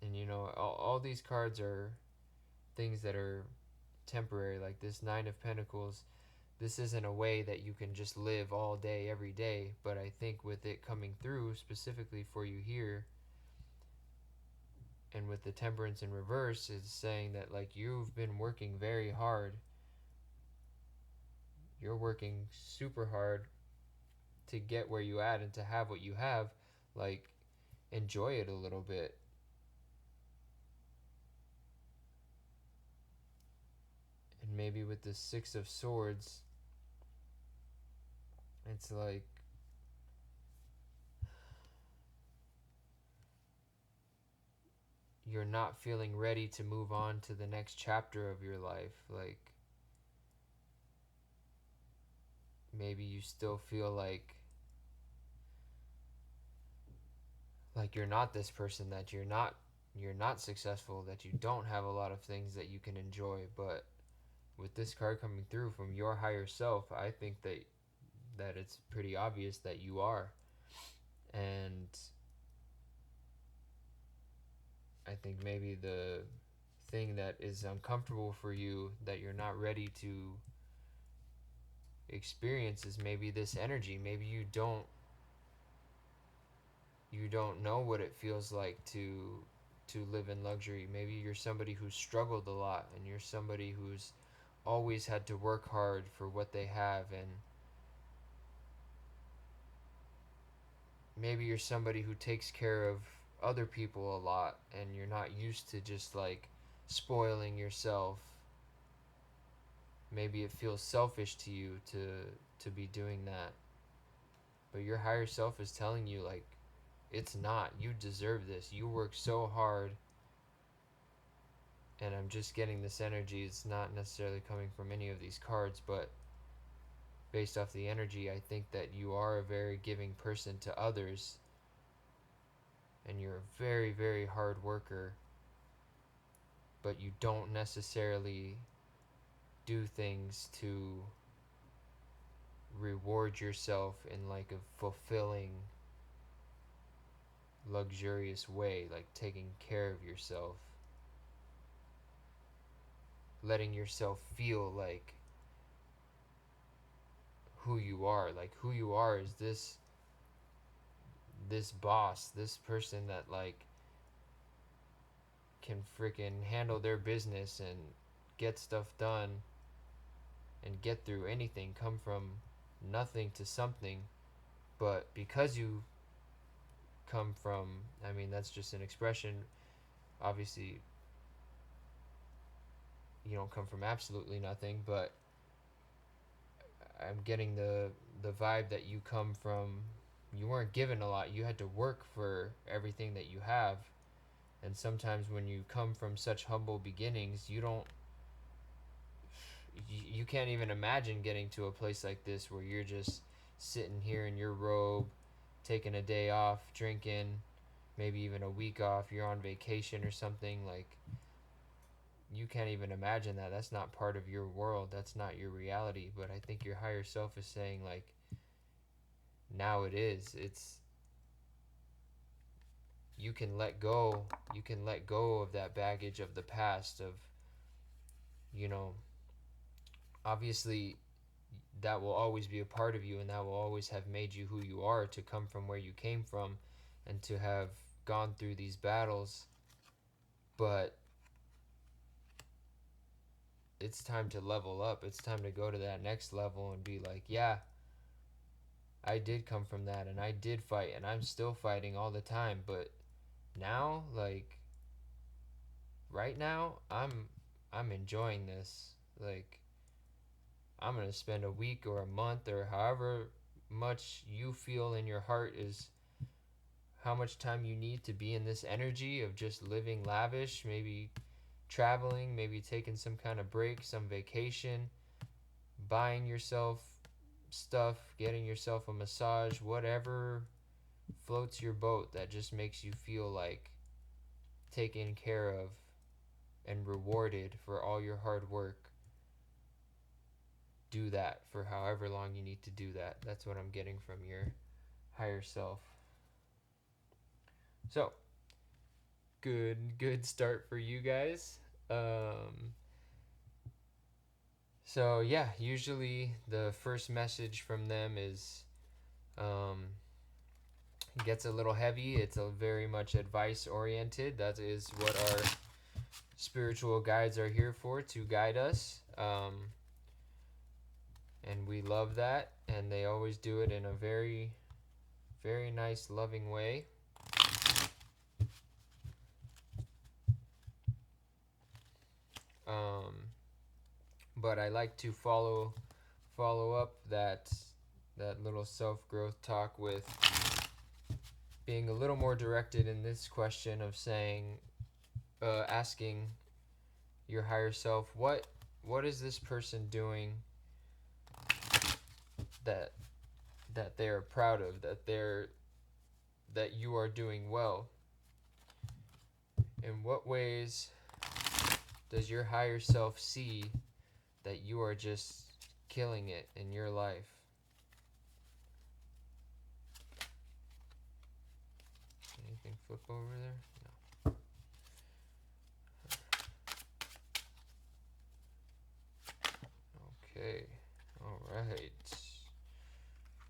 and all these cards are things that are temporary. Like this Nine of Pentacles, this isn't a way that you can just live all day every day, but I think with it coming through specifically for you here, and with the temperance in reverse, is saying that like you've been working very hard, you're working super hard to get where you at and to have what you have. Like, enjoy it a little bit. And maybe with the Six of Swords, it's like you're not feeling ready to move on to the next chapter of your life. Like, maybe you still feel like you're not this person, that you're not successful, that you don't have a lot of things that you can enjoy. But with this card coming through from your higher self, I think that it's pretty obvious that you are. And I think maybe the thing that is uncomfortable for you, that you're not ready to experience, is maybe this energy. Maybe you don't know what it feels like to live in luxury. Maybe you're somebody who's struggled a lot, and you're somebody who's always had to work hard for what they have. And maybe you're somebody who takes care of other people a lot, and you're not used to just like spoiling yourself. Maybe it feels selfish to you to be doing that. But your higher self is telling you like it's not. You deserve this. You work so hard. And I'm just getting this energy. It's not necessarily coming from any of these cards, but based off the energy, I think that you are a very giving person to others, and you're a very, very hard worker, but you don't necessarily do things to reward yourself in like a fulfilling, luxurious way, like taking care of yourself, letting yourself feel like who you are. Like, who you are is this boss, this person that like can freaking handle their business and get stuff done and get through anything, come from nothing to something. But because you come from, I mean, that's just an expression. Obviously, you don't come from absolutely nothing, but I'm getting the vibe that you come from, you weren't given a lot. You had to work for everything that you have. And sometimes when you come from such humble beginnings, you can't even imagine getting to a place like this where you're just sitting here in your robe, taking a day off, drinking, maybe even a week off, you're on vacation or something. Like, you you can't even imagine that. That's not part of your world. That's not your reality. But I think your higher self is saying, like, now it is. It's, you can let go. You can let go of that baggage of the past, of, you know, obviously that will always be a part of you, and that will always have made you who you are, to come from where you came from and to have gone through these battles. But it's time to level up. It's time to go to that next level and be like, yeah, I did come from that, and I did fight, and I'm still fighting all the time. But now, like, right now, I'm enjoying this. Like, I'm gonna spend a week or a month or however much you feel in your heart is how much time you need to be in this energy of just living lavish, maybe traveling, maybe taking some kind of break, some vacation, buying yourself stuff, getting yourself a massage, whatever floats your boat that just makes you feel like taken care of and rewarded for all your hard work. Do that for however long you need to do that. That's what I'm getting from your higher self. So, good start for you guys. So yeah, usually the first message from them is gets a little heavy. It's a very much advice oriented. That is what our spiritual guides are here for, to guide us. And we love that, and they always do it in a very, very nice, loving way. But I like to follow up that little self-growth talk with being a little more directed in this question of saying, asking your higher self, what is this person doing that they're proud of, that you are doing well? In what ways does your higher self see that you are just killing it in your life? Anything flip over there? No. Okay. All right.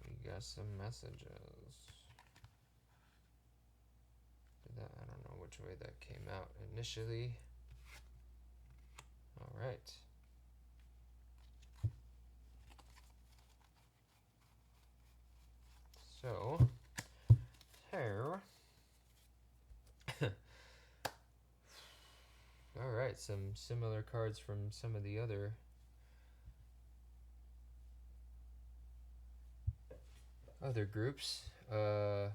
We got some messages. I don't know which way that came out initially. All right. So, here. All right, some similar cards from some of the other groups. So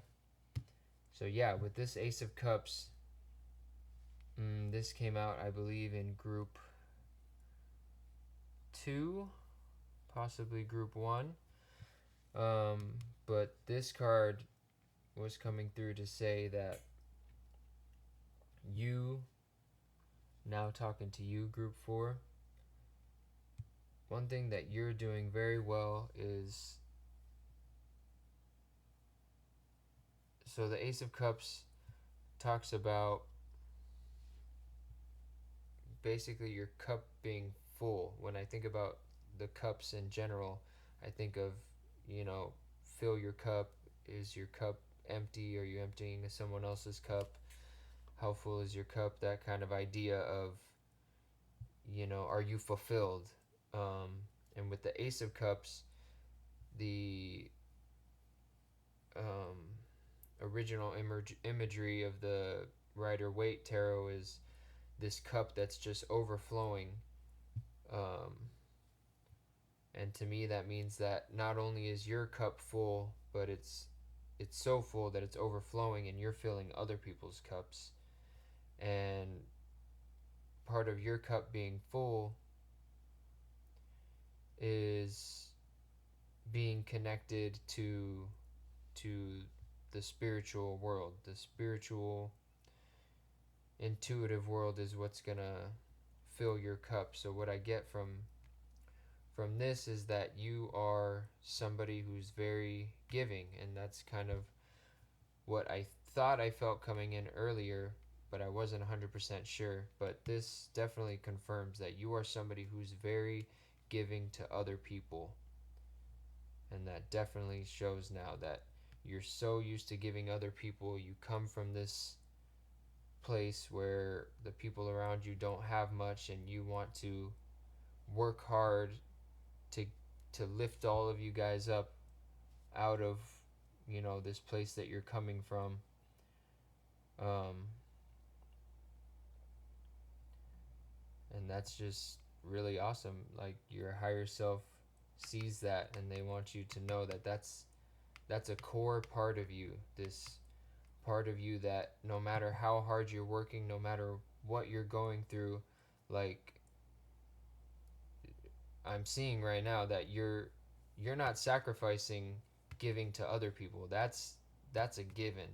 yeah, with this Ace of Cups, this came out, I believe, in group 2, possibly group 1. But this card was coming through to say that you, now talking to you, group 4, one thing that you're doing very well is, so the Ace of Cups talks about basically your cup being full. When I think about the cups in general, I think of, fill your cup. Is your cup empty? Are you emptying someone else's cup? How full is your cup? That kind of idea of, are you fulfilled? And with the Ace of Cups, the original imagery of the Rider-Waite Tarot is this cup that's just overflowing. And to me, that means that not only is your cup full, but it's so full that it's overflowing, and you're filling other people's cups. And part of your cup being full is being connected to the spiritual world. The spiritual, intuitive world is what's gonna fill your cup. So what I get from this is that you are somebody who's very giving, and that's kind of what I thought I felt coming in earlier, but I wasn't 100% sure. But this definitely confirms that you are somebody who's very giving to other people, and that definitely shows now that you're so used to giving other people. You come from this place where the people around you don't have much, and you want to work hard to to lift all of you guys up out of this place that you're coming from. um, and that's just really awesome. Like, your higher self sees that, and they want you to know that that's a core part of you. This part of you that no matter how hard you're working, no matter what you're going through, like, I'm seeing right now that you're not sacrificing giving to other people. That's a given.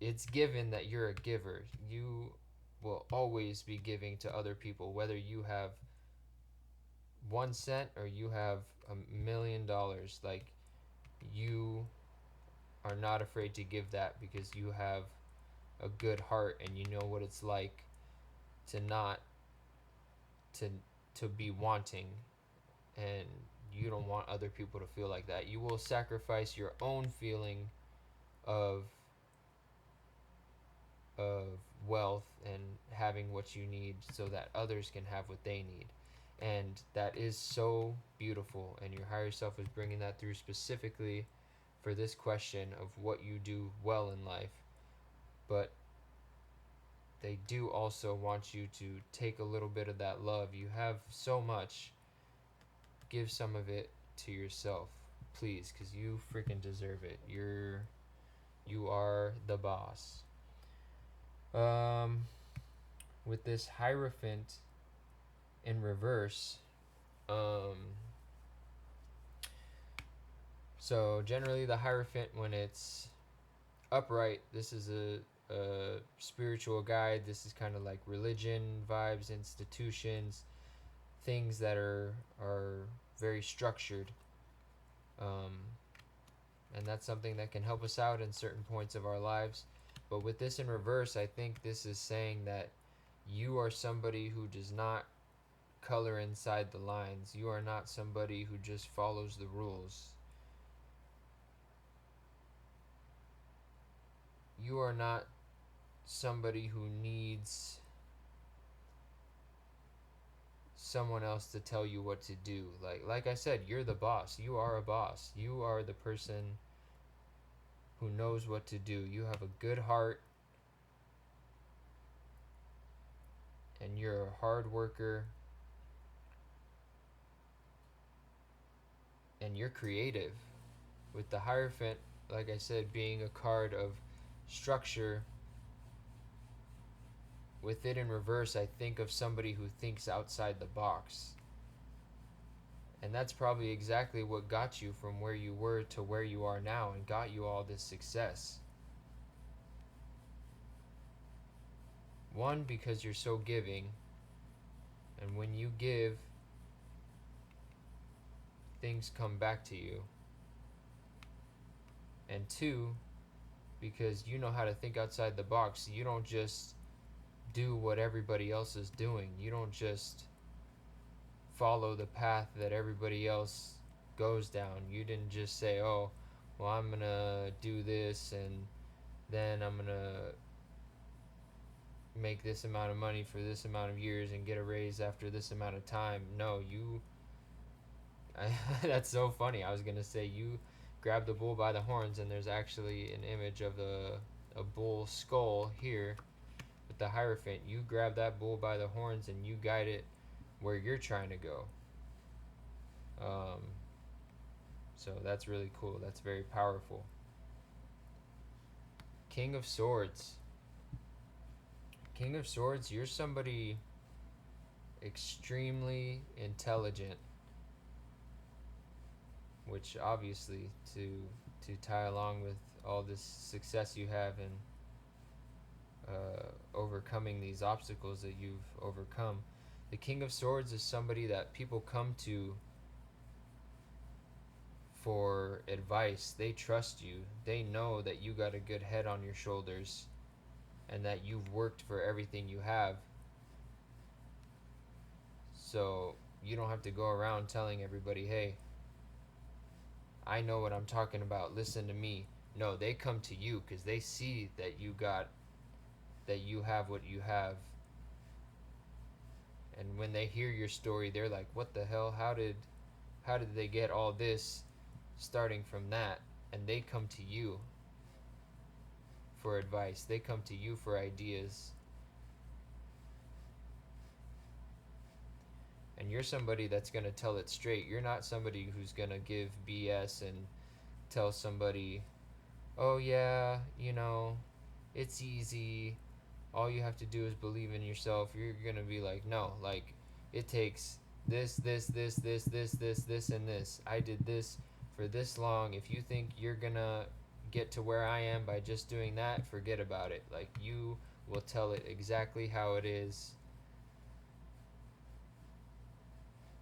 It's given that you're a giver. You will always be giving to other people, whether you have 1 cent or you have $1 million. Like, you are not afraid to give that because you have a good heart, and you know what it's like to not to to be wanting, and you don't want other people to feel like that. You will sacrifice your own feeling of of wealth and having what you need so that others can have what they need. And that is so beautiful, and your higher self is bringing that through specifically for this question of what you do well in life. But they do also want you to take a little bit of that love. You have so much. Give some of it to yourself, please, because you freaking deserve it. You are the boss. Um, with this Hierophant in reverse, um, so generally the Hierophant, when it's upright, this is a spiritual guide. This is kind of like religion vibes, institutions, things that are very structured. Um, and that's something that can help us out in certain points of our lives. But with this in reverse, I think this is saying that you are somebody who does not color inside the lines. You are not somebody who just follows the rules. You are not somebody who needs someone else to tell you what to do. Like I said, you're the boss. You are a boss. You are the person who knows what to do. You have a good heart, and you're a hard worker, and you're creative. With the Hierophant, like I said, being a card of structure, with it in reverse, I think of somebody who thinks outside the box. And that's probably exactly what got you from where you were to where you are now and got you all this success. One, because you're so giving, and when you give, things come back to you. And two, because you know how to think outside the box. You don't just do what everybody else is doing. You don't just follow the path that everybody else goes down. You didn't just say, oh, well, I'm going to do this, and then I'm going to make this amount of money for this amount of years and get a raise after this amount of time. No, that's so funny. I was going to say you grab the bull by the horns, and there's actually an image of a bull skull here with the Hierophant. You grab that bull by the horns and you guide it where you're trying to go. Um, so that's really cool. That's very powerful. King of Swords. King of Swords, you're somebody extremely intelligent, which obviously to tie along with all this success you have overcoming these obstacles that you've overcome. The King of Swords is somebody that people come to for advice. They trust you. They know that you got a good head on your shoulders and that you've worked for everything you have. So you don't have to go around telling everybody, hey, I know what I'm talking about. Listen to me. No, they come to you because they see that you have what you have. And when they hear your story, they're like, what the hell? How did they get all this starting from that? And they come to you for advice. They come to you for ideas. And you're somebody that's going to tell it straight. You're not somebody who's going to give BS and tell somebody, oh, yeah, it's easy. All you have to do is believe in yourself. You're going to be like, no, like, it takes this, and this. I did this for this long. If you think you're going to get to where I am by just doing that, forget about it. Like, you will tell it exactly how it is,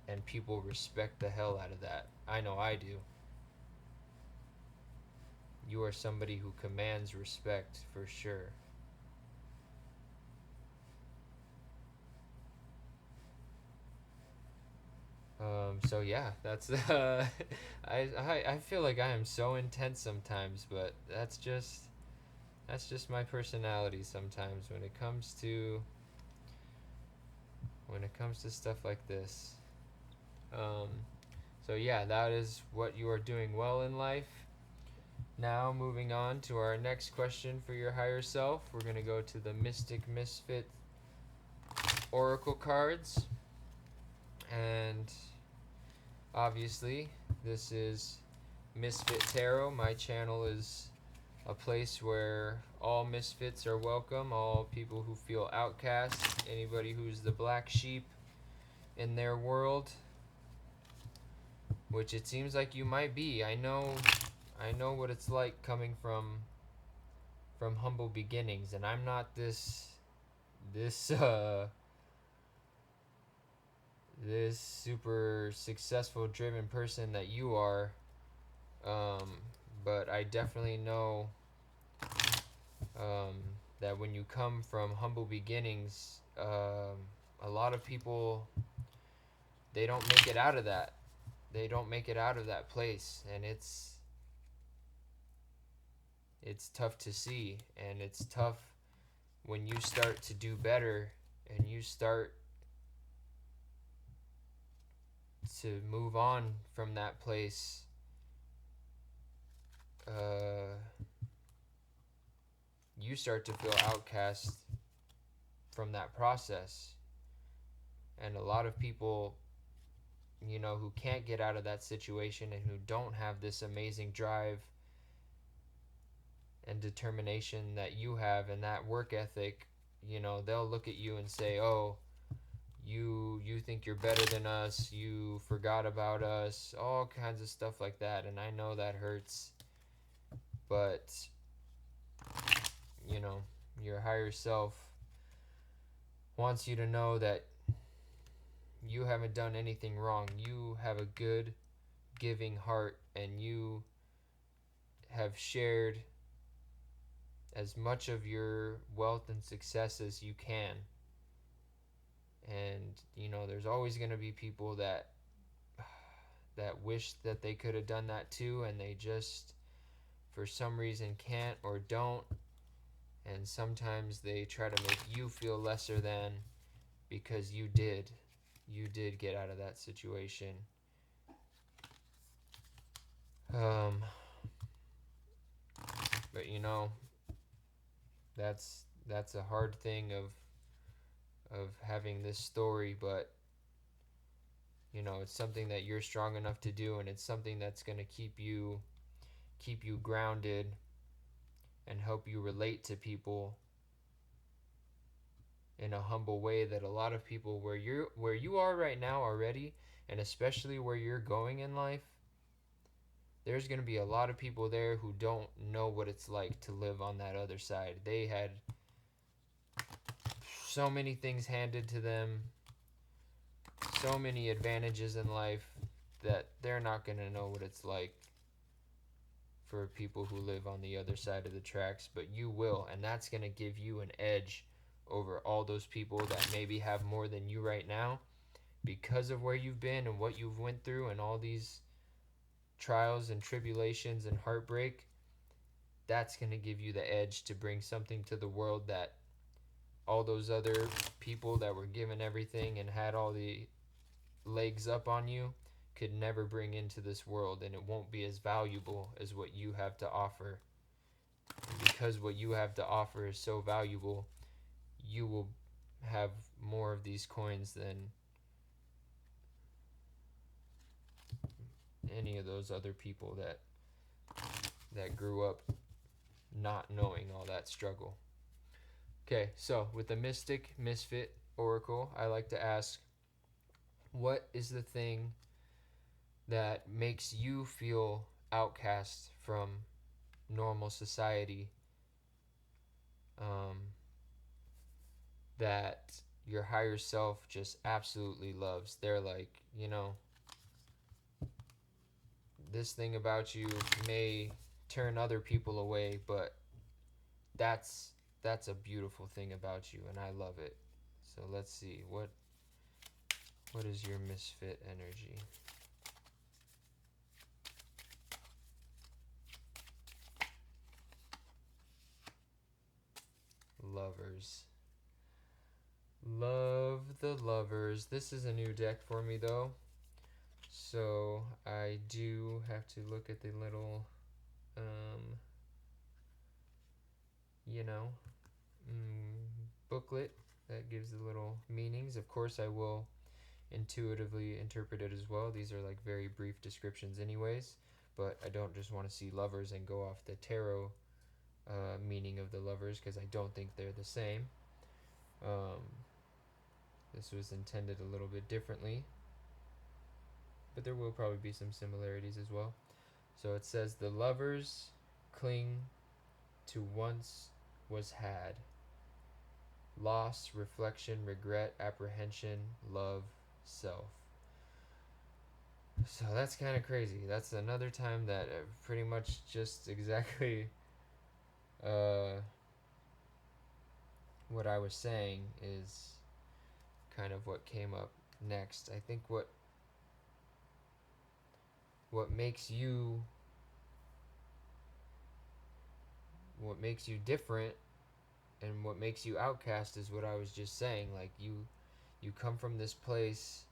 and people respect the hell out of that. I know I do. You are somebody who commands respect for sure. So yeah, that's I feel like I am so intense sometimes, but that's just my personality sometimes when it comes to stuff like this. Um, so yeah, that is what you are doing well in life. Now moving on to our next question for your higher self, we're gonna go to the Mystic Misfit Oracle cards, and obviously this is Misfit Tarot. My channel is a place where all misfits are welcome, all people who feel outcast, anybody who's the black sheep in their world, which it seems like you might be. I know what it's like coming from humble beginnings, and I'm not this this super successful driven person that you are, um, but I definitely know um, that when you come from humble beginnings, a lot of people, they don't make it out of that. They don't make it out of that place, and it's tough to see, and it's tough when you start to do better and you start to move on from that place. Uh, you start to feel outcast from that process, and a lot of people, who can't get out of that situation and who don't have this amazing drive and determination that you have and that work ethic, they'll look at you and say, oh, you think you're better than us, you forgot about us, all kinds of stuff like that. And I know that hurts, but your higher self wants you to know that you haven't done anything wrong. You have a good giving heart, and you have shared as much of your wealth and success as you can. And there's always going to be people that wish that they could have done that too, and they just for some reason can't or don't. And sometimes they try to make you feel lesser than, because you did get out of that situation. But that's a hard thing of having this story, but it's something that you're strong enough to do, and it's something that's going to keep you grounded and help you relate to people in a humble way that a lot of people where you are right now already, and especially where you're going in life, there's going to be a lot of people there who don't know what it's like to live on that other side. so many things handed to them, so many advantages in life that they're not going to know what it's like for people who live on the other side of the tracks, but you will, and that's going to give you an edge over all those people that maybe have more than you right now because of where you've been and what you've went through and all these trials and tribulations and heartbreak. That's going to give you the edge to bring something to the world that all those other people that were given everything and had all the legs up on you could never bring into this world, and it won't be as valuable as what you have to offer. And because what you have to offer is so valuable, you will have more of these coins than any of those other people that grew up not knowing all that struggle. Okay, so with the Mystic Misfit Oracle, I like to ask, what is the thing that makes you feel outcast from normal society, um, that your higher self just absolutely loves? They're like, this thing about you may turn other people away, but that's that's a beautiful thing about you, and I love it. So let's see, what is your misfit energy? Lovers. Love the lovers. This is a new deck for me though, so I do have to look at the little um, you know booklet that gives the little meanings. Of course, I will intuitively interpret it as well. These are like very brief descriptions, anyways, but I don't just want to see lovers and go off the tarot meaning of the lovers because I don't think they're the same. Um, this was intended a little bit differently, but there will probably be some similarities as well. So it says the lovers cling to once was had. Loss, reflection, regret, apprehension, love, self. So that's kind of crazy. That's another time that pretty much just exactly uh, what I was saying is kind of what came up next. I think what makes you different and what makes you outcast is what I was just saying. Like you come from this place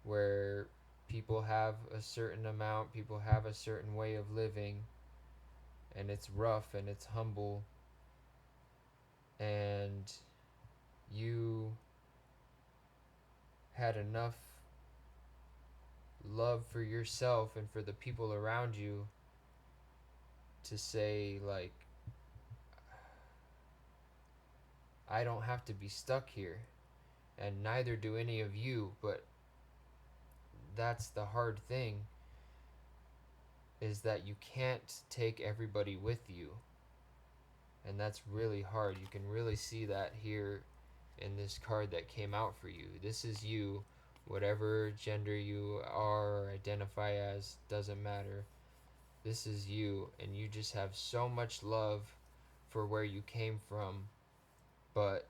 where people have a certain amount, people have a certain way of living, and it's rough and it's humble, and you had enough love for yourself and for the people around you to say, like, I don't have to be stuck here, and neither do any of you. But that's the hard thing, is that you can't take everybody with you, and that's really hard. You can really see that here in this card that came out for you. This is you, whatever gender you are or identify as, doesn't matter. This is you, and you just have so much love for where you came from, but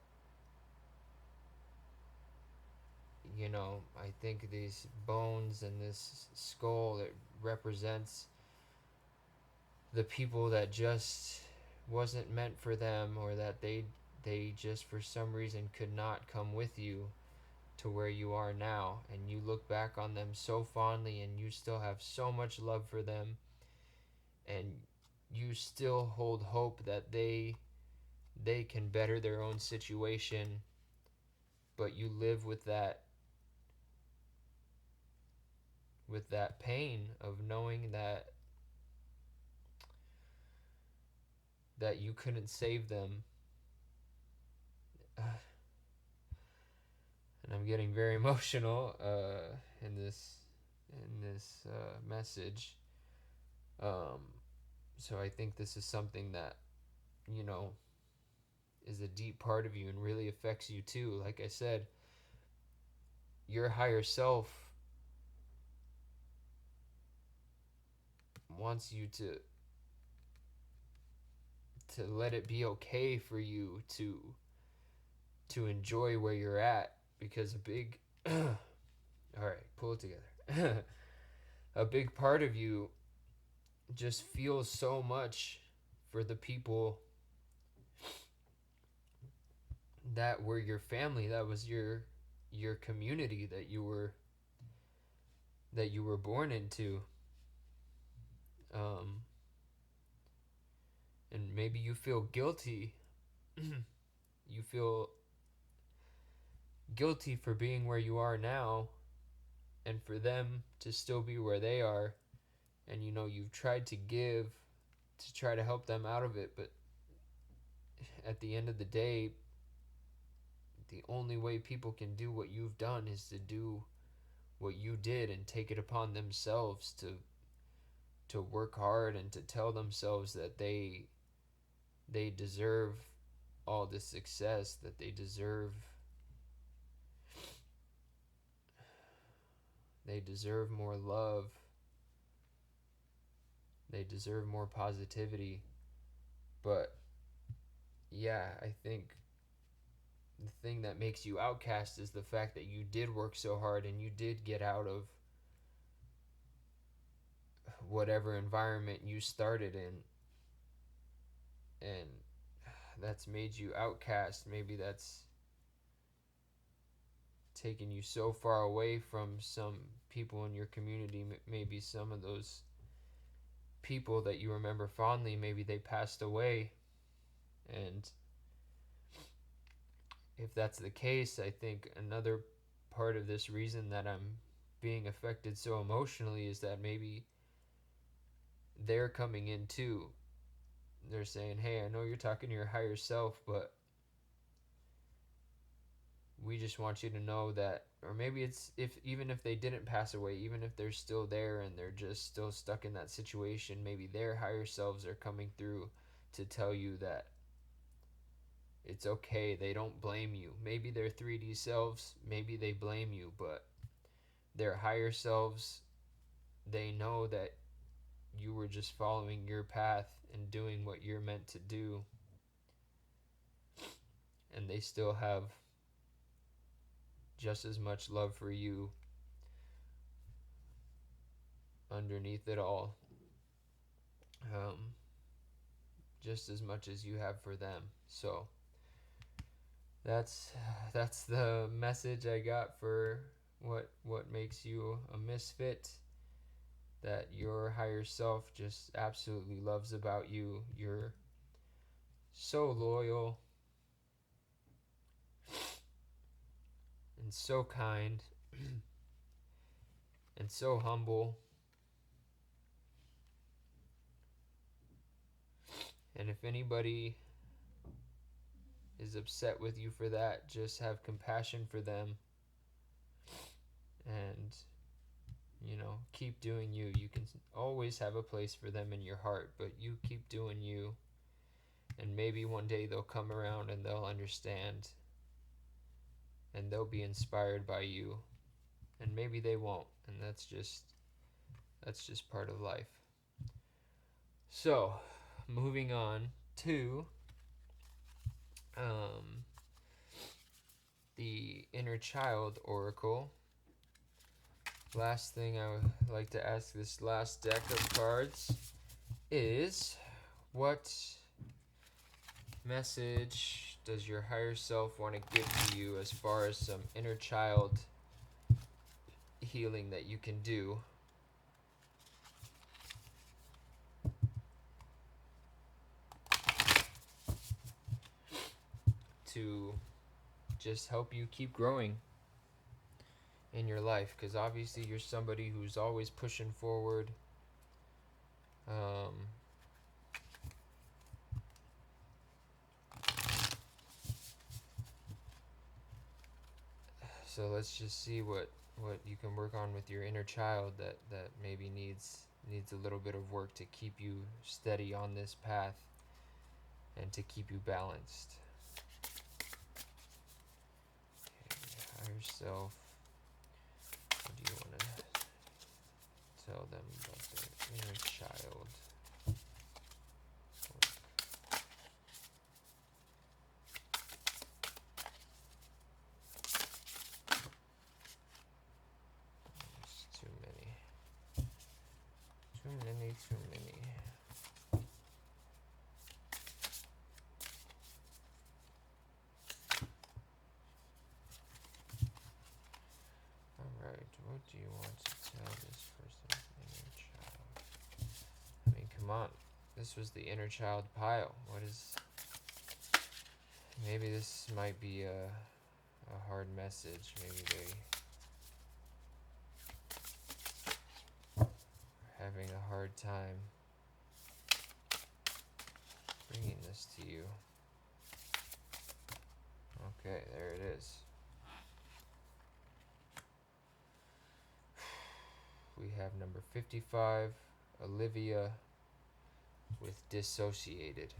I think these bones and this skull, it represents the people that just wasn't meant for them, or that they just for some reason could not come with you to where you are now, and you look back on them so fondly and you still have so much love for them, and you still hold hope that they can better their own situation, but you live with that pain of knowing that you couldn't save them. And I'm getting very emotional in this message. Um, so I think this is something that you know is a deep part of you and really affects you too. Like I said, your higher self wants you to let it be okay for you to enjoy where you're at, because a big all right, pull it together. A big part of you just feels so much for the people that were your family, that was your community that you were born into. um and maybe you feel guilty. You feel guilty for being where you are now and for them to still be where they are, and you've tried to give to try to help them out of it, but at the end of the day, the only way people can do what you've done is to do what you did and take it upon themselves to work hard and to tell themselves that they deserve all the success, that they deserve more love, they deserve more positivity. But yeah, I think the thing that makes you outcast is the fact that you did work so hard and you did get out of whatever environment you started in, and that's made you outcast. Maybe that's taken you so far away from some people in your community. Maybe some of those people that you remember fondly, maybe they passed away. And if that's the case, I think another part of this reason that I'm being affected so emotionally is that maybe they're coming in too. They're saying, hey, I know you're talking to your higher self, but we just want you to know that. Or maybe it's, if even if they didn't pass away, even if they're still there and they're just still stuck in that situation, maybe their higher selves are coming through to tell you that it's okay. They don't blame you. Maybe their 3D selves, maybe they blame you, but their higher selves, they know that you were just following your path and doing what you're meant to do, and they still have just as much love for you underneath it all, um, just as much as you have for them. So that's the message I got for what makes you a misfit, that your higher self just absolutely loves about you. You're so loyal and so kind and so humble. And if anybody is upset with you for that, just have compassion for them and keep doing you. You can always have a place for them in your heart, but you keep doing you, and maybe one day they'll come around and they'll understand and they'll be inspired by you, and maybe they won't, and that's just part of life. So, moving on to the inner child oracle. Last thing I would like to ask this last deck of cards is, what message does your higher self want to give to you as far as some inner child healing that you can do to just help you keep growing in your life? Because obviously you're somebody who's always pushing forward. So let's just see what you can work on with your inner child that maybe needs a little bit of work to keep you steady on this path and to keep you balanced. yourself? What do you want to tell them about their inner child? There's too many. Too many. Alright, what do you want to tell this person's inner child? I mean, come on. This was the inner child pile. What is... Maybe this might be a hard message. Maybe they are having a hard time bringing this to you. Okay, there it is. We have number 55, Olivia with Dissociated.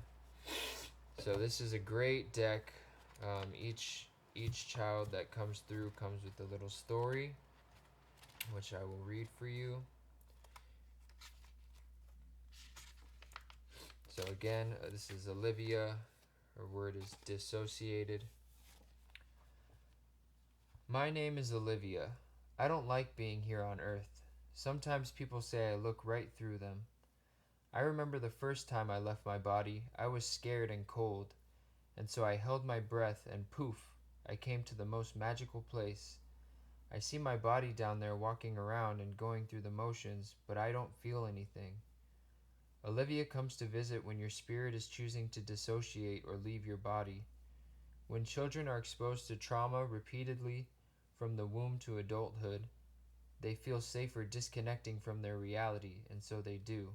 So this is a great deck. Each child that comes through comes with a little story, which I will read for you. So again, this is Olivia. Her word is dissociated. My name is Olivia. I don't like being here on Earth. Sometimes people say I look right through them. I remember the first time I left my body, I was scared and cold, and so I held my breath and poof, I came to the most magical place. I see my body down there walking around and going through the motions, but I don't feel anything. Olivia comes to visit when your spirit is choosing to dissociate or leave your body. When children are exposed to trauma repeatedly from the womb to adulthood, they feel safer disconnecting from their reality, and so they do.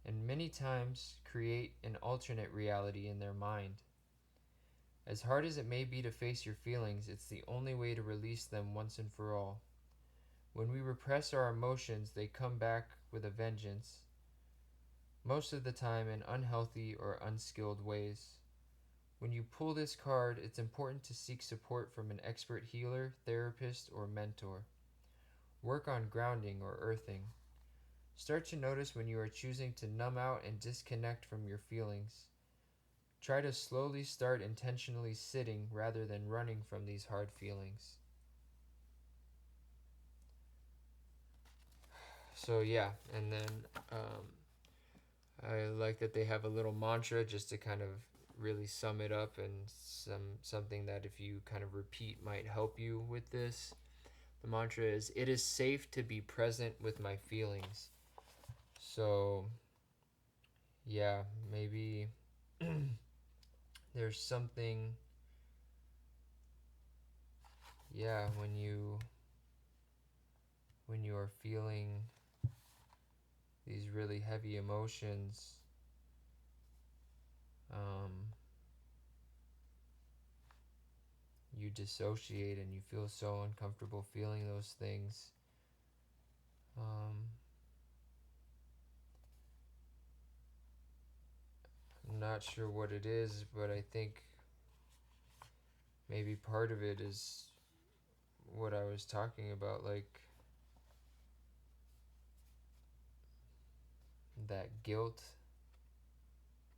And many times create an alternate reality in their mind. As hard as it may be to face your feelings, it's the only way to release them once and for all. When we repress our emotions, they come back with a vengeance, most of the time in unhealthy or unskilled ways. When you pull this card, it's important to seek support from an expert healer, therapist, or mentor. Work on grounding or earthing. Start to notice when you are choosing to numb out and disconnect from your feelings. Try to slowly start intentionally sitting rather than running from these hard feelings. So yeah, and then I like that they have a little mantra just to kind of really sum it up, and something that if you kind of repeat might help you with this. The mantra is, it is safe to be present with my feelings. So yeah, maybe there's something, yeah, when you are feeling these really heavy emotions, you dissociate and you feel so uncomfortable feeling those things. I'm not sure what it is, but I think maybe part of it is what I was talking about, like that guilt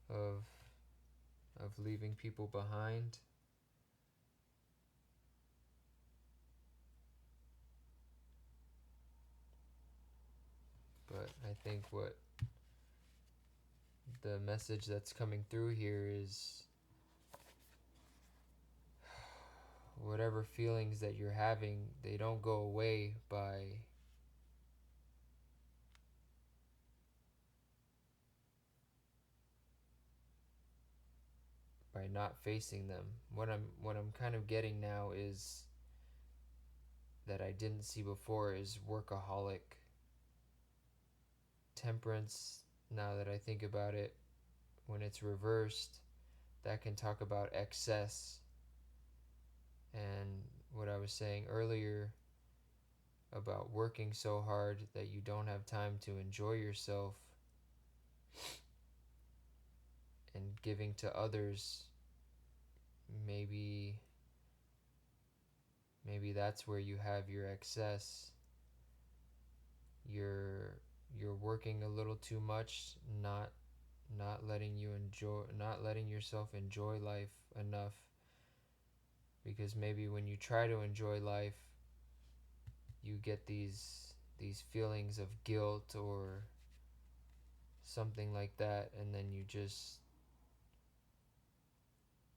of leaving people behind. But I think what the message that's coming through here is, whatever feelings that you're having, they don't go away by not facing them. What I'm kind of getting now is that I didn't see before is workaholic. Temperance, now that I think about it, when it's reversed, that can talk about excess. And what I was saying earlier about working so hard that you don't have time to enjoy yourself and giving to others, maybe maybe that's where you have your excess. You're you're working a little too much, not letting yourself enjoy life enough, because maybe when you try to enjoy life, you get these feelings of guilt or something like that, and then you just,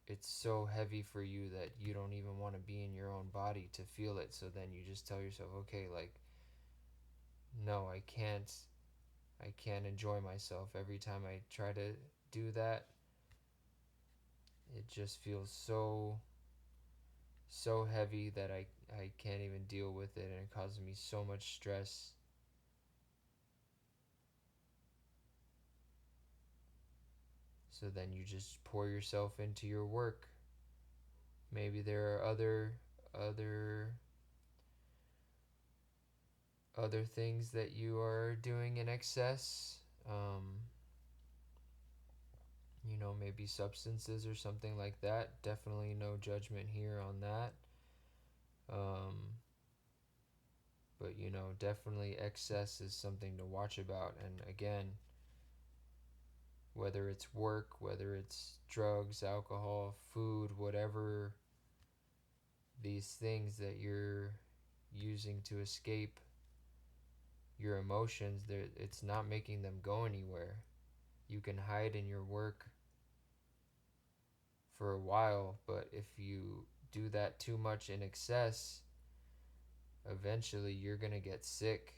it's so heavy for you that you don't even want to be in your own body to feel it. So then you just tell yourself, okay, like, no, I can't enjoy myself. Every time I try to do that, it just feels so heavy that I can't even deal with it, and it causes me so much stress. So then you just pour yourself into your work. Maybe there are other other things that you are doing in excess. Maybe substances or something like that. Definitely no judgment here on that. Um, but definitely excess is something to watch about. And again, whether it's work, whether it's drugs, alcohol, food, whatever, these things that you're using to escape your emotions, it's not making them go anywhere. You can hide in your work for a while, but if you do that too much in excess, eventually you're going to get sick.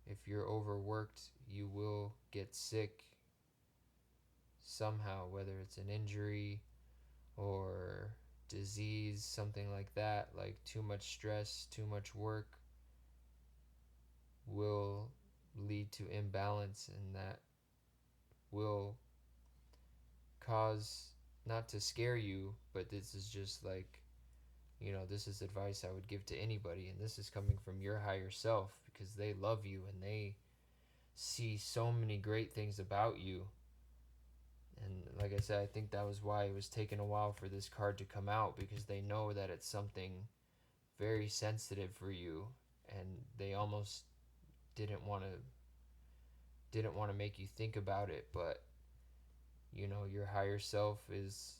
If you're overworked, you will get sick somehow, whether it's an injury or disease, something like that. Like too much stress, too much work will lead to imbalance, and that will cause, not to scare you, but this is just like, this is advice I would give to anybody, and this is coming from your higher self because they love you and they see so many great things about you. And like I said, I think that was why it was taking a while for this card to come out, because they know that it's something very sensitive for you, and they almost didn't want to didn't want to make you think about it, but your higher self is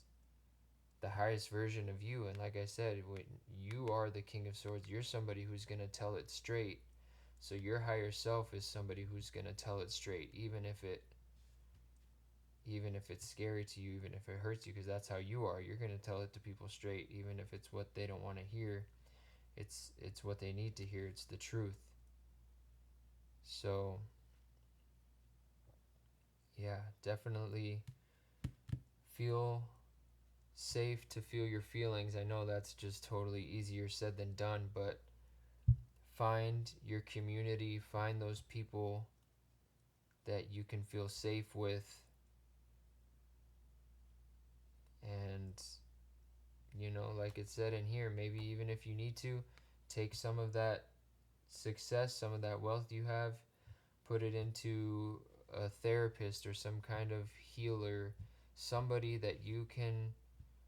the highest version of you. And like I said, when you are the King of Swords, you're somebody who's going to tell it straight. So your higher self is somebody who's going to tell it straight, even if it's scary to you, even if it hurts you, because that's how you are. You're going to tell it to people straight, even if it's what they don't want to hear. It's what they need to hear. It's the truth. So yeah, definitely feel safe to feel your feelings. I know that's just totally easier said than done, but find your community, find those people that you can feel safe with, and like it said in here, maybe even if you need to, take some of that success, some of that wealth you have, put it into a therapist or some kind of healer, somebody that you can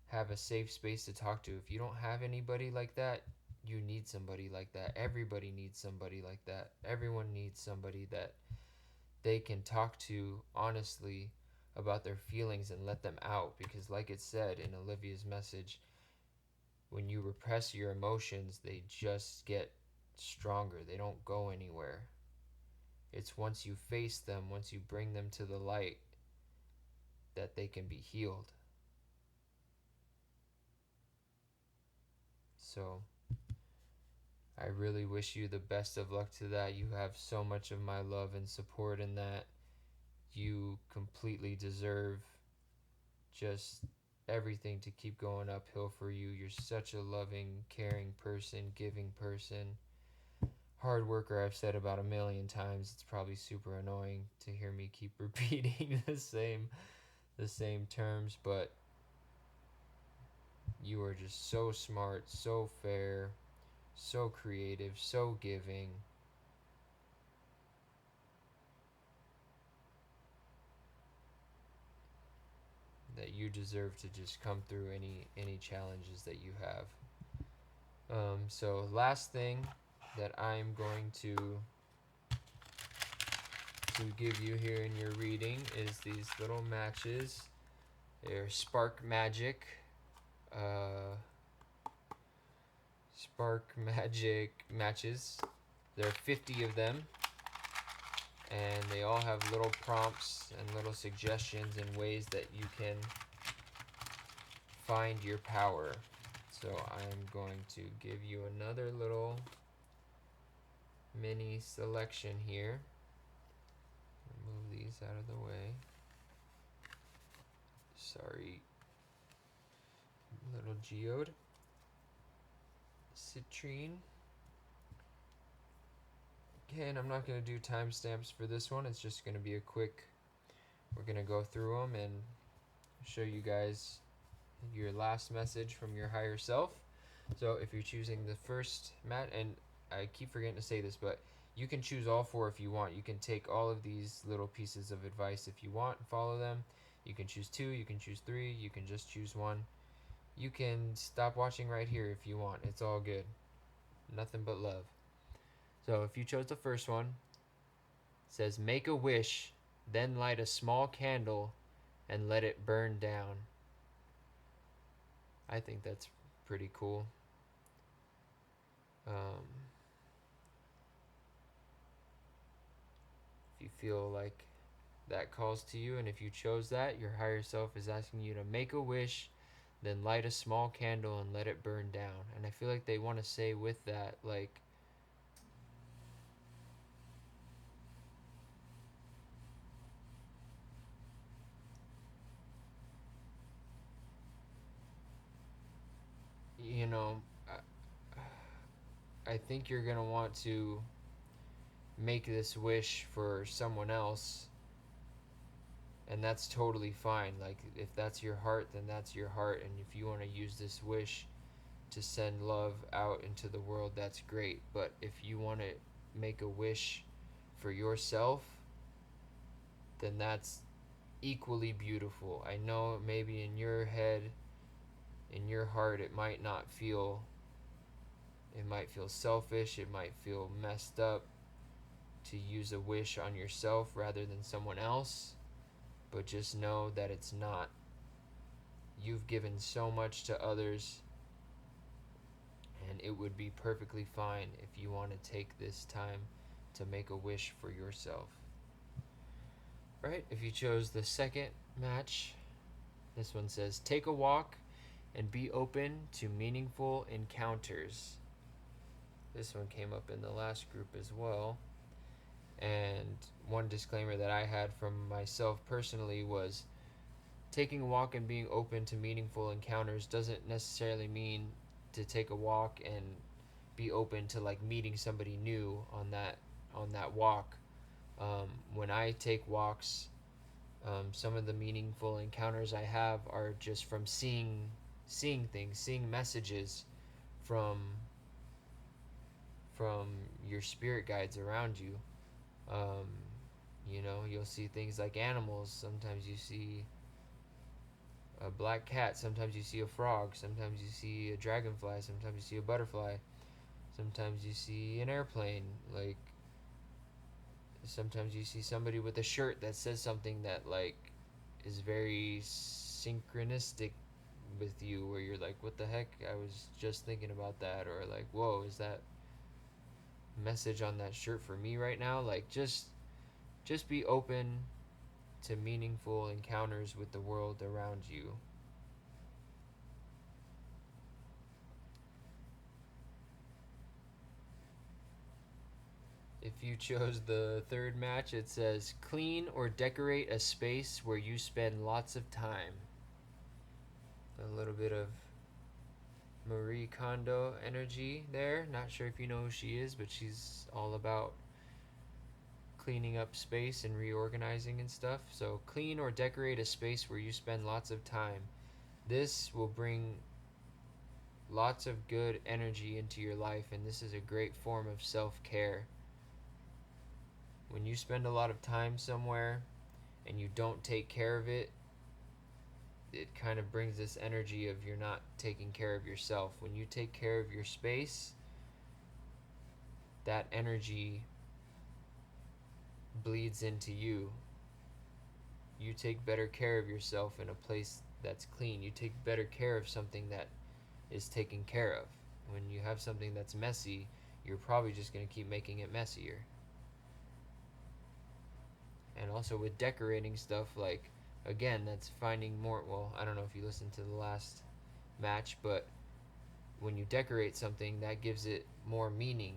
have a safe space to talk to. If you don't have anybody like that, you need somebody like that. Everybody needs somebody like that. Everyone needs somebody that they can talk to honestly about their feelings and let them out, because like it said in Olivia's message, when you repress your emotions, they just get stronger. They don't go anywhere. It's once you face them, once you bring them to the light, that they can be healed. So I really wish you the best of luck to that. You have so much of my love and support in that. You completely deserve just everything to keep going uphill for you. You're such a loving, caring person, giving person, hard worker. I've said about a million times. It's probably super annoying to hear me keep repeating the same terms, but you are just so smart, so fair, so creative, so giving. That you deserve to just come through any challenges that you have. So last thing that I'm going to give you here in your reading is these little matches. They're Spark Magic. Uh, Spark Magic matches. There are 50 of them, and they all have little prompts and little suggestions and ways that you can find your power. So I'm going to give you another little mini selection here. Move these out of the way. Sorry, little geode. Citrine. Okay, and I'm not going to do timestamps for this one. It's just going to be a quick, we're going to go through them and show you guys your last message from your higher self. So if you're choosing the first mat, and I keep forgetting to say this, but you can choose all four if you want. You can take all of these little pieces of advice if you want and follow them. You can choose two, you can choose three, you can just choose one. You can stop watching right here if you want. It's all good. Nothing but love. So if you chose the first one, it says make a wish, then light a small candle and let it burn down. I think that's pretty cool. If you feel like that calls to you, and if you chose that, your higher self is asking you to make a wish, then light a small candle and let it burn down. And I feel like they want to say with that, like, you know, I think you're going to want to make this wish for someone else, and that's totally fine. Like, if that's your heart, then that's your heart. And if you want to use this wish to send love out into the world, that's great. But if you want to make a wish for yourself, then that's equally beautiful. I know maybe in your head, in your heart, it might feel selfish, it might feel messed up to use a wish on yourself rather than someone else, but just know that it's not. You've given so much to others, and it would be perfectly fine if you want to take this time to make a wish for yourself. Right? If you chose the second match, this one says, take a walk and be open to meaningful encounters. This one came up in the last group as well. And one disclaimer that I had from myself personally was taking a walk and being open to meaningful encounters doesn't necessarily mean to take a walk and be open to like meeting somebody new on that walk. When I take walks, some of the meaningful encounters I have are just from seeing things, seeing messages from your spirit guides around you. Um, you'll see things like animals. Sometimes you see a black cat. Sometimes you see a frog. Sometimes you see a dragonfly. Sometimes you see a butterfly. Sometimes you see an airplane. Like, sometimes you see somebody with a shirt that says something that like is very synchronistic with you, where you're like, what the heck, I was just thinking about that, or like, whoa, is that message on that shirt for me right now? Like, just be open to meaningful encounters with the world around you. If you chose the third match, it says clean or decorate a space where you spend lots of time. A little bit of Marie Kondo energy there. Not sure if you know who she is, but she's all about cleaning up space and reorganizing and stuff. So clean or decorate a space where you spend lots of time. This will bring lots of good energy into your life, and this is a great form of self-care. When you spend a lot of time somewhere and you don't take care of it, it kind of brings this energy of you're not taking care of yourself. When you take care of your space, that energy bleeds into you. You take better care of yourself in a place that's clean. You take better care of something that is taken care of. When you have something that's messy, you're probably just going to keep making it messier. And also with decorating stuff, like, again, that's finding more. Well, I don't know if you listened to the last match, but when you decorate something, that gives it more meaning.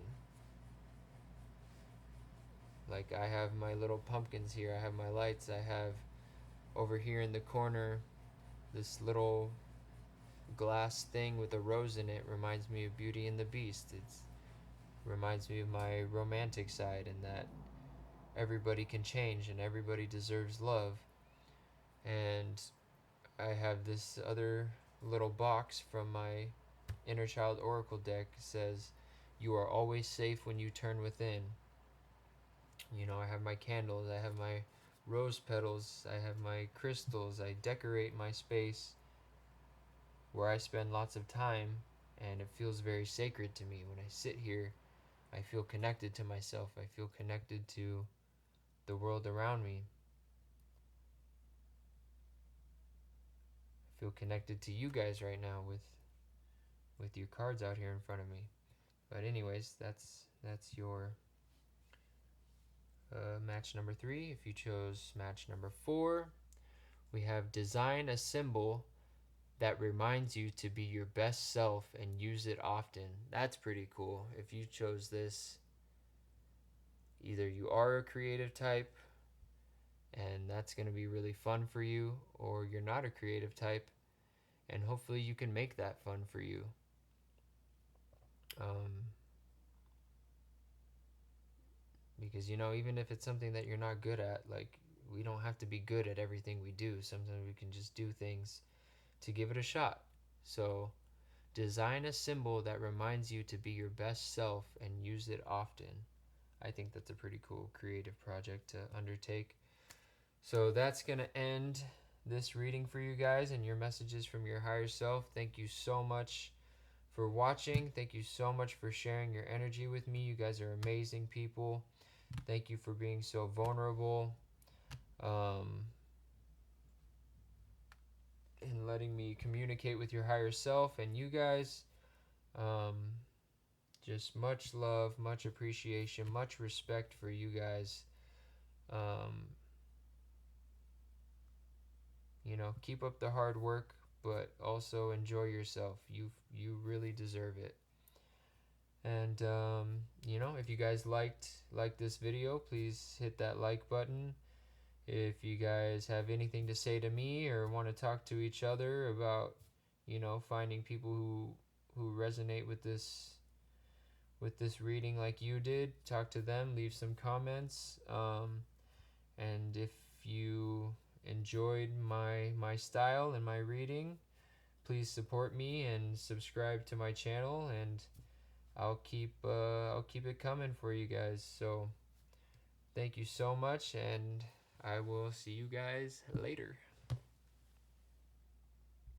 Like, I have my little pumpkins here, I have my lights, I have over here in the corner this little glass thing with a rose in it. Reminds me of Beauty and the Beast. It reminds me of my romantic side, and that everybody can change and everybody deserves love. And I have this other little box from my inner child oracle deck. It says, "You are always safe when you turn within." You know, I have my candles, I have my rose petals, I have my crystals. I decorate my space where I spend lots of time, and it feels very sacred to me. When I sit here, I feel connected to myself, I feel connected to the world around me. I feel connected to you guys right now with your cards out here in front of me. But anyways, that's your match number 3. If you chose match number 4, we have design a symbol that reminds you to be your best self and use it often. That's pretty cool. If you chose this, either you are a creative type and that's going to be really fun for you, or you're not a creative type and hopefully you can make that fun for you. Um, because, you know, even if it's something that you're not good at, like, we don't have to be good at everything we do. Sometimes we can just do things to give it a shot. So design a symbol that reminds you to be your best self and use it often. I think that's a pretty cool creative project to undertake. So that's going to end this reading for you guys and your messages from your higher self. Thank you so much for watching. Thank you so much for sharing your energy with me. You guys are amazing people. Thank you for being so vulnerable, and letting me communicate with your higher self and you guys. Um, just much love, much appreciation, much respect for you guys. Um, you know, keep up the hard work, but also enjoy yourself. You really deserve it. And you know, if you guys liked this video, please hit that like button. If you guys have anything to say to me or want to talk to each other about, you know, finding people who resonate with this reading like you did, talk to them, leave some comments. And if you enjoyed my style and my reading, please support me and subscribe to my channel, and I'll keep it coming for you guys. So thank you so much, and I will see you guys later.